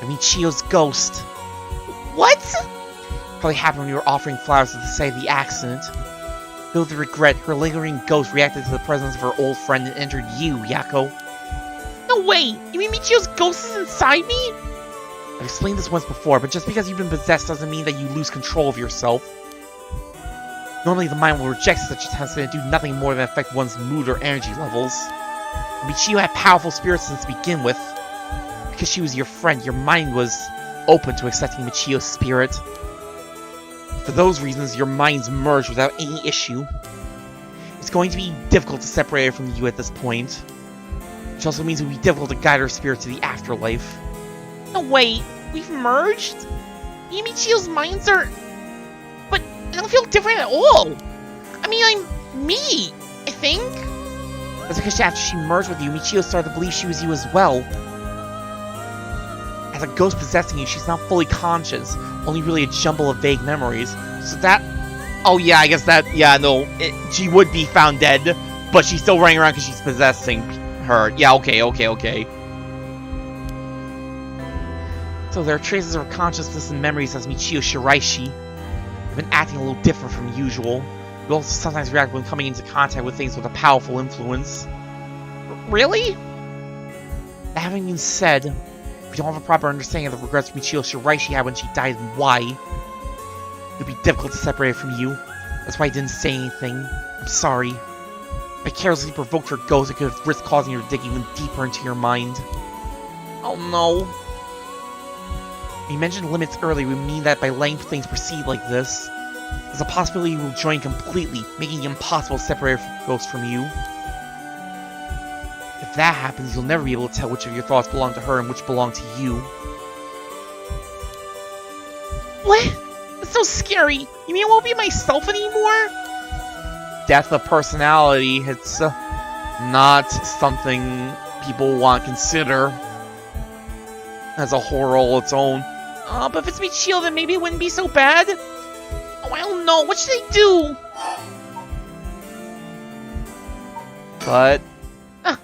I mean, Chio's ghost. What? Probably happened when you were offering flowers at the site of the accident. Filled with regret, her lingering ghost reacted to the presence of her old friend and entered you, Yakko. No way! You mean Michio's ghost is inside me? I've explained this once before, but just because you've been possessed doesn't mean that you lose control of yourself. Normally the mind will reject such attempts and do nothing more than affect one's mood or energy levels. Michio had powerful spirits since to begin with. Because she was your friend, your mind was open to accepting Michio's spirit. For those reasons, your minds merged without any issue. It's going to be difficult to separate her from you at this point. Which also means it will be difficult to guide her spirit to the afterlife. No, wait, we've merged? You and Michio's minds are... But I don't feel different at all. I mean, I'm me, I think. That's because after she merged with you, Michio started to believe she was you as well. As a ghost possessing you, she's not fully conscious, only really a jumble of vague memories. So that... Oh yeah, I guess that... Yeah, no, she would be found dead, but she's still running around because she's possessing her. Yeah, okay. So there are traces of her consciousness and memories as Michio Shiraishi. You've been acting a little different from usual. You also sometimes react when coming into contact with things with a powerful influence. Really? That having been said, if you don't have a proper understanding of the regrets Michio Shiraishi had when she died and why, it would be difficult to separate it from you. That's why I didn't say anything. I'm sorry. If I carelessly provoked her ghost, it could have risked causing her to dig even deeper into your mind. Oh no. When you mentioned limits earlier, we mean that by letting things proceed like this, there's a possibility you will join completely, making it impossible to separate her ghost from you. If that happens, you'll never be able to tell which of your thoughts belong to her and which belong to you. What? That's so scary. You mean I won't be myself anymore? Death of personality, it's not something people want to consider as a horror all its own. But if it's Michio, then maybe it wouldn't be so bad. Oh, I don't know. What should I do? But it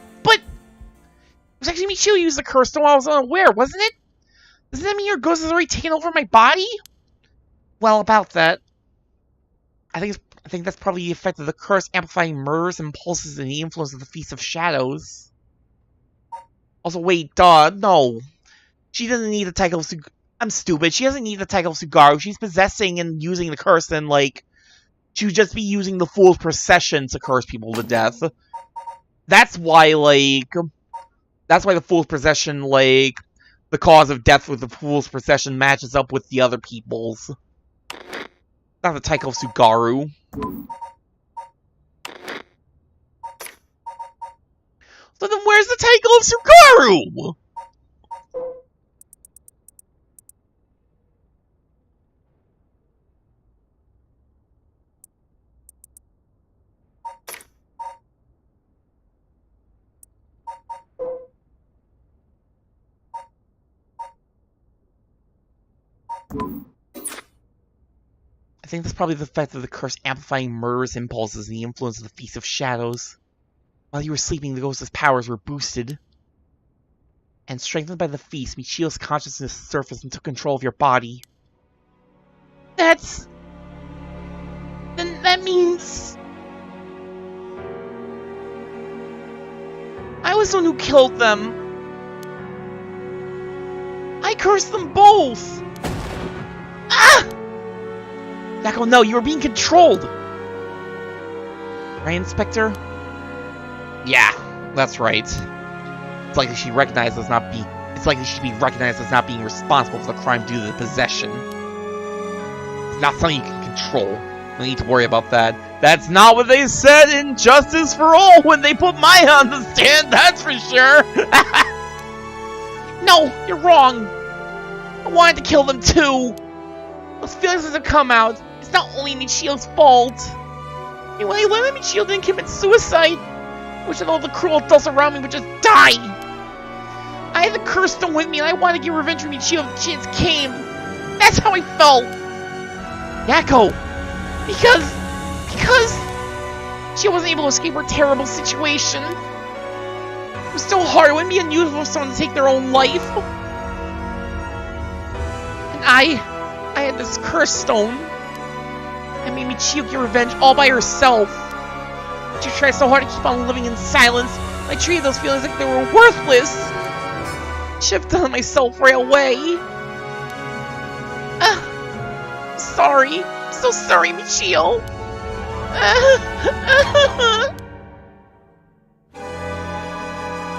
was actually Michio who used the curse stone while I was unaware, wasn't it? Doesn't that mean your ghost has already taken over my body? Well, about that, I think that's probably the effect of the curse amplifying murders, impulses, and the influence of the Feast of Shadows. Also, wait, no. She doesn't need the title of I'm stupid. She doesn't need the title of Sugaru. She's possessing and using the curse, and, like, she would just be using the Fool's Procession to curse people to death. That's why, like... That's why the Fool's Procession, like... The cause of death with the Fool's Procession matches up with the other people's. Not the title of Sugaru. So then where's the title of Sugaru? I think that's probably the effect of the curse amplifying murderous impulses and the influence of the Feast of Shadows. While you were sleeping, the ghost's powers were boosted. And strengthened by the feast, Michio's consciousness surfaced and took control of your body. Then that means... I was the one who killed them. I cursed them both! Ah! Yakko, no, you were being controlled! Right, Inspector? Yeah, that's right. It's likely she recognized as not being. It's likely she'd be recognized as not being responsible for the crime due to the possession. It's not something you can control. No need to worry about that. That's not what they said in Justice for All when they put Maya on the stand, that's for sure! No, you're wrong! I wanted to kill them too! Those feelings that have come out, it's not only Michio's fault! Anyway, when Michio didn't commit suicide, I wish that all the cruel adults around me would just die! I had the curse stone with me and I wanted to get revenge for Michio if the chance came! That's how I felt! Yakko! Because she wasn't able to escape her terrible situation. It was so hard. It wouldn't be unusual for someone to take their own life. And I had this curse stone. That made Michio get revenge all by herself. She tried so hard to keep on living in silence. I treated those feelings like they were worthless. I should have done it myself right away. Sorry. I'm so sorry, Michio.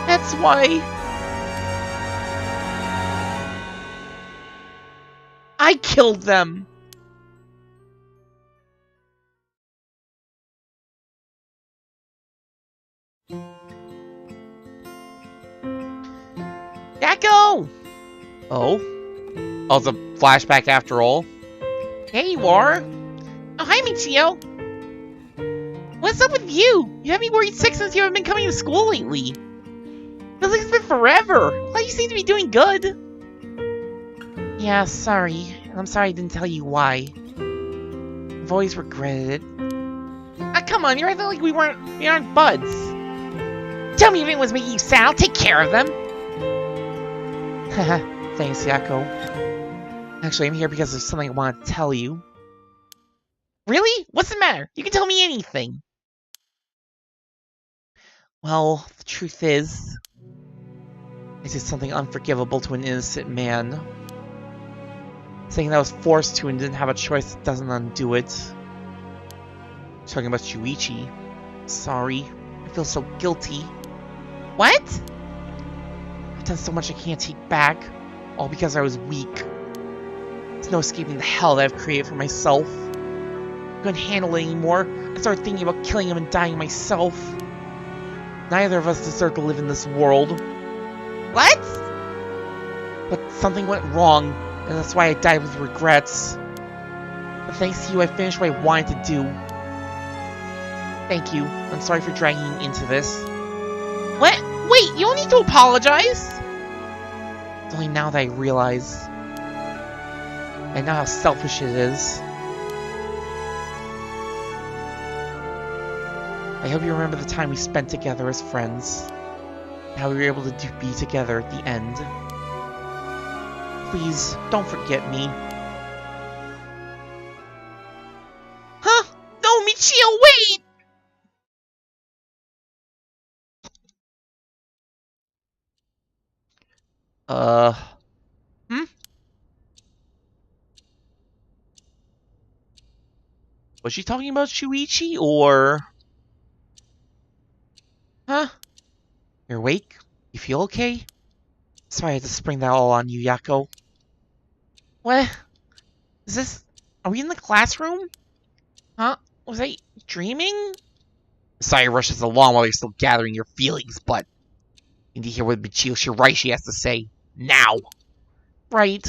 That's why I killed them. Yakko! Oh, it's a flashback after all. There you are. Oh, hi, Michio. What's up with you? You have me worried sick since you haven't been coming to school lately. Feels like it's been forever. Glad you seem to be doing good. Yeah, sorry. I'm sorry I didn't tell you why. I've always regretted it. Come on, you're acting like we aren't buds. Tell me if anyone's making you sad. I'll take care of them. Haha, thanks, Yakko. Actually, I'm here because there's something I want to tell you. Really? What's the matter? You can tell me anything. Well, the truth is, I did something unforgivable to an innocent man. Saying that I was forced to and didn't have a choice doesn't undo it. Talking about Shuichi. Sorry. I feel so guilty. What? I've done so much I can't take back. All because I was weak. There's no escaping the hell that I've created for myself. I couldn't handle it anymore. I started thinking about killing him and dying myself. Neither of us deserve to live in this world. What? But something went wrong, and that's why I died with regrets. But thanks to you, I finished what I wanted to do. Thank you. I'm sorry for dragging you into this. What? Wait, you don't need to apologize! It's only now that I realize. I know how selfish it is. I hope you remember the time we spent together as friends. And how we were able to be together at the end. Please, don't forget me. Huh? No, Michio, wait! Was she talking about Shuichi, or... Huh? You're awake? You feel okay? Sorry I had to spring that all on you, Yakko. What? Is this... Are we in the classroom? Huh? Was I dreaming? Sorry, rushes along while you're still gathering your feelings, but... You need to hear what Michio Shiraishi has to say. Now! Right.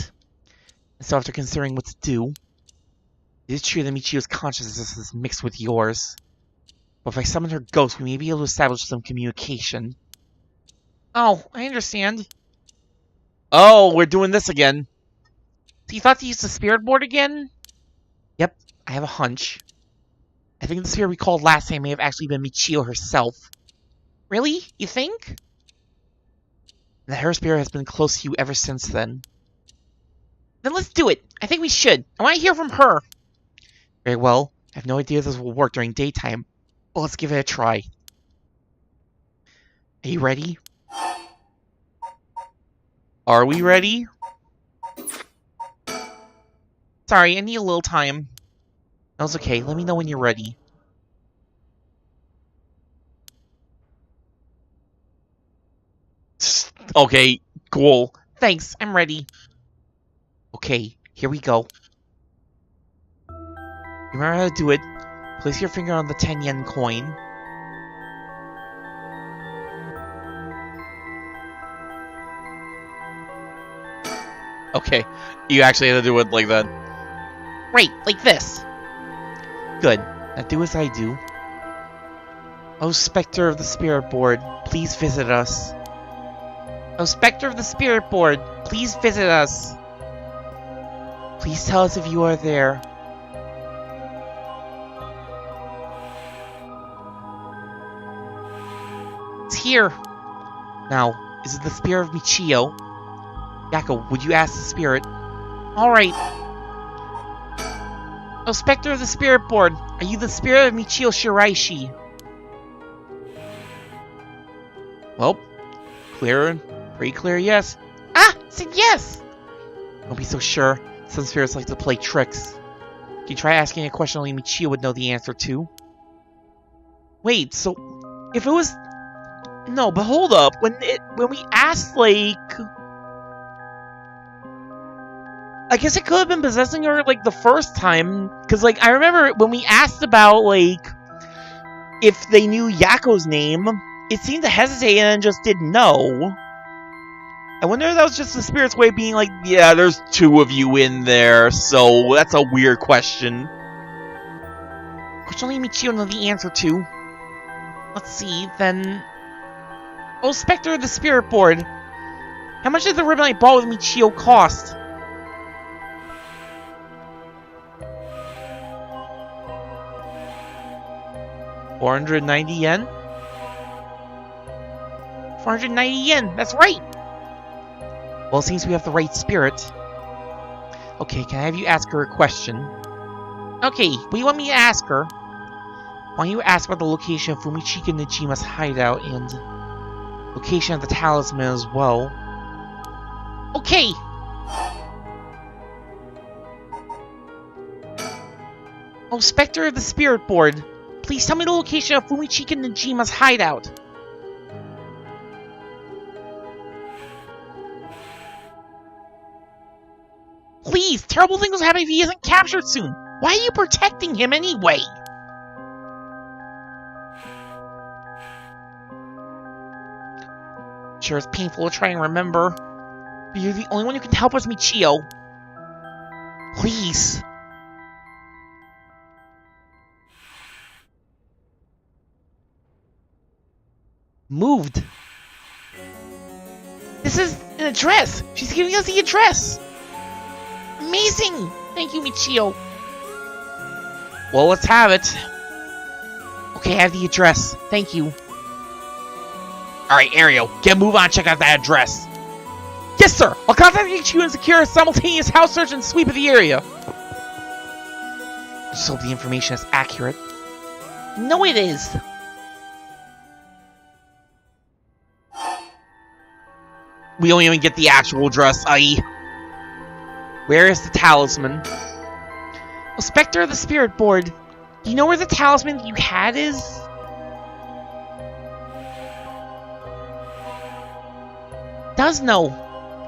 And so after considering what to do... It is true that Michio's consciousness is mixed with yours. But if I summon her ghost, we may be able to establish some communication. Oh, I understand. Oh, we're doing this again. So you thought to use the spirit board again? Yep, I have a hunch. I think the spirit we called last time may have actually been Michio herself. Really? You think? That her spirit has been close to you ever since then. Then let's do it. I think we should. I want to hear from her. Very well. I have no idea if this will work during daytime. But let's give it a try. Are you ready? Are we ready? Sorry, I need a little time. That's okay. Let me know when you're ready. Okay, cool. Thanks, I'm ready. Okay, here we go. You remember how to do it. Place your finger on the 10 yen coin. Okay, you actually have to do it like that. Right, like this. Good. Now do as I do. Oh, Spectre of the Spirit Board, please visit us. Oh, Spectre of the Spirit Board, please visit us. Please tell us if you are there. It's here. Now, is it the spirit of Michio? Yakko, would you ask the spirit? Alright. Oh, Spectre of the Spirit Board, are you the spirit of Michio Shiraishi? Well, clear, pretty clear yes. Ah, said yes! Don't be so sure. Some spirits like to play tricks. Can you try asking a question only Michio would know the answer to? Wait, so if it was... No, but hold up. When we asked, like... I guess it could have been possessing her, like, the first time. Because, like, I remember when we asked about, like... if they knew Yakko's name, it seemed to hesitate and then just didn't know. I wonder if that was just the spirit's way of being like, Yeah, there's two of you in there, so that's a weird question. which only Michio know the answer to. Let's see, then... Oh, Spectre of the Spirit Board. How much did the ribbon I bought with Michio cost? $490 yen? 490 yen, that's right! Well, it seems we have the right spirit. Okay, can I have you ask her a question? Okay, what do you want me to ask her? Why don't you ask about the location of Fumichika Nijima's hideout and location of the talisman as well? Okay! Oh, Spectre of the Spirit Board, please tell me the location of Fumichika Nijima's hideout. Please, terrible things will happen if he isn't captured soon. Why are you protecting him anyway? Sure, it's painful to try and remember, but you're the only one who can help us, Michio. Please. Moved. This is an address. She's giving us the address. Amazing! Thank you, Michio. Well, let's have it. Okay, I have the address. Thank you. Alright, Ario, get a move on, check out that address. Yes, sir! I'll contact HQ and secure a simultaneous house search and sweep of the area. Just hope the information is accurate. No, it is. We don't even get the actual address, i.e. Where is the talisman? Oh, Spectre of the Spirit Board, do you know where the talisman that you had is? Does know.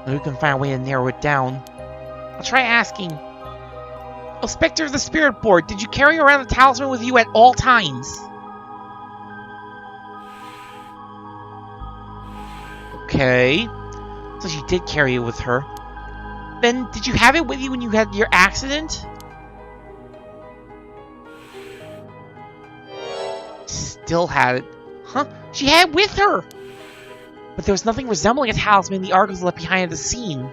Maybe we can find a way to narrow it down. I'll try asking. Oh, Spectre of the Spirit Board, did you carry around the talisman with you at all times? Okay. So she did carry it with her. Then, did you have it with you when you had your accident? Still had it. Huh? She had it with her! But there was nothing resembling a talisman the Argos left behind at the scene.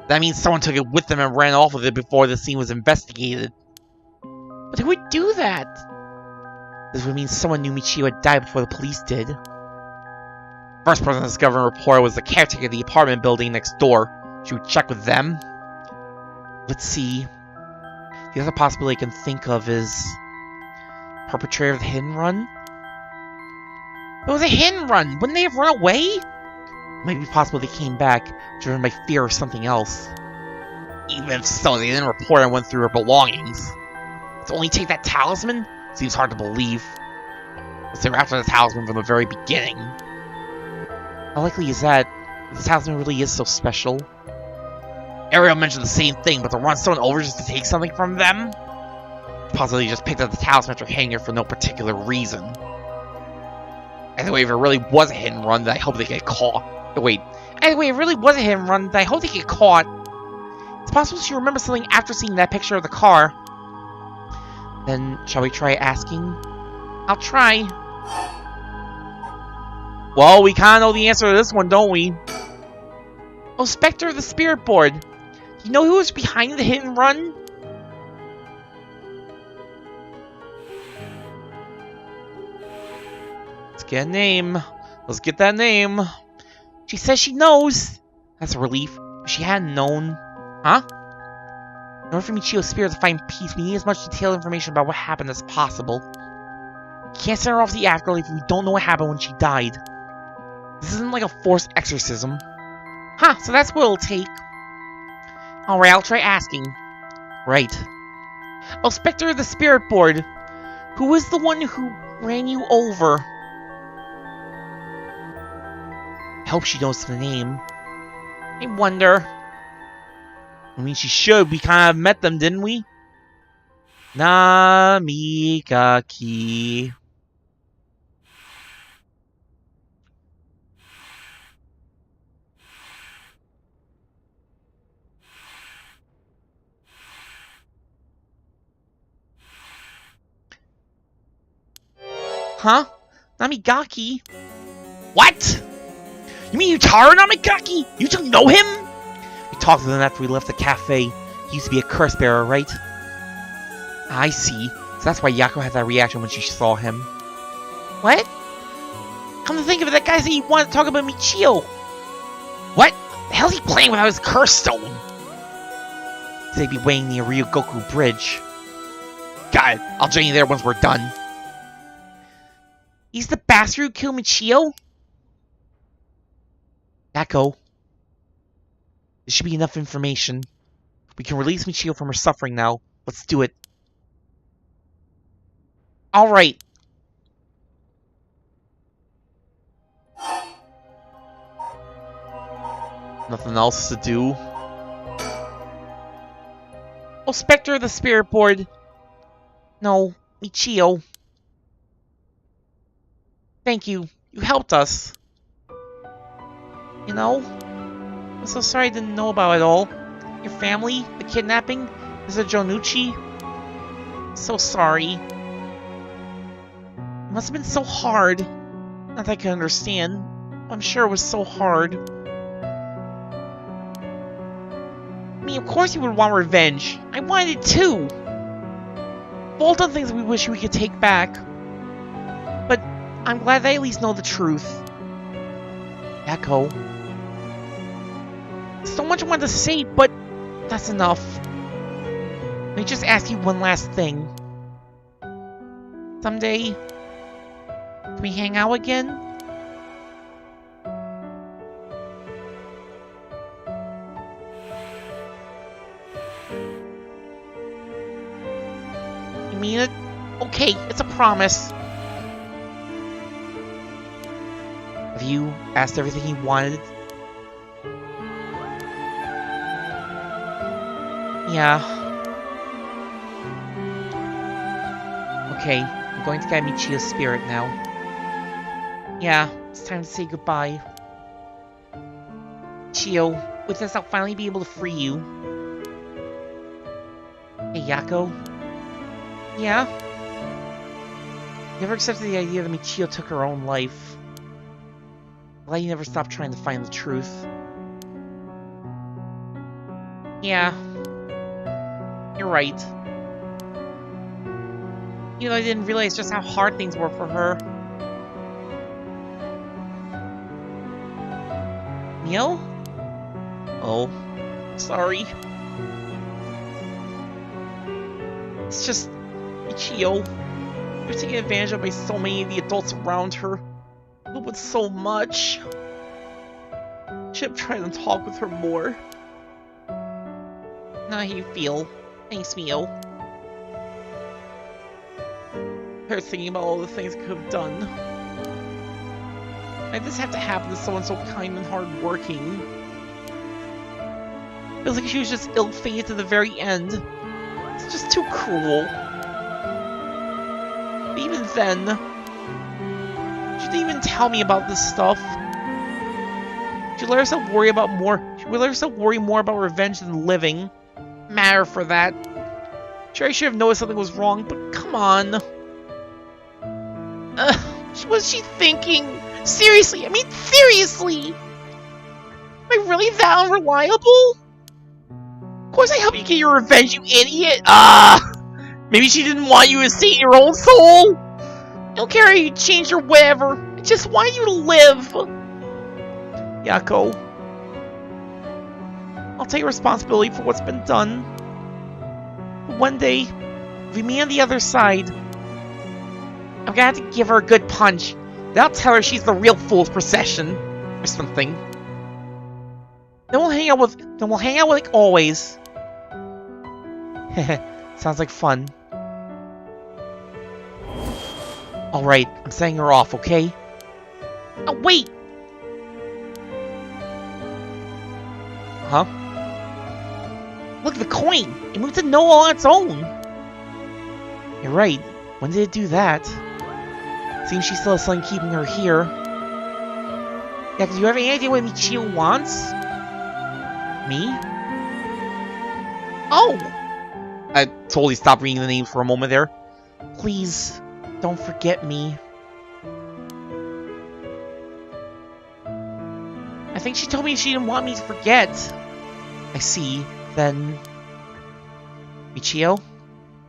That means someone took it with them and ran off with it before the scene was investigated. But who would do that? This would mean someone knew Michio had died before the police did. First person to discover and report was the caretaker of the apartment building next door. Should we check with them? Let's see. The other possibility I can think of is... perpetrator of the hit and run? It was a hit and run! Wouldn't they have run away? It might be possible they came back, driven by fear or something else. Even if so, they didn't report and went through her belongings. To only take that talisman? Seems hard to believe. Unless they were after the talisman from the very beginning. How likely is that? This talisman really is so special. Ariel mentioned the same thing, but to run someone over just to take something from them? Possibly just picked up the talisman after hitting her for no particular reason. Either way, if it really was a hit and run, then I hope they get caught. Oh, wait. Either way, if it really was a hit and run, then I hope they get caught. It's possible she remembers something after seeing that picture of the car. Then, shall we try asking? I'll try. Well, we kinda know the answer to this one, don't we? Oh, Spectre of the Spirit Board. Do you know who was behind the hit and run? Let's get a name. Let's get that name. She says she knows. That's a relief. If she hadn't known. Huh? In order for Michio's spirit to find peace, we need as much detailed information about what happened as possible. We can't send her off to the afterlife if we don't know what happened when she died. This isn't like a forced exorcism. Huh, so that's what it'll take. Alright, I'll try asking. Right. Oh, Spectre of the Spirit Board. Who was the one who ran you over? I hope she knows the name. I wonder. I mean, she should. We kind of met them, didn't we? Namikaki. Huh? Namigaki? What? You mean Yutaro Namigaki? You two know him? We talked to him after we left the cafe. He used to be a curse bearer, right? I see. So that's why Yako had that reaction when she saw him. What? Come to think of it, that guy said he wanted to talk about Michio. What? The hell's he playing without his curse stone? He said he'd be waiting near Ryogoku Bridge. Got it. I'll join you there once we're done. He's the bastard who killed Michio? Yako. This should be enough information. We can release Michio from her suffering now. Let's do it. Alright. Nothing else to do. Oh, Spectre of the Spirit Board. No, Michio. Thank you. You helped us. You know? I'm so sorry I didn't know about it all. Your family, the kidnapping, Mr. Jonucci. So sorry. It must have been so hard. Not that I can understand. I'm sure it was so hard. I mean, of course you would want revenge. I wanted it too. We've all done things we wish we could take back. But I'm glad they at least know the truth. Yako. So much I wanted to say, but that's enough. Let me just ask you one last thing. Someday, can we hang out again? You mean it? Okay, it's a promise. Have you asked everything you wanted? Yeah. Okay, I'm going to get Michio's spirit now. Yeah, it's time to say goodbye. Michio, with this I'll finally be able to free you. Hey, Yako? Yeah? Never accepted the idea that Michio took her own life. Glad you never stopped trying to find the truth. Yeah. You're right. You know, I didn't realize just how hard things were for her. Mio? Oh, sorry. It's just Michio. You're taken advantage of by so many of the adults around her. But with so much. Should have tried to talk with her more. Now how you feel. Thanks, Mio. I was thinking about all the things I could have done. Why did this have to happen to someone so kind and hardworking? Feels like she was just ill-fated to the very end. It's just too cruel. But even then, she didn't even tell me about this stuff. She let herself worry about more. She would let herself worry more about revenge than living. Matter for that. Sure, I should have noticed something was wrong, but come on. What was she thinking? Seriously, I mean, seriously! Am I really that unreliable? Of course I help you get your revenge, you idiot! Maybe she didn't want you to save your own soul? I don't care how you changed or whatever. I just want you to live. Yako. I'll take responsibility for what's been done. But one day, if we meet on the other side, I'm gonna have to give her a good punch. Then I'll tell her she's the real fool's procession. Or something. Then we'll hang out like always. Sounds like fun. Alright, I'm setting her off, okay? Oh, wait! Huh? Look, the coin! It moved to no on its own! You're right. When did it do that? Seems she still has something keeping her here. Yeah, because you have any idea what Michio wants? Me? Oh! I totally stopped reading the names for a moment there. Please, don't forget me. I think she told me she didn't want me to forget. I see. Then... Michio?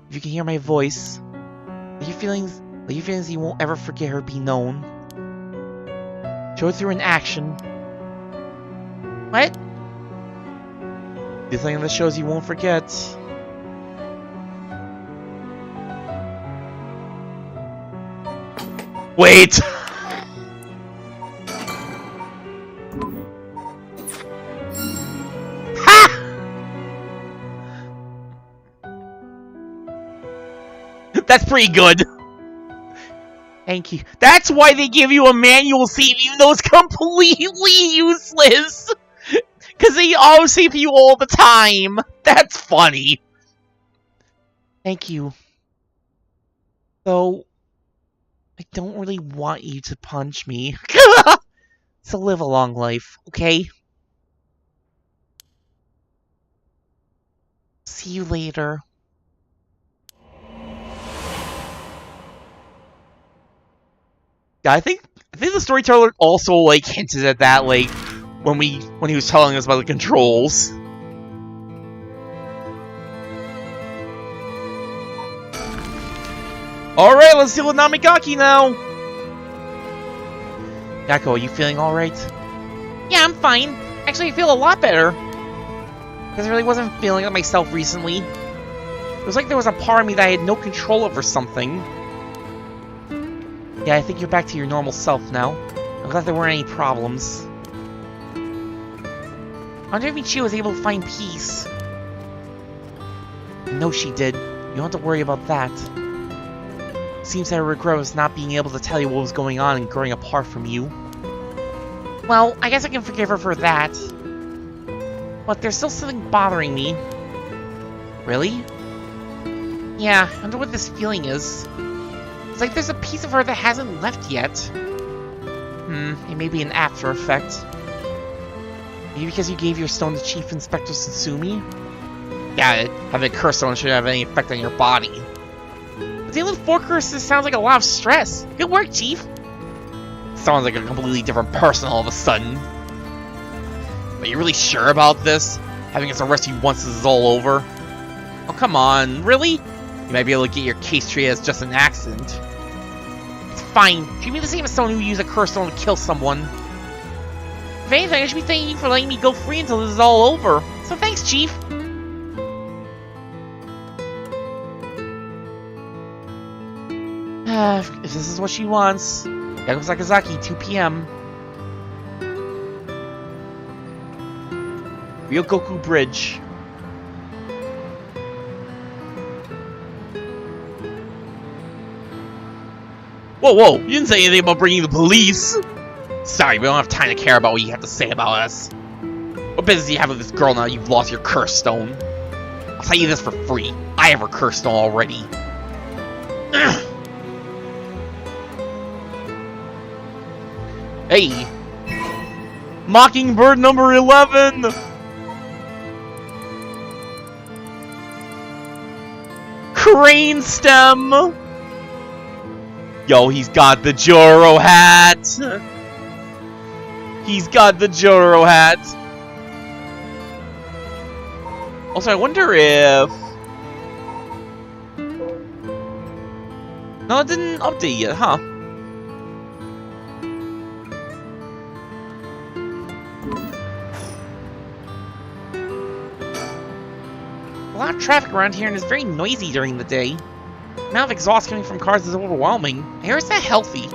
If you can hear my voice, let your feelings you won't ever forget her be known. Show it through an action. What? The thing that shows you won't forget. Wait! That's pretty good. Thank you. That's why they give you a manual save, even though it's completely useless. Because they auto-save you all the time. That's funny. Thank you. Though, I don't really want you to punch me. So live a long life, okay? See you later. Yeah, I think the storyteller also like hinted at that like when he was telling us about the controls. Alright, let's deal with Namigaki now! Yako, are you feeling alright? Yeah, I'm fine. Actually, I feel a lot better. Because I really wasn't feeling like myself recently. It was like there was a part of me that I had no control over something. Yeah, I think you're back to your normal self now. I'm glad there weren't any problems. I wonder if Michio was able to find peace. No, she did. You don't have to worry about that. Seems that her regret was not being able to tell you what was going on and growing apart from you. Well, I guess I can forgive her for that. But there's still something bothering me. Really? Yeah, I wonder what this feeling is. It's like there's a piece of her that hasn't left yet. It may be an after effect. Maybe because you gave your stone to Chief Inspector Satsumi? Yeah, having a curse stone shouldn't have any effect on your body. But dealing with 4 curses sounds like a lot of stress. Good work, Chief! Sounds like a completely different person all of a sudden. Are you really sure about this? Having us arrest you once this is all over? Oh, come on, really? You might be able to get your case treated as just an accident. It's fine. Treat me the same as someone who used a curse stone to kill someone. If anything, I should be thanking you for letting me go free until this is all over. So thanks, Chief. If this is what she wants. Yako Sakazaki, 2 p.m. Ryogoku Bridge. Whoa, whoa, you didn't say anything about bringing the police! Sorry, we don't have time to care about what you have to say about us. What business do you have with this girl now you've lost your curse stone? I'll tell you this for free. I have her curse stone already. Hey! Mockingbird number 11! Crane stem! Yo, he's got the Joro hat! He's got the Joro hat! Also, I wonder if... No, it didn't update yet, huh? A lot of traffic around here and it's very noisy during the day. The amount of exhaust coming from cars is overwhelming. I hear it's not healthy.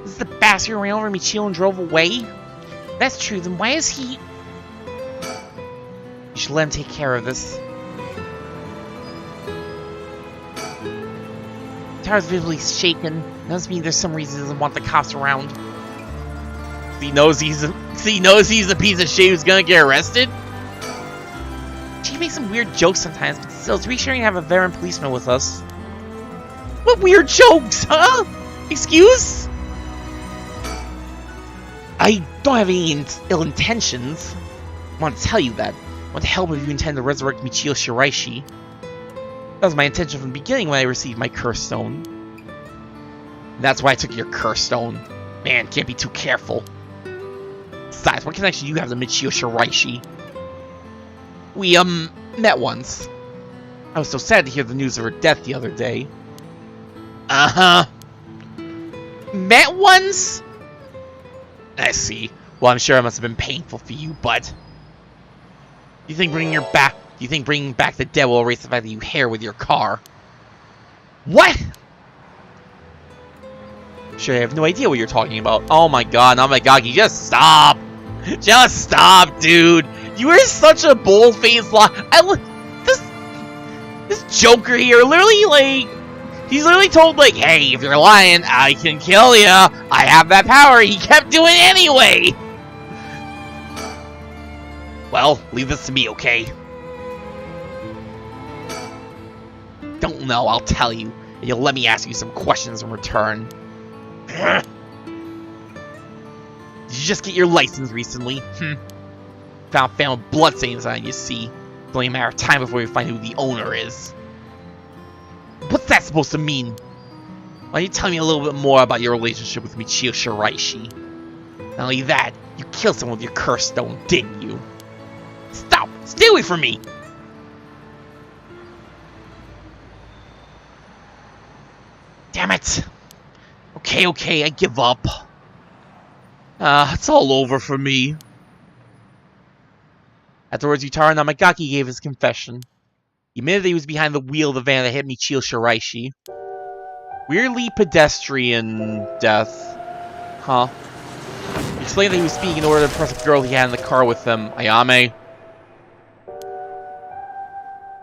This is the bastard who ran over Michio and drove away? If that's true, then why is he... You should let him take care of this. Tower's visibly shaken. Must mean there's some reason he doesn't want the cops around. He knows he's a piece of shit who's gonna get arrested? She makes some weird jokes sometimes, but still, it's reassuring to have a veteran policeman with us. What weird jokes, huh? Excuse? I don't have any ill intentions. I want to tell you that. I want to help if you intend to resurrect Michio Shiraishi. That was my intention from the beginning when I received my curse stone. And that's why I took your curse stone. Man, can't be too careful. Besides, what connection do you have to Michio Shiraishi? We, met once. I was so sad to hear the news of her death the other day. Uh-huh. Met once? I see. Well, I'm sure it must have been painful for you, but... You think bringing back the dead will erase the fact that you hair with your car? What? Sure, I have no idea what you're talking about. Oh my god, you just stop! Just stop, dude! You are such a bold-faced lie. This Joker here, literally, like... He's literally told, like, hey, if you're lying, I can kill you. I have that power. He kept doing it anyway. Well, leave this to me, okay? Don't know, I'll tell you. And you'll let me ask you some questions in return. Did you just get your license recently? Found bloodstains on it, you see. It's only a matter of time before we find who the owner is. What's that supposed to mean? Why don't you tell me a little bit more about your relationship with Michio Shiraishi? Not only that, you killed someone with your curse stone, didn't you? Stop! Stay away from me! Damn it! Okay, I give up. It's all over for me. Afterwards, Yutaro Namagaki gave his confession. He admitted that he was behind the wheel of the van that hit Michio Shiraishi. Weirdly pedestrian death. Huh. He explained that he was speaking in order to impress a girl he had in the car with him, Ayame.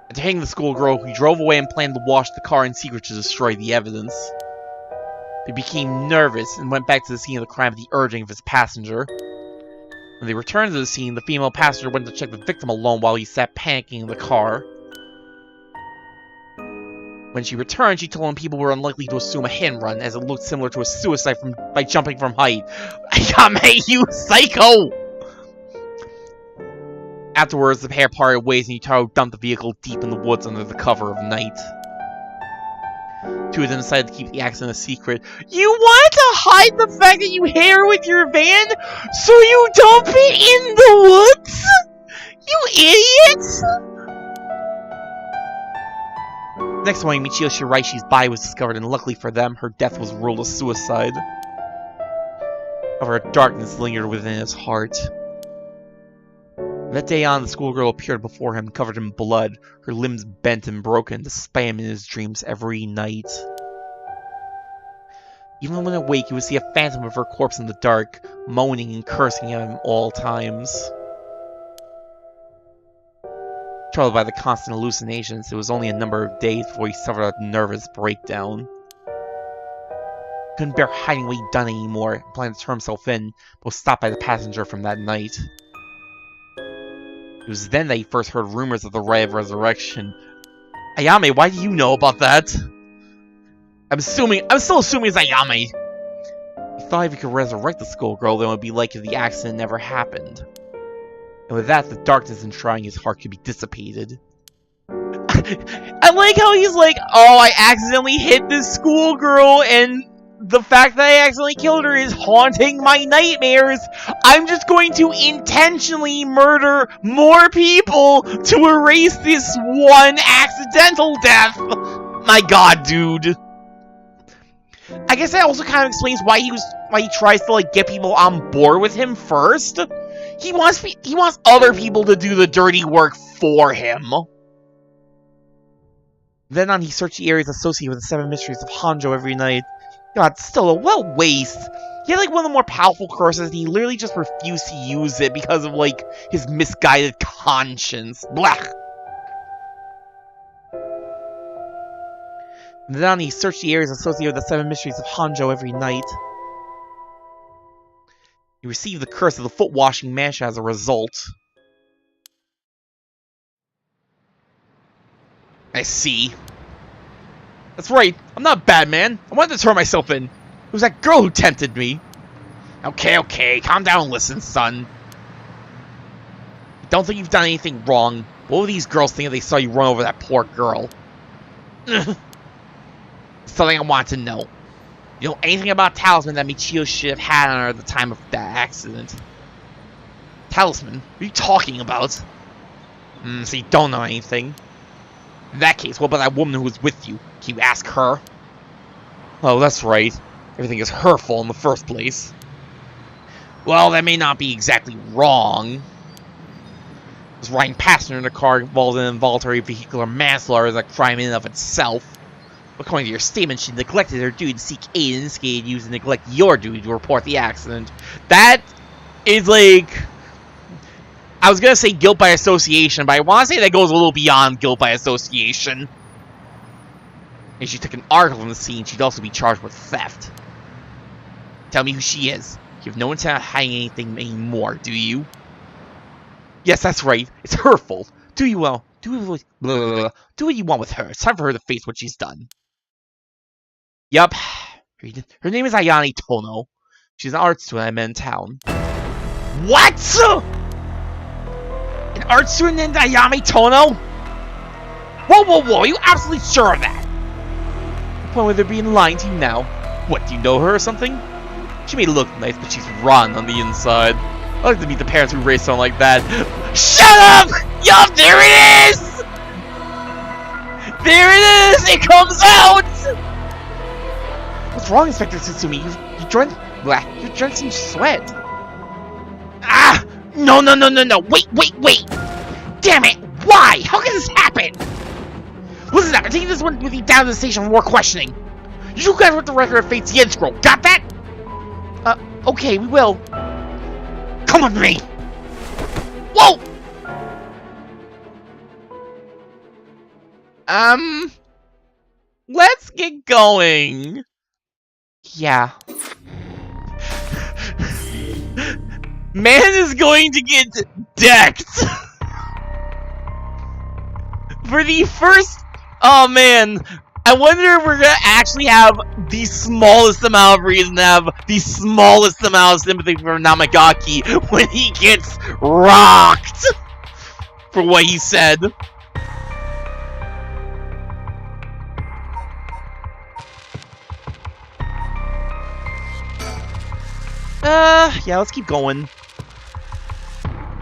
After hitting the schoolgirl, he drove away and planned to wash the car in secret to destroy the evidence. He became nervous and went back to the scene of the crime at the urging of his passenger. When they returned to the scene, the female passenger went to check the victim alone while he sat panicking in the car. When she returned, she told him people were unlikely to assume a hit and run, as it looked similar to a suicide by jumping from height. Ayame, you psycho! Afterwards, the pair parted ways and Yutaro dumped the vehicle deep in the woods under the cover of night. Two of them decided to keep the accident a secret. You wanted to hide the fact that you hair with your van, so you dump it in the woods? You idiots! Next morning, Michio Shiraishi's body was discovered, and luckily for them, her death was ruled a suicide. However, darkness lingered within his heart. From that day on, the schoolgirl appeared before him, covered in blood, her limbs bent and broken, to spy him in his dreams every night. Even when awake, he would see a phantom of her corpse in the dark, moaning and cursing at him all times. Troubled by the constant hallucinations, it was only a number of days before he suffered a nervous breakdown. Couldn't bear hiding what he'd done anymore, and planned to turn himself in, but was stopped by the passenger from that night. It was then that he first heard rumors of the Ray of Resurrection. Ayame, why do you know about that? I'm still assuming it's Ayame. He thought if he could resurrect the schoolgirl, then it would be like if the accident never happened. And with that, the darkness enshrining his heart could be dissipated. I like how he's like, oh, I accidentally hit this schoolgirl, and the fact that I accidentally killed her is haunting my nightmares. I'm just going to intentionally murder more people to erase this one accidental death. My god, dude. I guess that also kind of explains why he tries to like get people on board with him first. He wants other people to do the dirty work for him. Then on, he searched the areas associated with the 7 mysteries of Honjo every night. God, still a waste. He had like one of the more powerful curses, and he literally just refused to use it because of like his misguided conscience. Blah. And then he searched the areas associated with the 7 mysteries of Honjo every night. He received the curse of the foot-washing mansion as a result. I see. That's right, I'm not Batman. I wanted to turn myself in. It was that girl who tempted me. Okay, calm down and listen, son. I don't think you've done anything wrong. What would these girls think if they saw you run over that poor girl? Something I want to know. You know anything about Talisman that Michio should have had on her at the time of that accident? Talisman? What are you talking about? So you don't know anything. In that case, what about that woman who was with you? Can you ask her? Oh, that's right. Everything is her fault in the first place. Well, that may not be exactly wrong. I was riding past her in a car involved in involuntary vehicular manslaughter as a crime in and of itself. According to your statement, she neglected her duty to seek aid and instigated you to neglect your duty to report the accident. That is like... I was gonna say guilt by association, but I want to say that goes a little beyond guilt by association. If she took an article from the scene, she'd also be charged with theft. Tell me who she is. You have no intent of hiding anything anymore, do you? Yes, that's right. It's her fault. Do you well? Do what you want with her. It's time for her to face what she's done. Yup. Her name is Ayane Tono. She's an art student I met in town. What? An art student named Ayane Tono? Whoa, are you absolutely sure of that? The point where they're being lying to you now. What, do you know her or something? She may look nice, but she's rotten on the inside. I'd like to meet the parents who raised someone like that. Shut up! Yup, there it is! There it is! It comes out! What's wrong, Inspector Tsutsumi? You drenched in sweat. Ah! No! Wait! Damn it! Why? How can this happen? Listen up, I'm taking this one with you down to the station for more questioning. You guys with the record of Fate's Yen Scroll. Got that? Okay, we will. Come with me! Whoa! Let's get going. Yeah. Man is going to get decked. For the first... Oh, man. I wonder if we're gonna actually have the smallest amount of reason to have the smallest amount of sympathy for Namagaki when he gets rocked for what he said. Yeah, let's keep going.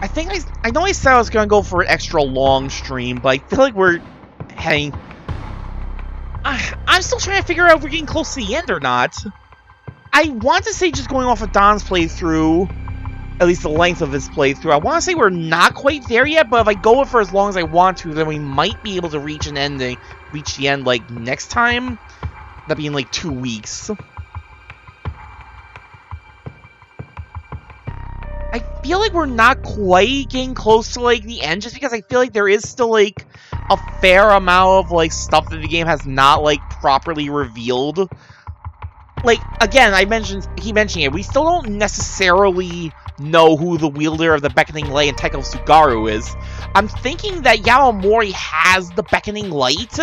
I know I said I was gonna go for an extra long stream, but I feel like we're heading... I'm still trying to figure out if we're getting close to the end or not. I want to say just going off of Don's playthrough, at least the length of his playthrough, I want to say we're not quite there yet, but if I go for as long as I want to, then we might be able to reach the end, like, next time. That being, like, 2 weeks. feel like we're not quite getting close to, like, the end, just because I feel like there is still, like, a fair amount of, like, stuff that the game has not, like, properly revealed. Like, again, keep mentioning it, we still don't necessarily know who the wielder of the Beckoning Light and Taiko Sugaru is. I'm thinking that Yamamori has the Beckoning Light,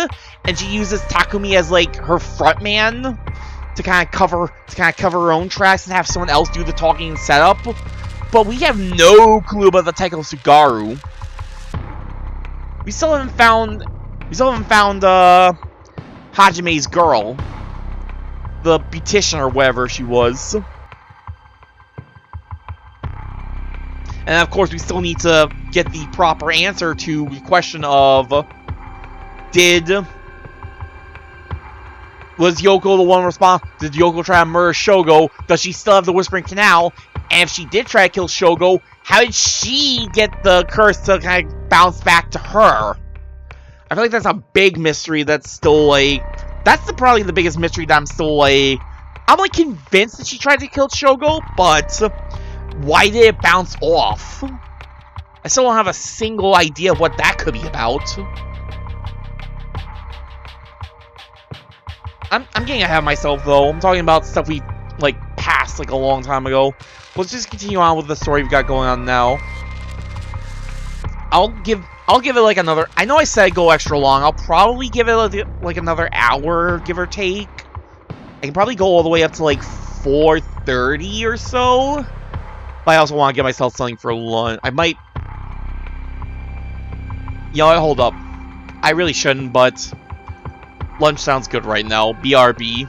and she uses Takumi as, like, her frontman to kind of cover her own tracks and have someone else do the talking and setup. But we have no clue about the Taiko Sugaru. We still haven't found Hajime's girl, the beautician or whatever she was. And of course, we still need to get the proper answer to the question of, was Yoko the one responsible? Did Yoko try to murder Shogo? Does she still have the Whispering Canal? And if she did try to kill Shogo, how did she get the curse to kind of bounce back to her? I feel like that's a big mystery that's still, like... That's probably the biggest mystery that I'm still, like... I'm, like, convinced that she tried to kill Shogo, but... why did it bounce off? I still don't have a single idea of what that could be about. I'm getting ahead of myself, though. I'm talking about stuff we, like, passed, like, a long time ago. Let's just continue on with the story we've got going on now. I'll give it, like, another... I know I said I'd go extra long. I'll probably give it, like, another hour, give or take. I can probably go all the way up to, like, 4:30 or so. But I also want to give myself something for lunch. I might... You know, hold up. I really shouldn't, but... lunch sounds good right now. BRB.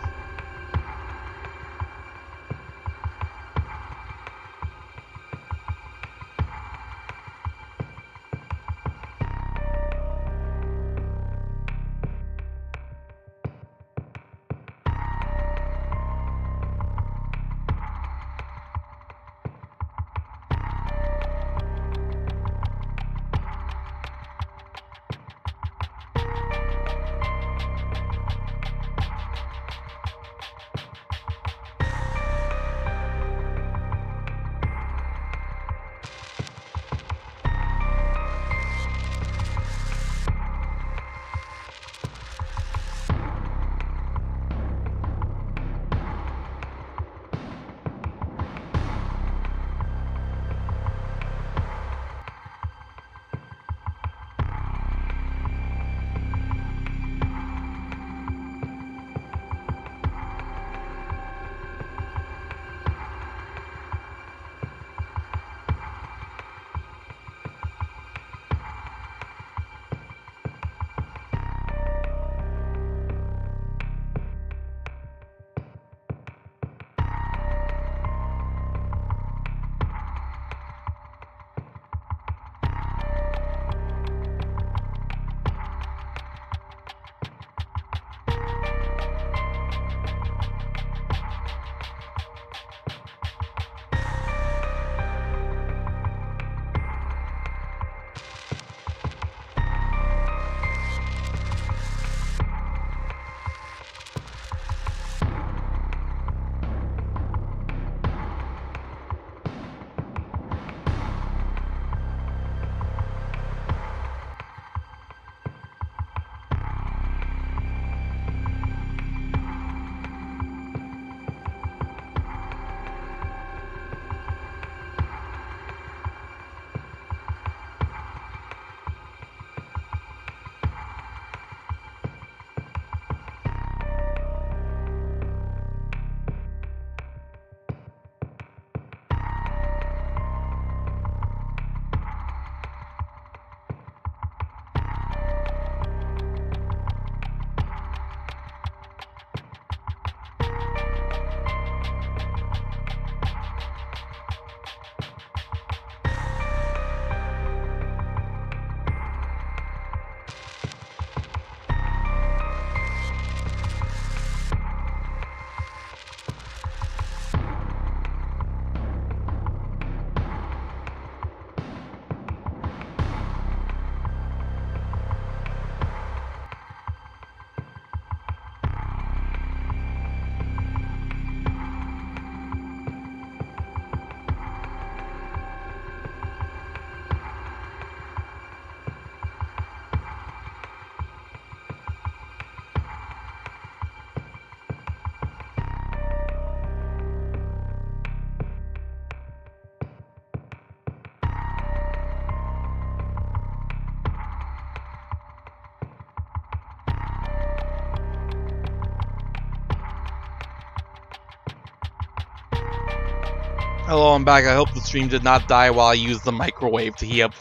Hello, I'm back. I hope the stream did not die while I used the microwave to heat up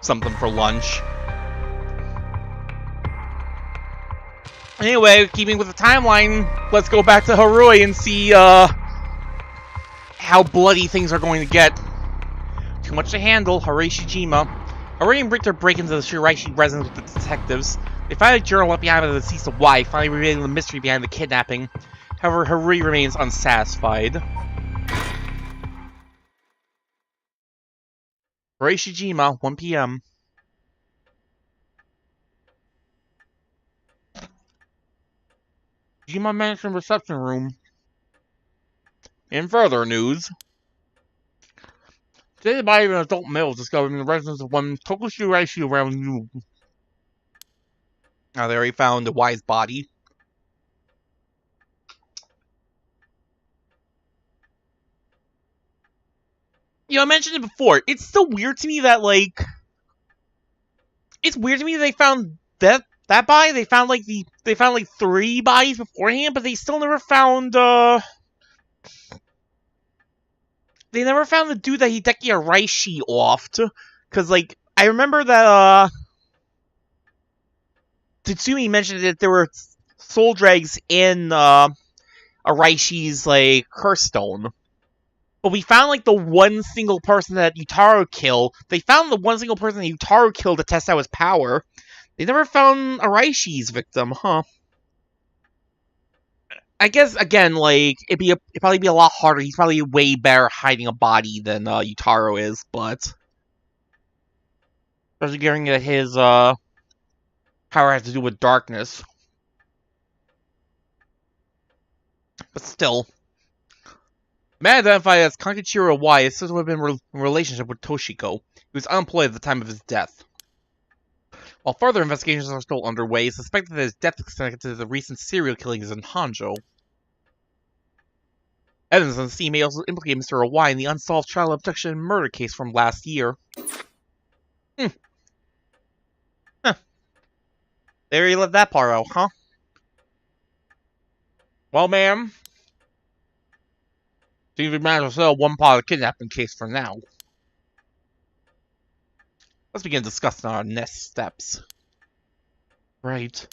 something for lunch. Anyway, keeping with the timeline, let's go back to Harui and see how bloody things are going to get. Too much to handle, Harui Shijima. Harui and Richter break into the Shiraishi residence with the detectives. They find a journal left behind by the deceased wife, finally revealing the mystery behind the kidnapping. However, Harui remains unsatisfied. Harui Shijima, 1 p.m. Shijima Mansion reception room. In further news, today the body of an adult male was discovered in the residence of one Tokushi Raishi around noon. Now, they already found the wise body. You know, I mentioned it before. It's still weird to me that, like... It's weird to me that they found that body. They found, like, They found, like, 3 bodies beforehand, but they still never found, They never found the dude that Hideki Araishi offed. Because, like, I remember that, Tatsumi mentioned that there were soul dregs in, Araishi's, like, curse stone. But we found, like, the one single person that Yutaro killed. They found the one single person that Yutaro killed to test out his power. They never found Araishi's victim, huh? I guess, again, like, it'd probably be a lot harder. He's probably way better hiding a body than, Yutaro is, but... especially given that his, power has to do with darkness. But still... Man identified as Kankachiro Y is said to have been in relationship with Toshiko. He was unemployed at the time of his death. While further investigations are still underway, it's suspected that his death is connected to the recent serial killings in Honjo. Evidence on the scene may also implicate Mr. Y in the unsolved child abduction and murder case from last year. Huh. There you let that part out, huh? Well, ma'am. Seems we managed to settle one part of the kidnapping case for now. Let's begin discussing our next steps. Right.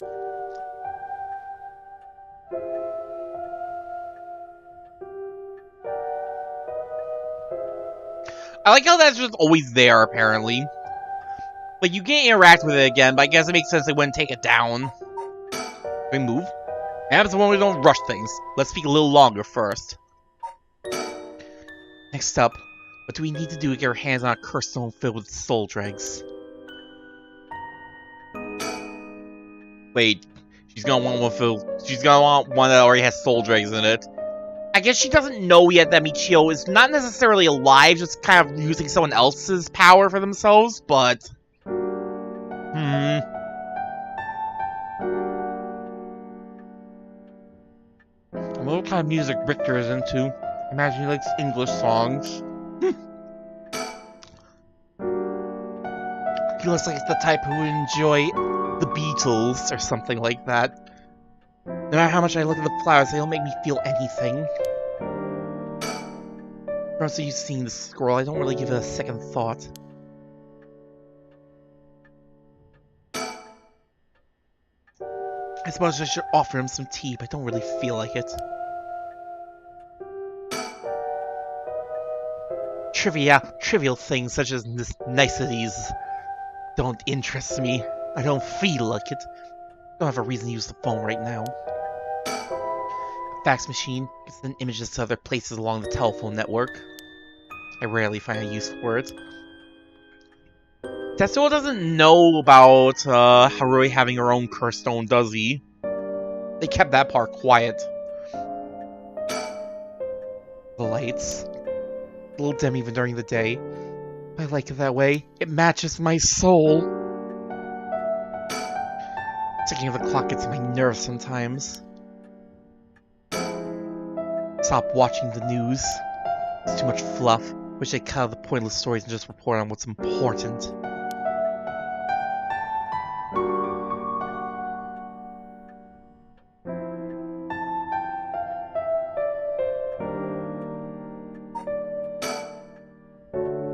I like how that's just always there, apparently. Like, you can't interact with it again, but I guess it makes sense they wouldn't take it down. We move. It happens when we don't rush things. Let's speak a little longer first. Next up, what do we need to do to get our hands on a curse stone filled with soul dregs? Wait, she's gonna want one that already has soul dregs in it. I guess she doesn't know yet that Michio is not necessarily alive, just kind of using someone else's power for themselves, but... I wonder what kind of music Richter is into. I imagine he likes English songs. He looks like the type who would enjoy the Beatles or something like that. No matter how much I look at the flowers, they don't make me feel anything. Once you've seen the scroll, I don't really give it a second thought. I suppose I should offer him some tea, but I don't really feel like it. Trivial things such as niceties don't interest me. I don't feel like it. I don't have a reason to use the phone right now. A fax machine gets send images to other places along the telephone network. I rarely find a use for it. Tetsuo doesn't know about Harui having her own curse stone, does he? They kept that part quiet. The lights. A little dim even during the day. I like it that way. It matches my soul. Ticking of the clock gets on my nerves sometimes. Stop watching the news. It's too much fluff. Wish they'd cut out the pointless stories and just report on what's important.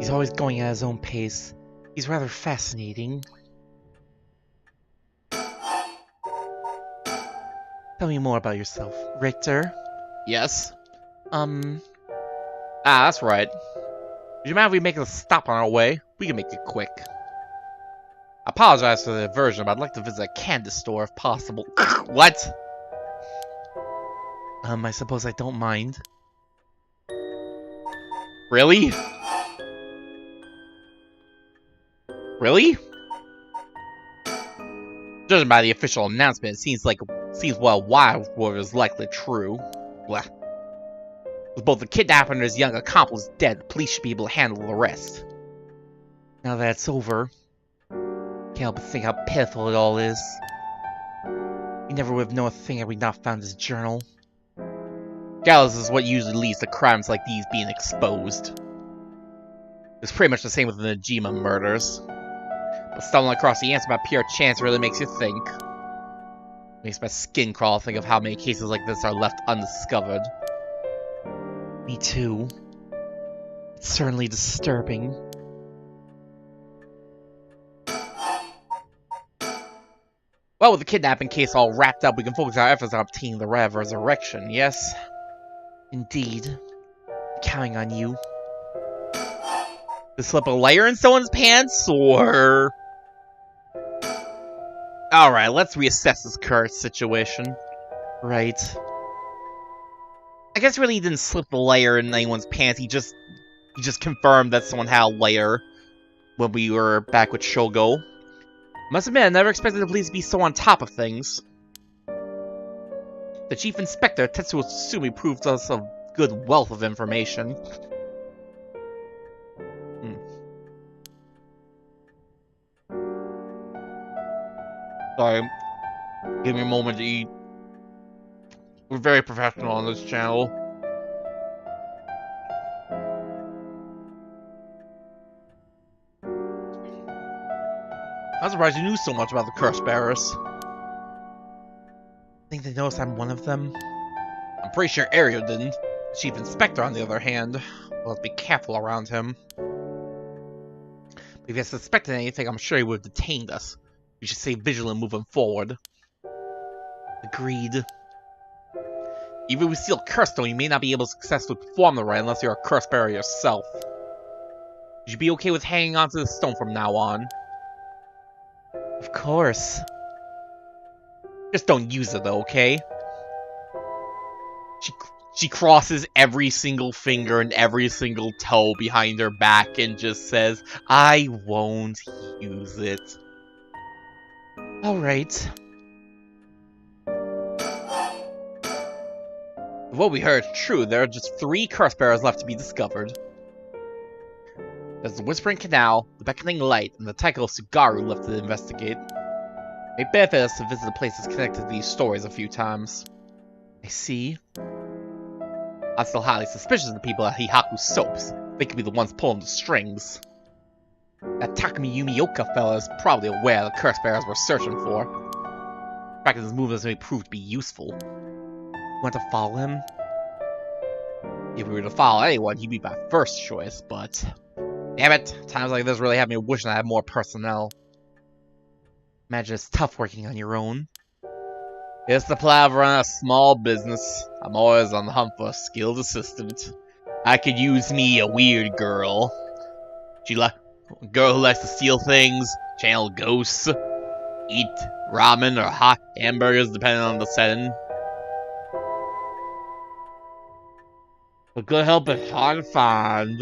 He's always going at his own pace. He's rather fascinating. Tell me more about yourself, Richter. Yes? That's right. Would you mind if we make a stop on our way? We can make it quick. I apologize for the diversion, but I'd like to visit a candy store if possible. What? I suppose I don't mind. Really? Really? Judging by the official announcement, it seems well Wildwood is likely true. Blah. With both the kidnapper and his young accomplice dead, the police should be able to handle the rest. Now that it's over, can't help but think how pitiful it all is. We never would have known a thing had we not found his journal. Gallows is what usually leads to crimes like these being exposed. It's pretty much the same with the Najima murders. But stumbling across the answer by pure chance really makes you think. Makes my skin crawl to think of how many cases like this are left undiscovered. Me too. It's certainly disturbing. Well, with the kidnapping case all wrapped up, we can focus our efforts on obtaining the Ray of Resurrection, yes? Indeed. I'm counting on you. To slip a layer in someone's pants, or... Alright, let's reassess this current situation. Right. I guess really he didn't slip the layer in anyone's pants, he just confirmed that someone had a layer when we were back with Shogo. Must admit, I never expected the police to be so on top of things. The chief inspector, Tetsuo Tsutsumi, proved us a good wealth of information. Sorry, give me a moment to eat. We're very professional on this channel. I'm surprised you knew so much about the curse bearers. Think they noticed I'm one of them? I'm pretty sure Ario didn't. The chief inspector, on the other hand, well, let's be careful around him. But if he had suspected anything, I'm sure he would have detained us. We should stay vigilant moving forward. Agreed. Even if we steal Curse Stone, you may not be able to successfully perform the rite unless you're a curse bearer yourself. You should be okay with hanging onto the stone from now on. Of course. Just don't use it though, okay? She crosses every single finger and every single toe behind her back and just says, I won't use it. Alright. If what we heard is true, there are just 3 curse bearers left to be discovered. There's the Whispering Canal, the Beckoning Light, and the Taiko Sugaru left to investigate. It may benefit us to visit the places connected to these stories a few times. I see. I'm still highly suspicious of the people at Hihaku Soaps. They could be the ones pulling the strings. That Takumi Yumioka fella is probably aware of the curse bearers we're searching for. The fact that his movements may prove to be useful. You want to follow him? If we were to follow anyone, he'd be my first choice, but... Damn it! Times like this really have me wishing I had more personnel. Imagine it's tough working on your own. It's the plan of running a small business. I'm always on the hunt for a skilled assistant. I could use me a weird girl. A girl who likes to steal things, channel ghosts, eat ramen or hot hamburgers depending on the setting. But good help is hard to find.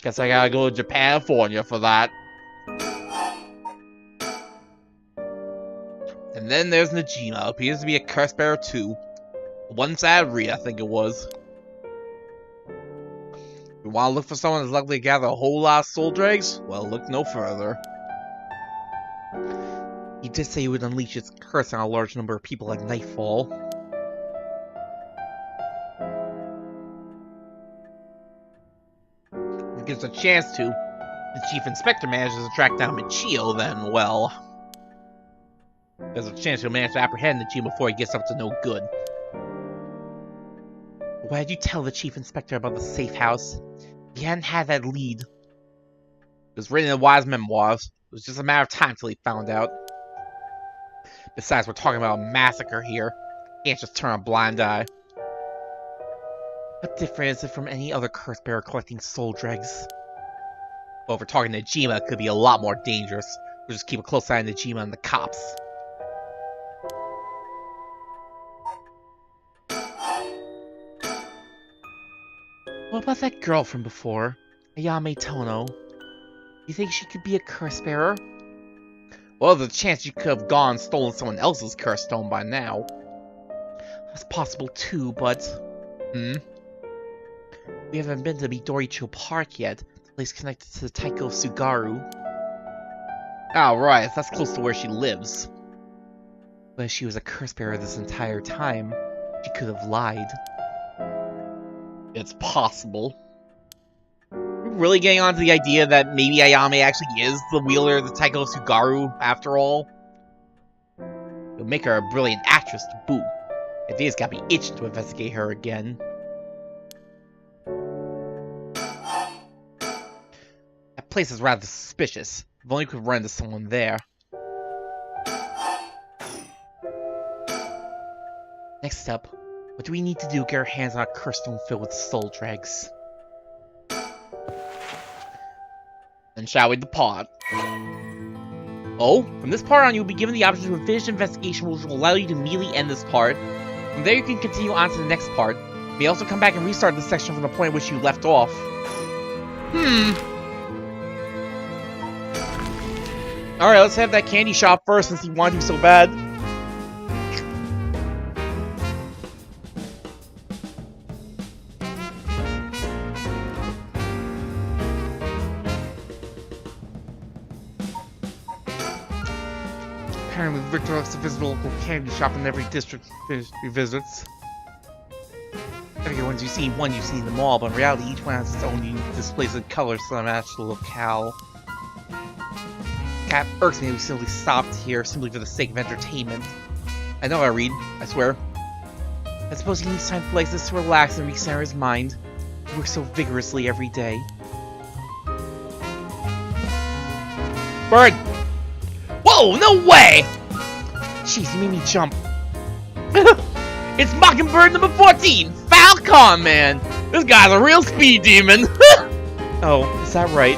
Guess I gotta go to Japan, California for that. And then there's Najima. Appears to be a curse bearer too. One-sided read, I think it was. If you want to look for someone that's likely to gather a whole lot of soul dregs? Well, look no further. He did say he would unleash his curse on a large number of people at nightfall. If he gets a chance to, the chief inspector manages to track down Michio, then, well... there's a chance he'll manage to apprehend the chief before he gets up to no good. Why did you tell the chief inspector about the safe house? He hadn't had that lead. It was written in Wise memoirs. It was just a matter of time till he found out. Besides, we're talking about a massacre here. Can't just turn a blind eye. What different is it from any other curse bearer collecting soul dregs? Well, if we're talking Najima, it could be a lot more dangerous. We'll just keep a close eye on Najima and the cops. What about that girl from before? Ayame Tono. You think she could be a curse bearer? Well, there's a chance you could have gone and stolen someone else's curse stone by now. That's possible too, but... We haven't been to Midoricho Park yet, the place connected to the Taiko of Sugaru. Oh, right, that's close to where she lives. But if she was a curse bearer this entire time, she could have lied. It's possible. We're really getting onto the idea that maybe Ayame actually is the wielder of the Taiko of Sugaru, after all. It'll make her a brilliant actress to boot. The idea's got me itching to investigate her again. That place is rather suspicious. If only we could run into someone there. Next up, what do we need to do to get our hands on a curse stone filled with soul dregs? Then shall we depart? Oh, from this part on you'll be given the option to finish the investigation, which will allow you to immediately end this part. From there you can continue on to the next part. You may also come back and restart this section from the point at which you left off. Alright, let's have that candy shop first since you want to so bad. Apparently, Victor likes to visit a local candy shop in every district he visits. Every once you see one, you see them all, but in reality, each one has its own unique displays of colors to match the locale. Cat irks me we simply stopped here simply for the sake of entertainment. I know I read, I swear. I suppose he needs time like this to relax and recenter his mind. He works so vigorously every day. Bird! Whoa, no way! Jeez, you made me jump. It's Mockingbird number 14! Falcon, man! This guy's a real speed demon! Oh, is that right?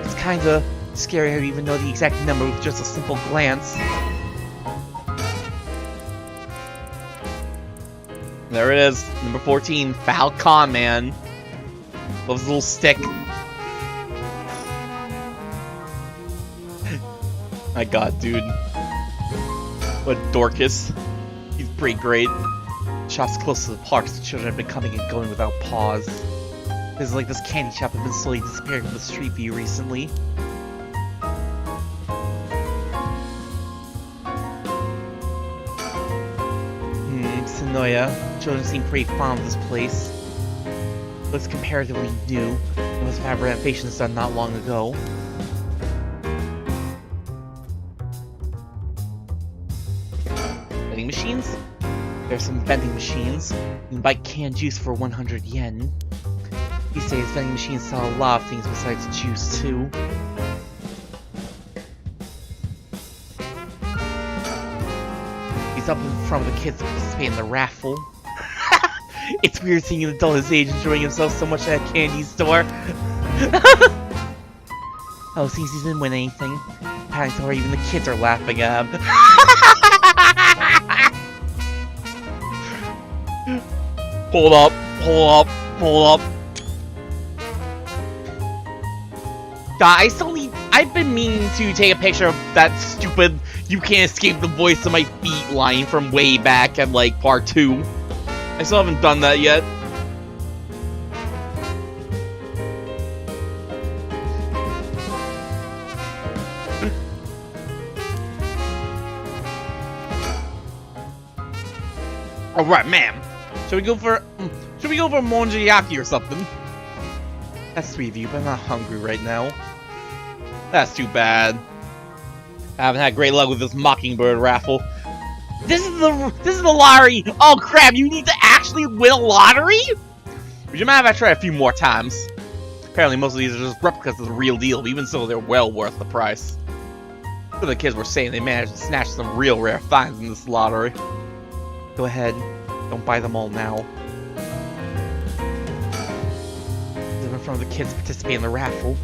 It's kinda scary how you even know the exact number with just a simple glance. There it is, number 14, Falcon, man. Loves his little stick. My god, dude. What Dorcas. He's pretty great. Shops close to the park, so children have been coming and going without pause. There's like this candy shop that's been slowly disappearing from the street view recently. Sonoya. Children seem pretty fond of this place. Looks comparatively new. It must have had renovations done not long ago. Vending machines? There's some vending machines. You can buy canned juice for 100 yen. These days, vending machines sell a lot of things besides juice, too. He's up in front of the kids to participate in the raffle. It's weird seeing an adult his age enjoying himself so much at a candy store. Oh, since he didn't win anything, apparently or even the kids are laughing at him. Hold up, hold up, hold up. God, I've been meaning to take a picture of that stupid "you can't escape the voice of my feet" line from way back at like part 2. I still haven't done that yet. Alright, ma'am. Should we go for Monjayaki or something? That's sweet of you, but I'm not hungry right now. That's too bad. I haven't had great luck with this Mockingbird raffle. This is the lottery! Oh crap, you need to actually win a lottery? Would you mind if I try a few more times? Apparently most of these are just replicas of the real deal, but even so they're well worth the price. Some of the kids were saying they managed to snatch some real rare finds in this lottery. Go ahead, don't buy them all now. In front of the kids participating in the raffle.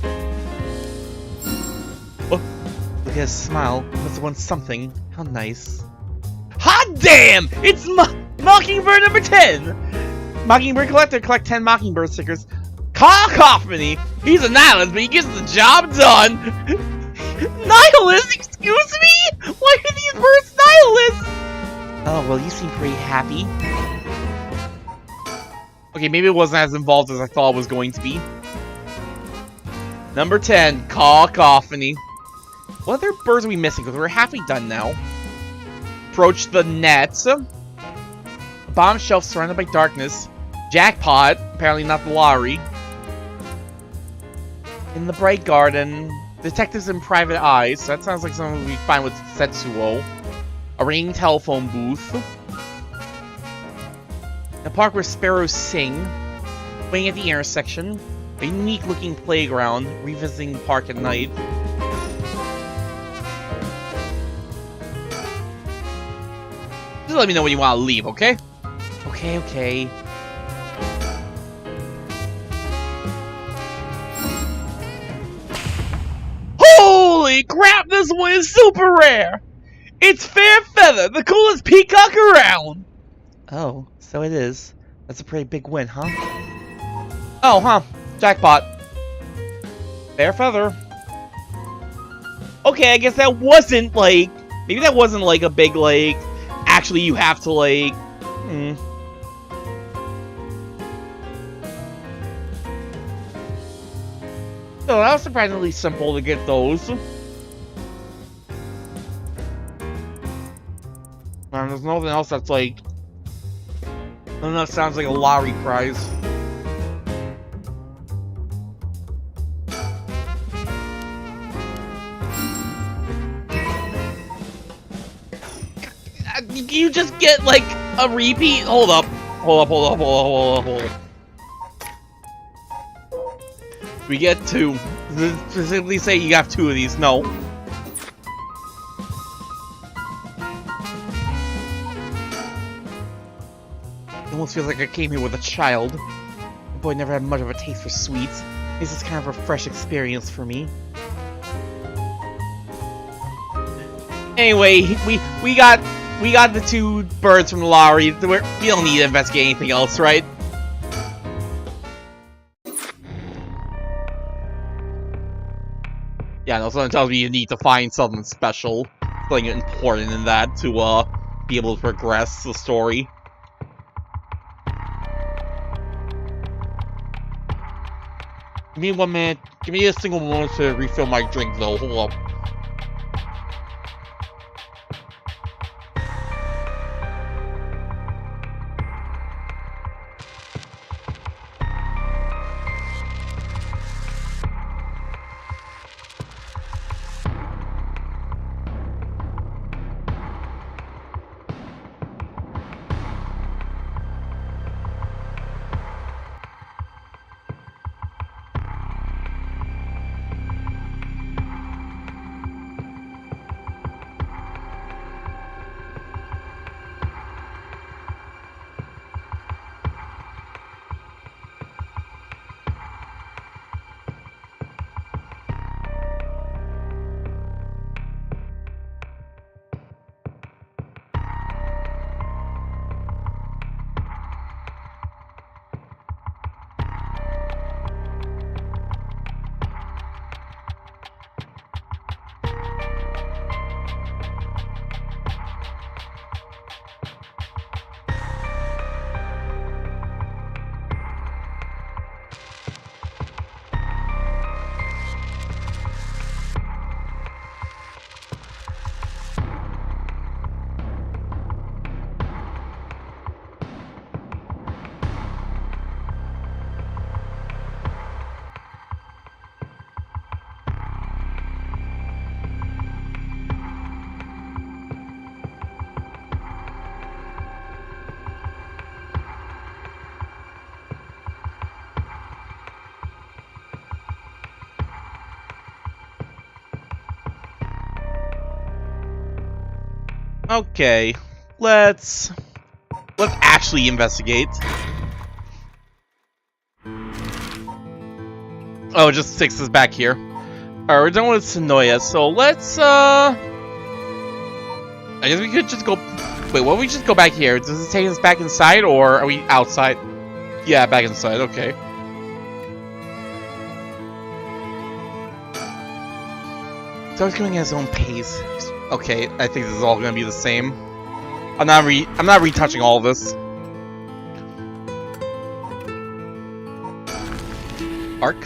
Oh, look at his smile. Must have won something. How nice. Hot damn! It's Mockingbird number 10! Mockingbird Collector, collect 10 Mockingbird stickers. Cacophony! He's a nihilist, but he gets the job done! Nihilist? Excuse me? Why are these birds nihilists? Oh, well, you seem pretty happy. Okay, maybe it wasn't as involved as I thought it was going to be. Number 10, Cacophony. What other birds are we missing? Because we're halfway done now. Approach the net. Bomb shelf surrounded by darkness. Jackpot. Apparently not the lottery. In the bright garden. Detectives in private eyes. That sounds like something we find with Setsuo. A ringing telephone booth. A park where sparrows sing. Waiting at the intersection. A unique looking playground. Revisiting the park at night. Just let me know when you want to leave, okay? Okay. Holy crap, this one is super rare! It's Fair Feather, the coolest peacock around! Oh, so it is. That's a pretty big win, huh? Oh, huh. Jackpot. Fair Feather. Okay, I guess that wasn't, like... Maybe that wasn't, like, a big, like... Actually, you have to, like... So that was surprisingly simple to get those. And there's nothing else that's like... None of that sounds like a lottery prize. You just get, like, a repeat? Hold up. Hold up. We get 2. Does it specifically say you have 2 of these? No. It almost feels like I came here with a child. The boy never had much of a taste for sweets. This is kind of a fresh experience for me. Anyway, we got the 2 birds from the lottery. We don't need to investigate anything else, right? Yeah, no, something tells me you need to find something special, something important in that to be able to progress the story. Give me 1 minute. Give me a single moment to refill my drink, though. Hold up. Okay, let's actually investigate. Oh, just 6 is back here. Alright, we're done with Sonoya, so let's I guess we could just go. Wait, why don't we just go back here? Does it take us back inside, or are we outside? Yeah, back inside, okay. So he's going at his own pace. Okay, I think this is all gonna be the same. I'm not retouching all of this. Park?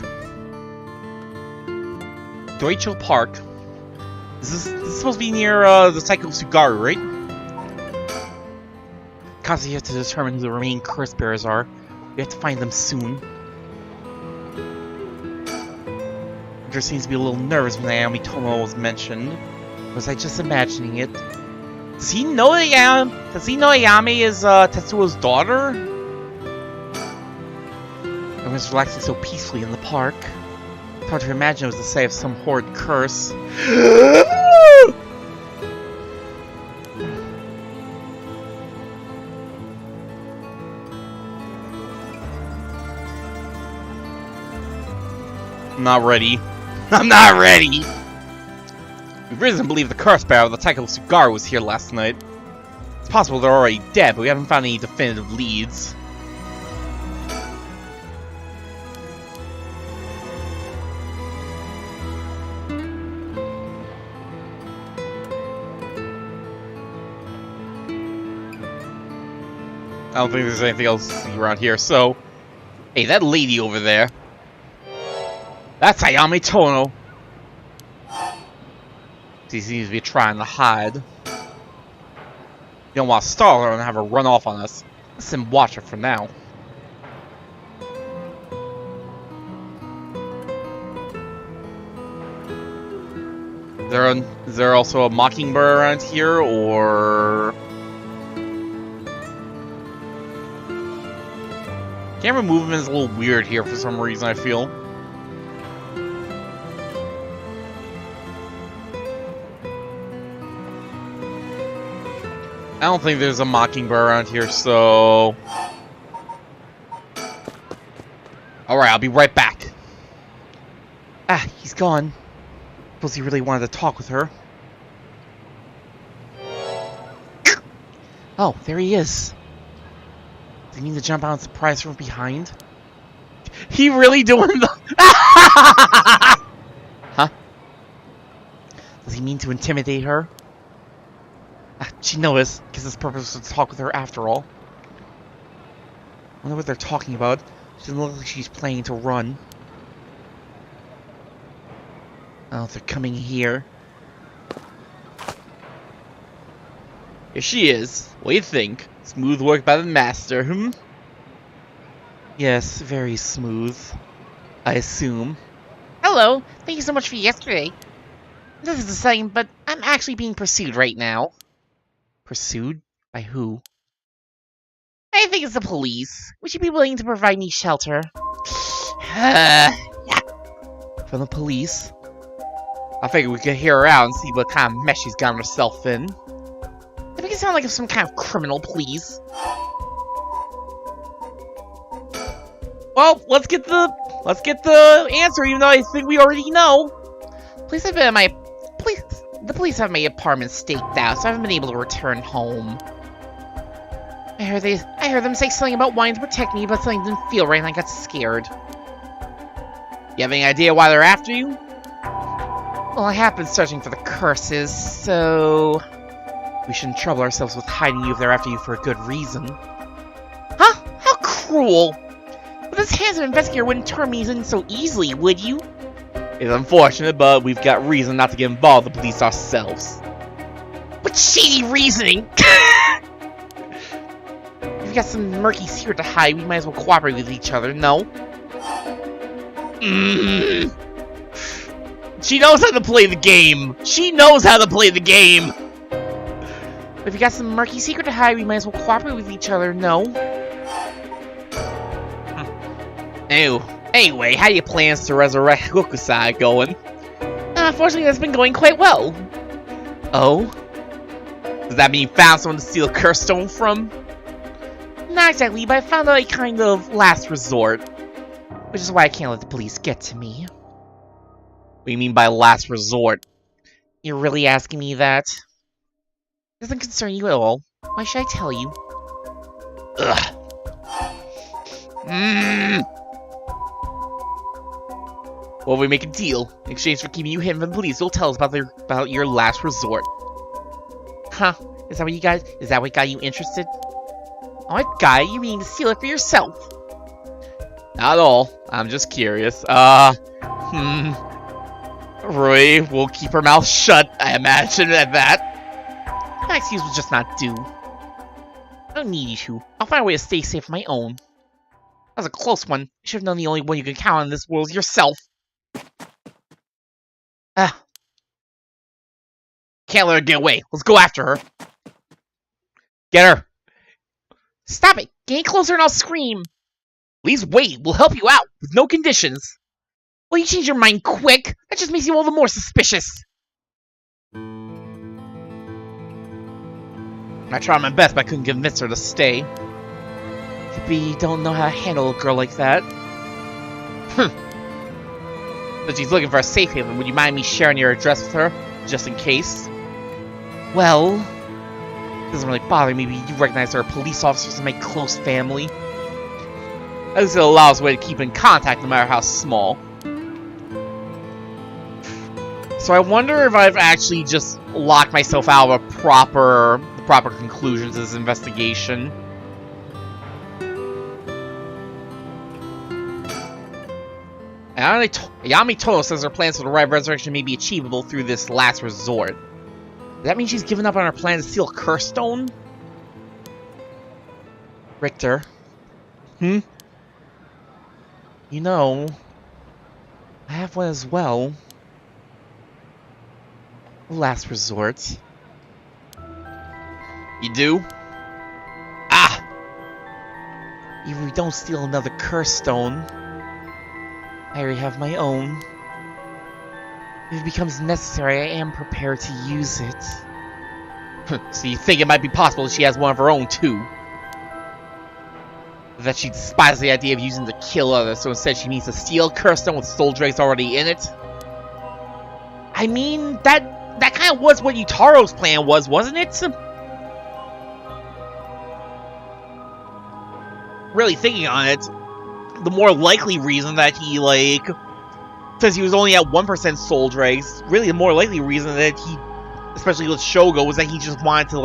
Doicho Park. This is supposed to be near the Psycho Sugaru, right? Constantly have to determine who the remaining curse bearers are. We have to find them soon. There seems to be a little nervous when Naomi Tomo was mentioned. Was I just imagining it? Does he know Ayame is Tetsuo's daughter? Everyone's relaxing so peacefully in the park. It's hard to imagine it was the site of some horrid curse. I'm not ready. I'm not ready! We've reason to believe the curse bearer of the Taiko Sugaru was here last night. It's possible they're already dead, but we haven't found any definitive leads. I don't think there's anything else to see around here, so... Hey, that lady over there. That's Ayame Tono. She seems to be trying to hide. You don't want to stall her and have her run off on us. Let's then watch her for now. Is there also a mockingbird around here, or... Camera movement is a little weird here for some reason, I feel. I don't think there's a mockingbird around here, so... Alright, I'll be right back. Ah, he's gone. Suppose he really wanted to talk with her. Oh, there he is. Does he mean to jump out and surprise her from behind? He really doing the... Huh? Does he mean to intimidate her? She knows, because his purpose was to talk with her after all. I wonder what they're talking about. She doesn't look like she's planning to run. Oh, they're coming here. Here she is. What do you think? Smooth work by the master, hmm? Yes, very smooth. I assume. Hello, thank you so much for yesterday. This is exciting, but I'm actually being pursued right now. Pursued? By who? I think it's the police. Would you be willing to provide me shelter? From the police? I figured we could hear her out and see what kind of mess she's gotten herself in. To make it sound like some kind of criminal, please. Well, let's get the answer, even though I think we already know. The police have my apartment staked out, so I haven't been able to return home. I heard them say something about wanting to protect me, but something didn't feel right and I got scared. You have any idea why they're after you? Well, I have been searching for the curses, so... We shouldn't trouble ourselves with hiding you if they're after you for a good reason. Huh? How cruel! With this handsome investigator wouldn't turn me in so easily, would you? It's unfortunate, but we've got reason not to get involved with the police ourselves. What shady reasoning! If we've got some murky secret to hide, we might as well cooperate with each other, no? She knows how to play the game! She knows how to play the game! If you got some murky secret to hide, we might as well cooperate with each other, no? Anyway, how are your plans to resurrect Hokusai going? Unfortunately, that's been going quite well. Oh? Does that mean you found someone to steal a curse stone from? Not exactly, but I found a kind of last resort. Which is why I can't let the police get to me. What do you mean by last resort? You're really asking me that? Doesn't concern you at all. Why should I tell you? Ugh. Well, we make a deal. In exchange for keeping you hidden from the police, you'll tell us about your last resort. Huh? Is that what got you interested? What guy? You mean to steal it for yourself? Not at all. I'm just curious. Roy will keep her mouth shut, I imagine, at that. That excuse will just not do. I don't need you to. I'll find a way to stay safe on my own. That was a close one. You should have known the only one you can count on in this world is yourself. Can't let her get away. Let's go after her. Get her. Stop it! Get any closer and I'll scream! Please wait. We'll help you out with no conditions. Will you change your mind quick? That just makes you all the more suspicious. I tried my best, but I couldn't convince her to stay. Maybe you don't know how to handle a girl like that. But she's looking for a safe haven. Would you mind me sharing your address with her, just in case? Well, it doesn't really bother me, but you recognize there are police officers in my close family. At least it allows a way to keep in contact, no matter how small. So I wonder if I've actually just locked myself out of the proper conclusions of this investigation. Ayami Tono says her plans for the right resurrection may be achievable through this last resort. Does that mean she's given up on her plan to steal a curse stone? Richter. Hmm? You know, I have one as well. Last resort. You do? Ah! Even if we don't steal another curse stone, I already have my own. If it becomes necessary, I am prepared to use it. So you think it might be possible that she has one of her own, too? That she despises the idea of using to kill others, so instead she needs to steal a curse stone with soul dregs already in it? I mean, that kind of was what Utaro's plan was, wasn't it? Really thinking on it, the more likely reason that he, since he was only at 1% soul dregs, really the more likely reason that he, especially with Shogo, was that he just wanted to,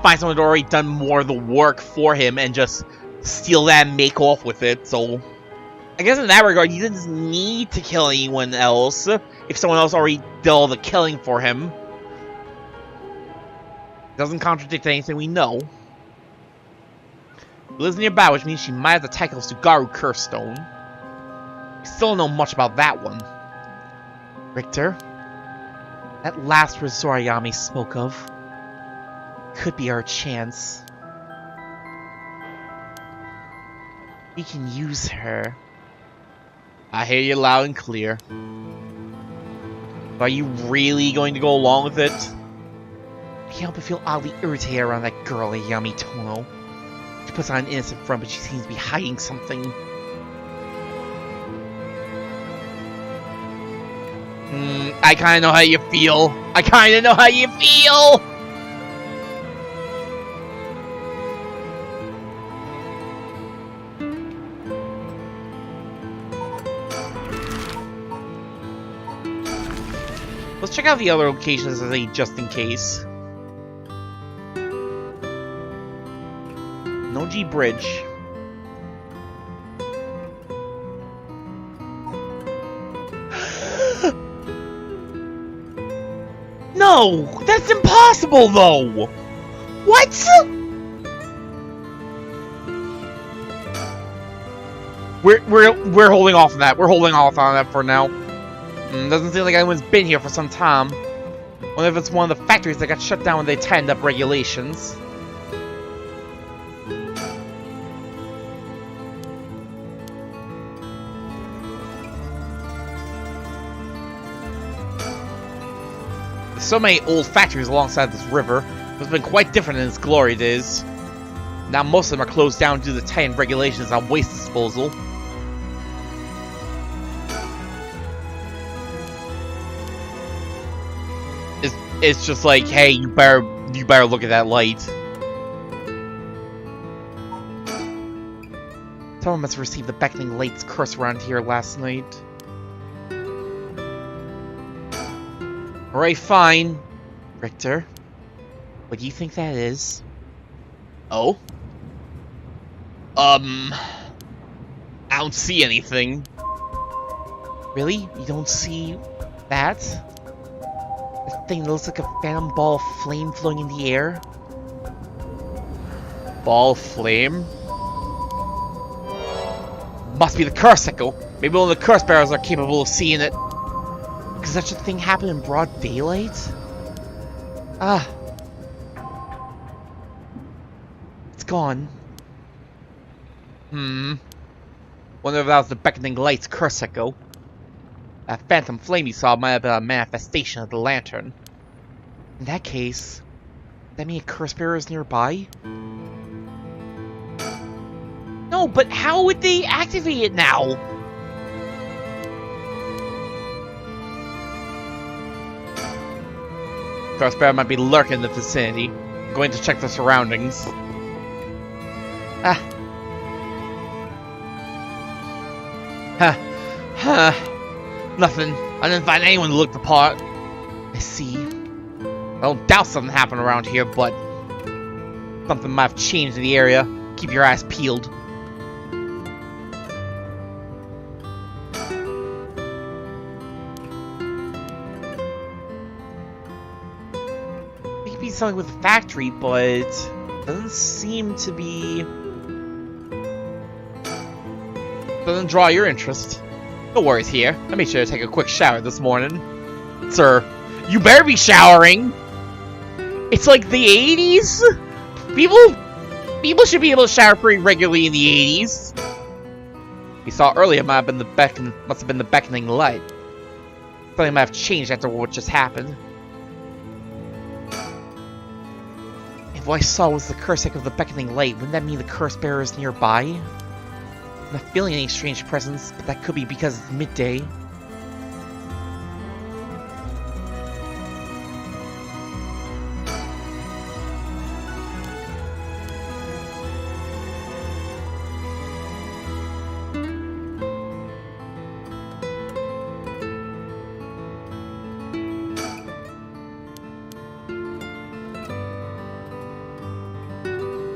find someone who'd already done more of the work for him and just steal that and make off with it. So I guess in that regard, he didn't need to kill anyone else if someone else already did all the killing for him. Doesn't contradict anything we know. He lives nearby, which means she might have the tackle Sugaru Curse Stone. We still don't know much about that one. Richter, that last resort Ayami spoke of could be our chance. We can use her. I hear you loud and clear. Are you really going to go along with it? I can't help but feel oddly irritated around that girl, Ayami Tono. She puts on an innocent front, but she seems to be hiding something. I kinda know how you feel. Let's check out the other locations as a just in case. Noji Bridge. No! That's impossible though! What? We're holding off on that. We're holding off on that for now. Doesn't seem like anyone's been here for some time. Wonder if it's one of the factories that got shut down when they tightened up regulations. There's so many old factories alongside this river. It's been quite different in its glory days. Now most of them are closed down due to the tightened regulations on waste disposal. It's just like, hey, you better look at that light. Someone must have received the beckoning light's curse around here last night. Alright, fine. Richter, what do you think that is? Oh? I don't see anything. Really? You don't see that? That thing that looks like a phantom ball of flame floating in the air? Ball of flame? Must be the curse echo. Maybe only the curse bearers are capable of seeing it. Could such a thing happen in broad daylight? Ah. It's gone. Wonder if that was the beckoning light's curse echo. That phantom flame you saw might have been a manifestation of the lantern. In that case, that mean a curse bearer is nearby? No, but how would they activate it now? Curse bearer might be lurking in the vicinity. I'm going to check the surroundings. Nothing. I didn't find anyone who looked the part. I see. I don't doubt something happened around here, but something might have changed in the area. Keep your eyes peeled. It could be something with the factory, but doesn't seem to be. Doesn't draw your interest. No worries here. I made sure to take a quick shower this morning. Sir, you better be showering! It's like the 80s? People should be able to shower pretty regularly in the 80s. We saw earlier must have been the beckoning light. Something might have changed after what just happened. If what I saw was the curse echo of the beckoning light, wouldn't that mean the curse bearer is nearby? I'm not feeling any strange presence, but that could be because it's midday.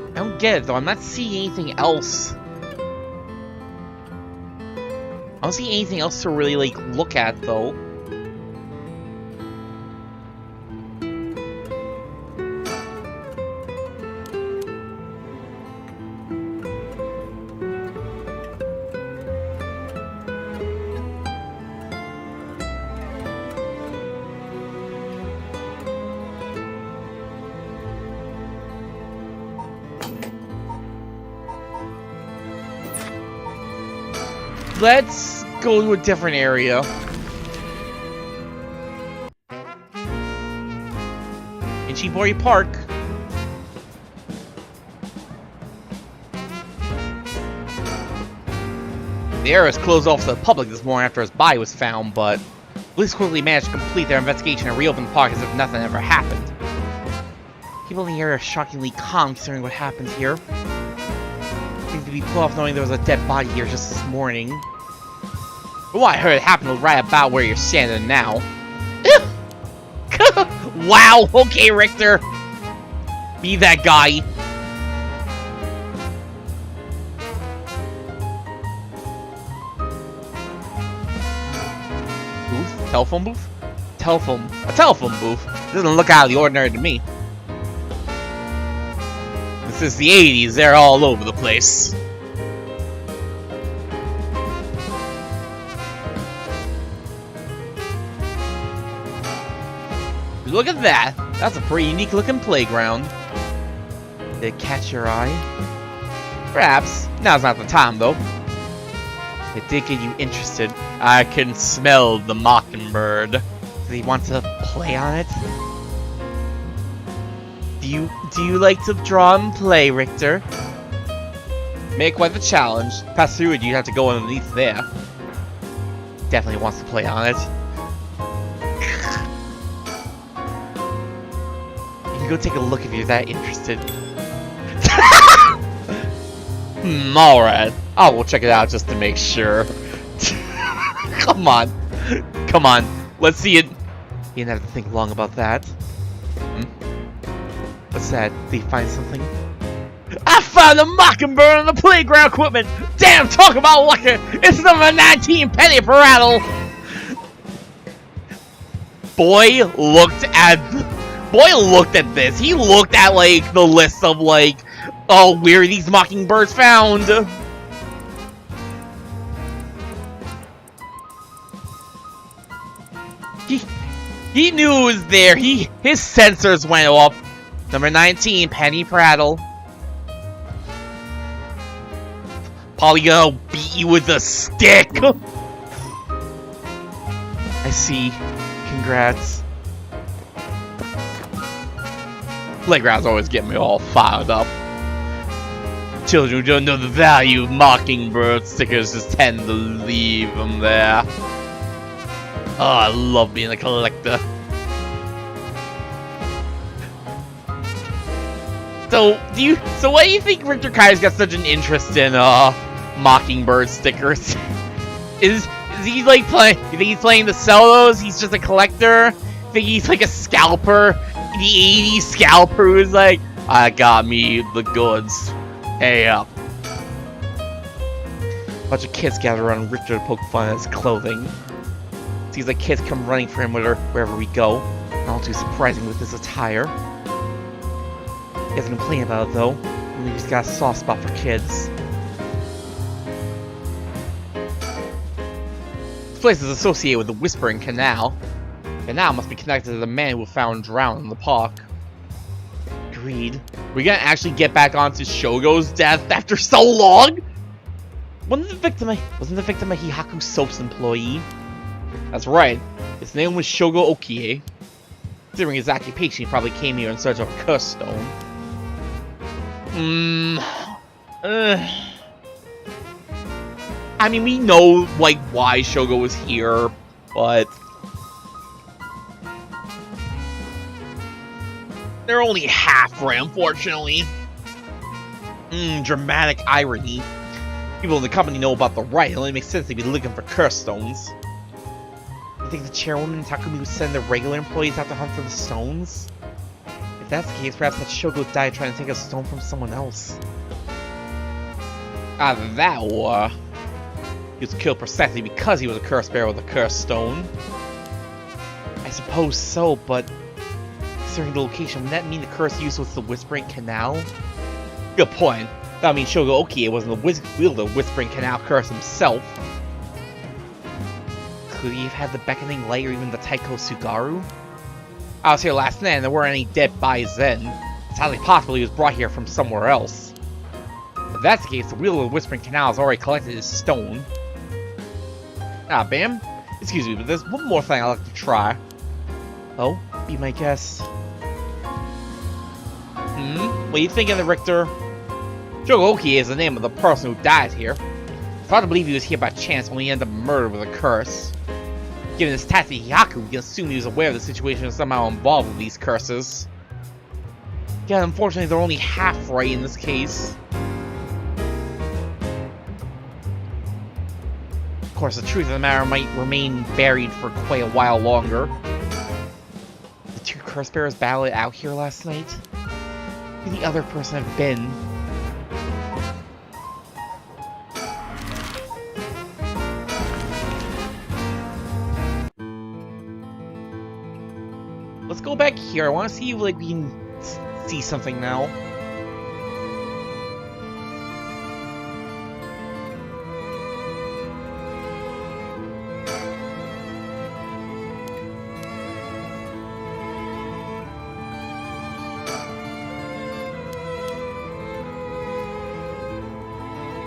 I don't get it though, I'm not seeing anything else. I don't see anything else to really, like, look at, though. Let's go to a different area. In Chibori Park. The area was closed off to the public this morning after his body was found, but police quickly managed to complete their investigation and reopen the park as if nothing ever happened. People in the area are shockingly calm considering what happened here. Seemed to be put off knowing there was a dead body here just this morning. Well, I heard it happened right about where you're standing now. Wow, okay, Richter. Be that guy. Booth? Telephone booth? A telephone booth? Doesn't look out of the ordinary to me. This is the 80s, they're all over the place. Look at that! That's a pretty unique looking playground. Did it catch your eye? Perhaps. Now's not the time, though. It did get you interested. I can smell the mockingbird. Does he want to play on it? Do you like to draw and play, Richter? Make quite the challenge. Pass through it, you have to go underneath there. Definitely wants to play on it. You can go take a look if you're that interested. Alright. I'll go check it out just to make sure. Come on. Come on. Let's see it. You didn't have to think long about that. What's that? Did you find something? I found a mockingbird on the playground equipment! Damn, talk about lucky! It's number 19 penny per rattle! Boy looked at this. He looked at, like, the list of, like, oh, where are these mockingbirds found? He knew it was there. His sensors went off. Number 19, penny per rattle. Probably gonna beat you with a stick! I see. Congrats. Playgrounds always get me all fired up. Children who don't know the value of mockingbird stickers just tend to leave them there. Oh, I love being a collector. So why do you think Richter Kai's got such an interest in mockingbird stickers? Is he like playing? You think he's playing to sell those? He's just a collector. Think he's like a scalper, the 80s scalper who's like, I got me the goods. Hey up. A bunch of kids gather around Richter to poke fun at his clothing. Seems like kids come running for him wherever we go. Not all too surprising with his attire. He doesn't complain about it though. I mean, he's got a soft spot for kids. This place is associated with the Whispering Canal. Canal must be connected to the man who was found drowned in the park. Agreed. We gonna actually get back onto Shogo's death after so long? Wasn't the victim a Hihaku Soap's employee? That's right. His name was Shogo Okie. Considering his occupation, he probably came here in search of a curse stone. I mean, we know, like, why Shogo was here, but they're only half right, unfortunately. Dramatic irony. People in the company know about the right. It only makes sense they'd be looking for curse stones. You think the chairwoman Takumi would send the regular employees out to hunt for the stones? If that's the case, perhaps that Shogo died trying to take a stone from someone else. Either that or he was killed precisely because he was a curse bearer with a cursed stone. I suppose so, but considering the location, would that mean the curse used was the Whispering Canal? Good point. That means Shogo Okie wasn't the wielder of the Whispering Canal curse himself. Could he have had the Beckoning Light or even the Taiko Sugaru? I was here last night and there weren't any dead bodies then. It's highly possible he was brought here from somewhere else. If that's the case, the wielder of the Whispering Canal has already collected his stone. Ah, Bam. Excuse me, but there's one more thing I'd like to try. Oh? Be my guest. What are you thinking of, Richter? Shogo Okie is the name of the person who died here. It's hard to believe he was here by chance when he ended up murdered with a curse. Given his ties to Hihaku, we can assume he was aware of the situation and somehow involved with these curses. Yeah, unfortunately, they're only half right in this case. Of course, the truth of the matter might remain buried for quite a while longer. The two curse bearers battled it out here last night? Who could the other person have been? Let's go back here. I want to see if like we can see something now.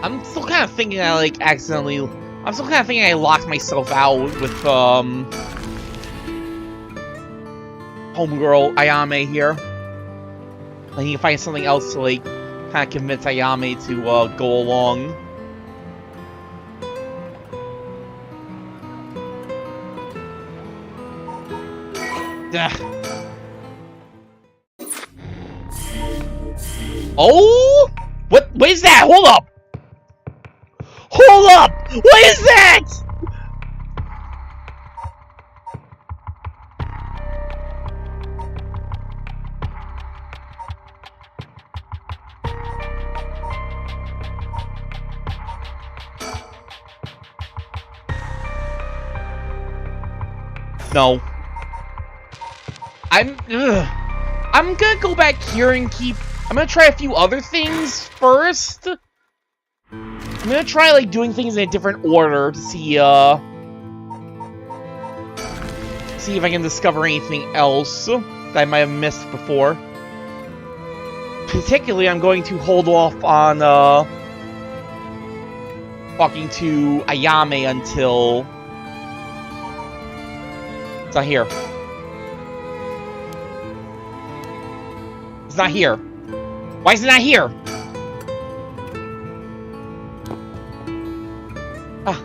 I'm still kind of thinking I like accidentally. I'm still kind of thinking I locked myself out with homegirl Ayame here. I need to find something else to, like, kind of convince Ayame to go along. Ugh. Oh! What is that? Hold up! Hold up! What is that? No. I'm gonna go back here and I'm gonna try a few other things first. I'm gonna try, like, doing things in a different order to see if I can discover anything else that I might have missed before. Particularly, I'm going to hold off on, talking to Ayame until... It's not here. It's not here. Why is it not here? Ah.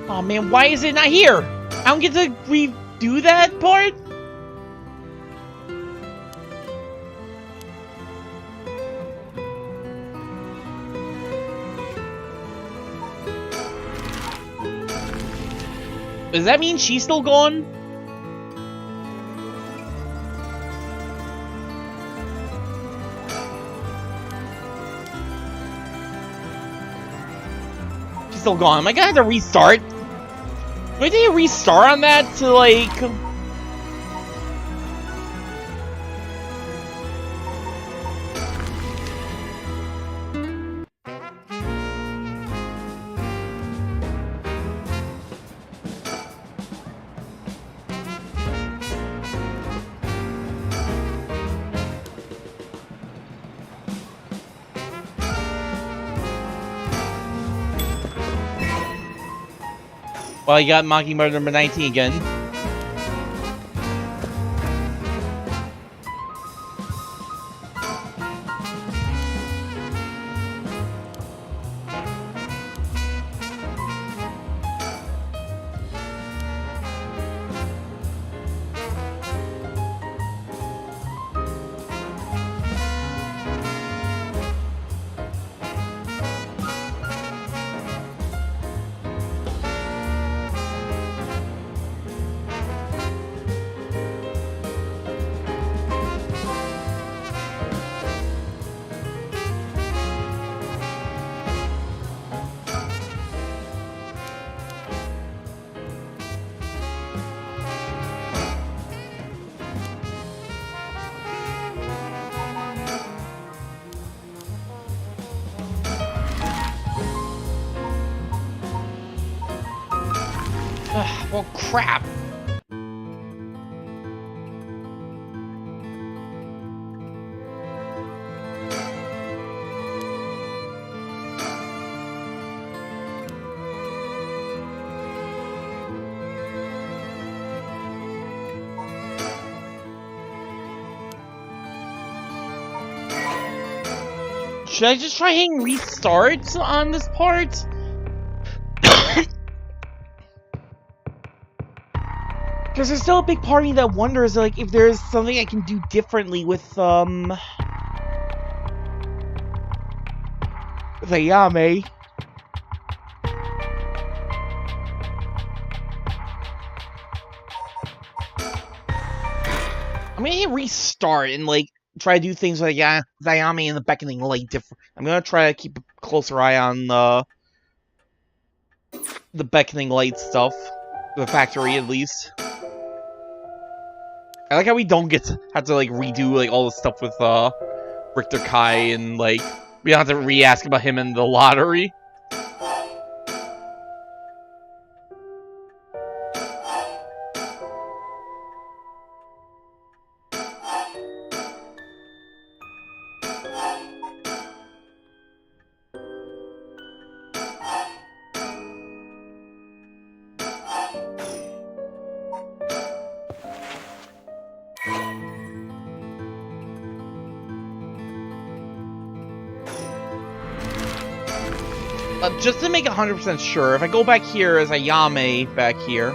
Oh man, why is it not here? I don't get to redo that part? Does that mean she's still gone? She's still gone. Am I gonna have to restart? Do I need to restart on that to, like... Well, you got Mockingbird number 19 again. Well, crap. Should I just try hitting restart on this part? Because there's still a big part of me that wonders, like, if there's something I can do differently with Ayame. I'm gonna hit restart and, like, try to do things like, yeah, Ayame and the beckoning light different. I'm gonna try to keep a closer eye on, the beckoning light stuff. The factory, at least. I like how we don't have to, like, redo, like, all the stuff with, Richter Kai and, like, we don't have to re-ask about him in the lottery. just to make 100% sure, if I go back here as Ayame back here.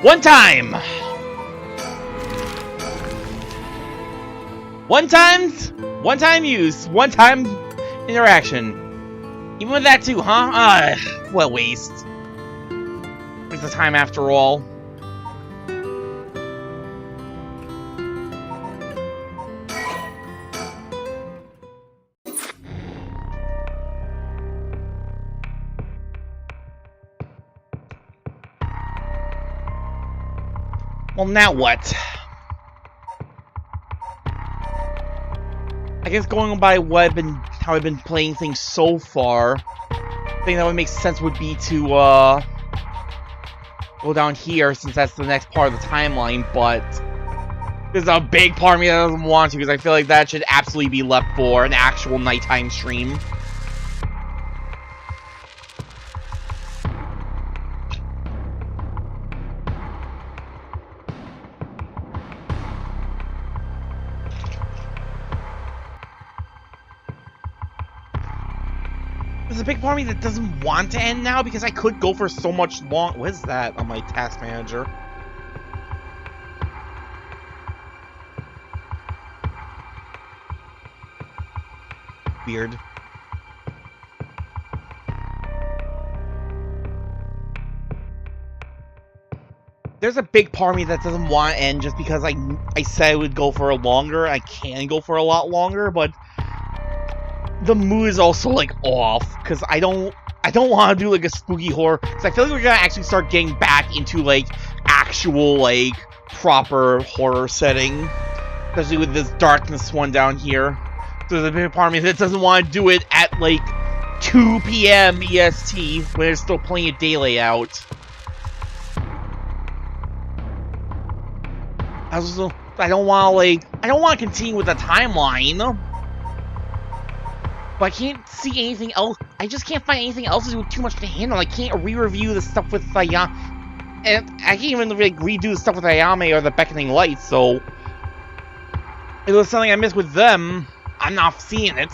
One time use, one time interaction. Even with that too, huh? What a waste. Waste of time after all. Well, now what? I guess going by how I've been playing things so far, I think that would make sense would be to go down here since that's the next part of the timeline, but there's a big part of me that doesn't want to because I feel like that should absolutely be left for an actual nighttime stream. There's a big part of me that doesn't want to end now because I could go for so much long. What is that on my task manager? Weird. There's a big part of me that doesn't want to end just because I said I would go for a longer. I can go for a lot longer, but the mood is also like off because I don't want to do like a spooky horror because I feel like we're gonna actually start getting back into like actual like proper horror setting, especially with this darkness one down here. So there's a big part of me that doesn't want to do it at like 2 p.m. EST when there's still plenty of daylight out. I don't want to continue with the timeline. But I can't see anything else. I just can't find anything else to do too much to handle. I can't re-review the stuff with Ayame. And I can't even like, redo the stuff with Ayame or the Beckoning Lights, so if it was something I missed with them, I'm not seeing it.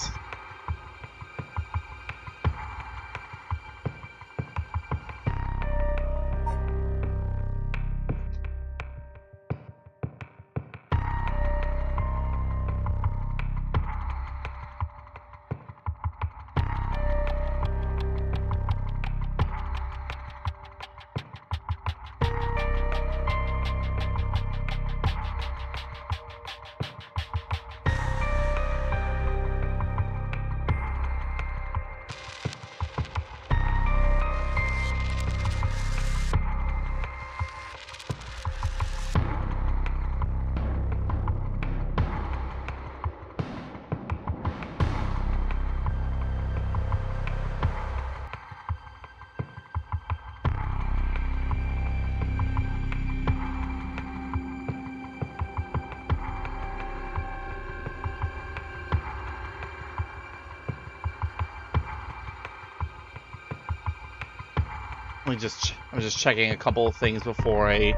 I'm just checking a couple of things before I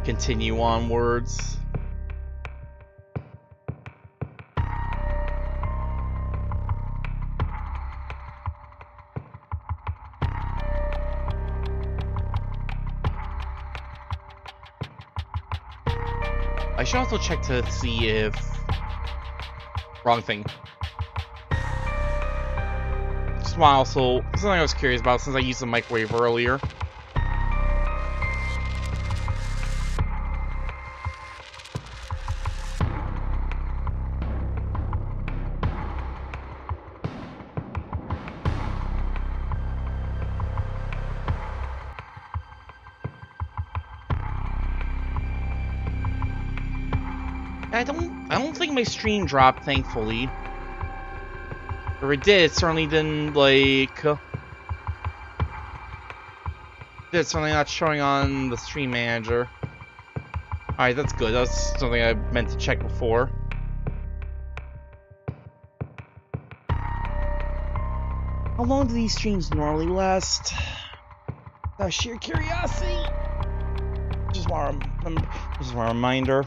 continue onwards. I should also check to see if... Wrong thing. Just want also... Something I was curious about since I used the microwave earlier. I don't think my stream dropped, thankfully. Or it did, it certainly didn't, like... It's certainly not showing on the stream manager. Alright, that's good. That's something I meant to check before. How long do these streams normally last? Out of sheer curiosity. Just just want a reminder.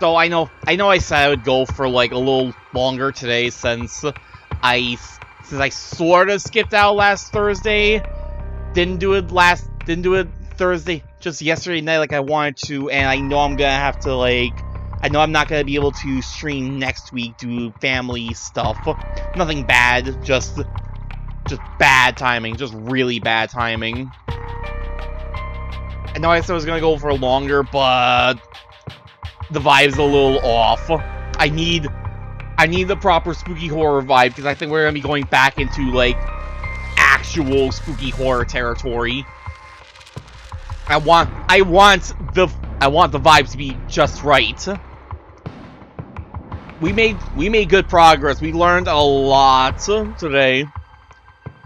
So I know I said I would go for like a little longer today since I sort of skipped out last Thursday. Didn't do it Thursday, just yesterday night like I wanted to, and I know I'm gonna have to I know I'm not gonna be able to stream next week, do family stuff. Nothing bad, just bad timing, just really bad timing. I know I said I was gonna go for longer, but the vibe's a little off. I need the proper spooky horror vibe, because I think we're gonna be going back into like actual spooky horror territory. I want the vibes to be just right. We made good progress. We learned a lot today.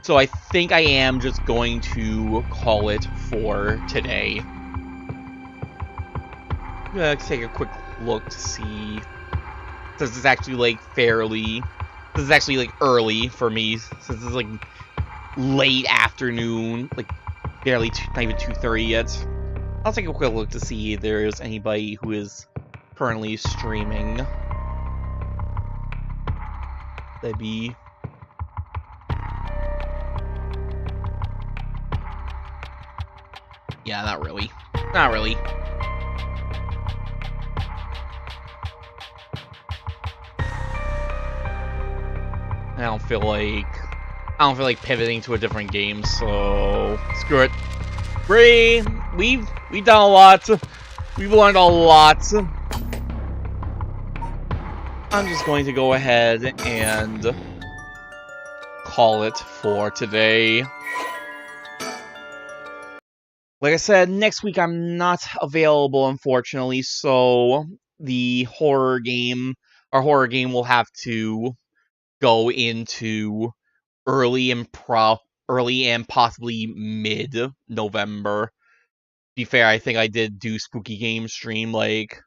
So I think I am just going to call it for today. I'm gonna take a quick look to see. This is actually like this is actually like early for me, since it's like late afternoon, like barely not even 2:30 yet. I'll take a quick look to see if there's anybody who is currently streaming. That'd be... yeah, not really. Not really. I don't feel like pivoting to a different game, so screw it. We've done a lot. We've learned a lot. I'm just going to go ahead and call it for today. Like I said, next week I'm not available, unfortunately, so our horror game will have to go into early and possibly mid-November. To be fair, I think I did do Spooky Game stream like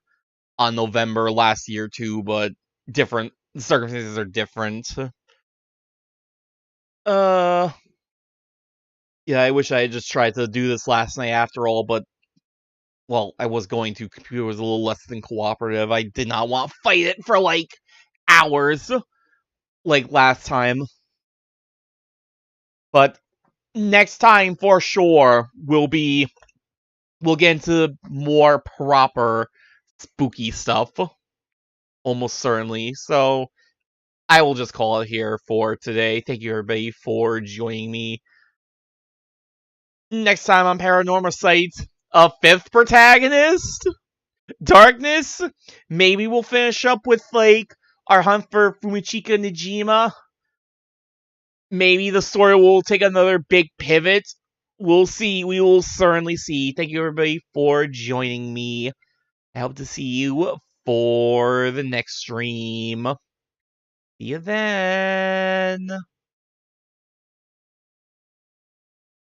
on November last year too, but the circumstances are different. Yeah, I wish I had just tried to do this last night after all, but well, I was going to. Computer was a little less than cooperative. I did not want to fight it for like hours like last time. But next time for sure we'll get into more proper spooky stuff. Almost certainly. So I will just call it here for today. Thank you everybody for joining me. Next time on PARANORMASIGHT, a fifth protagonist? Darkness? Maybe we'll finish up with like our hunt for Fumichika Nijima. Maybe the story will take another big pivot. We'll see. We will certainly see. Thank you everybody for joining me. I hope to see you for the next stream. See you then.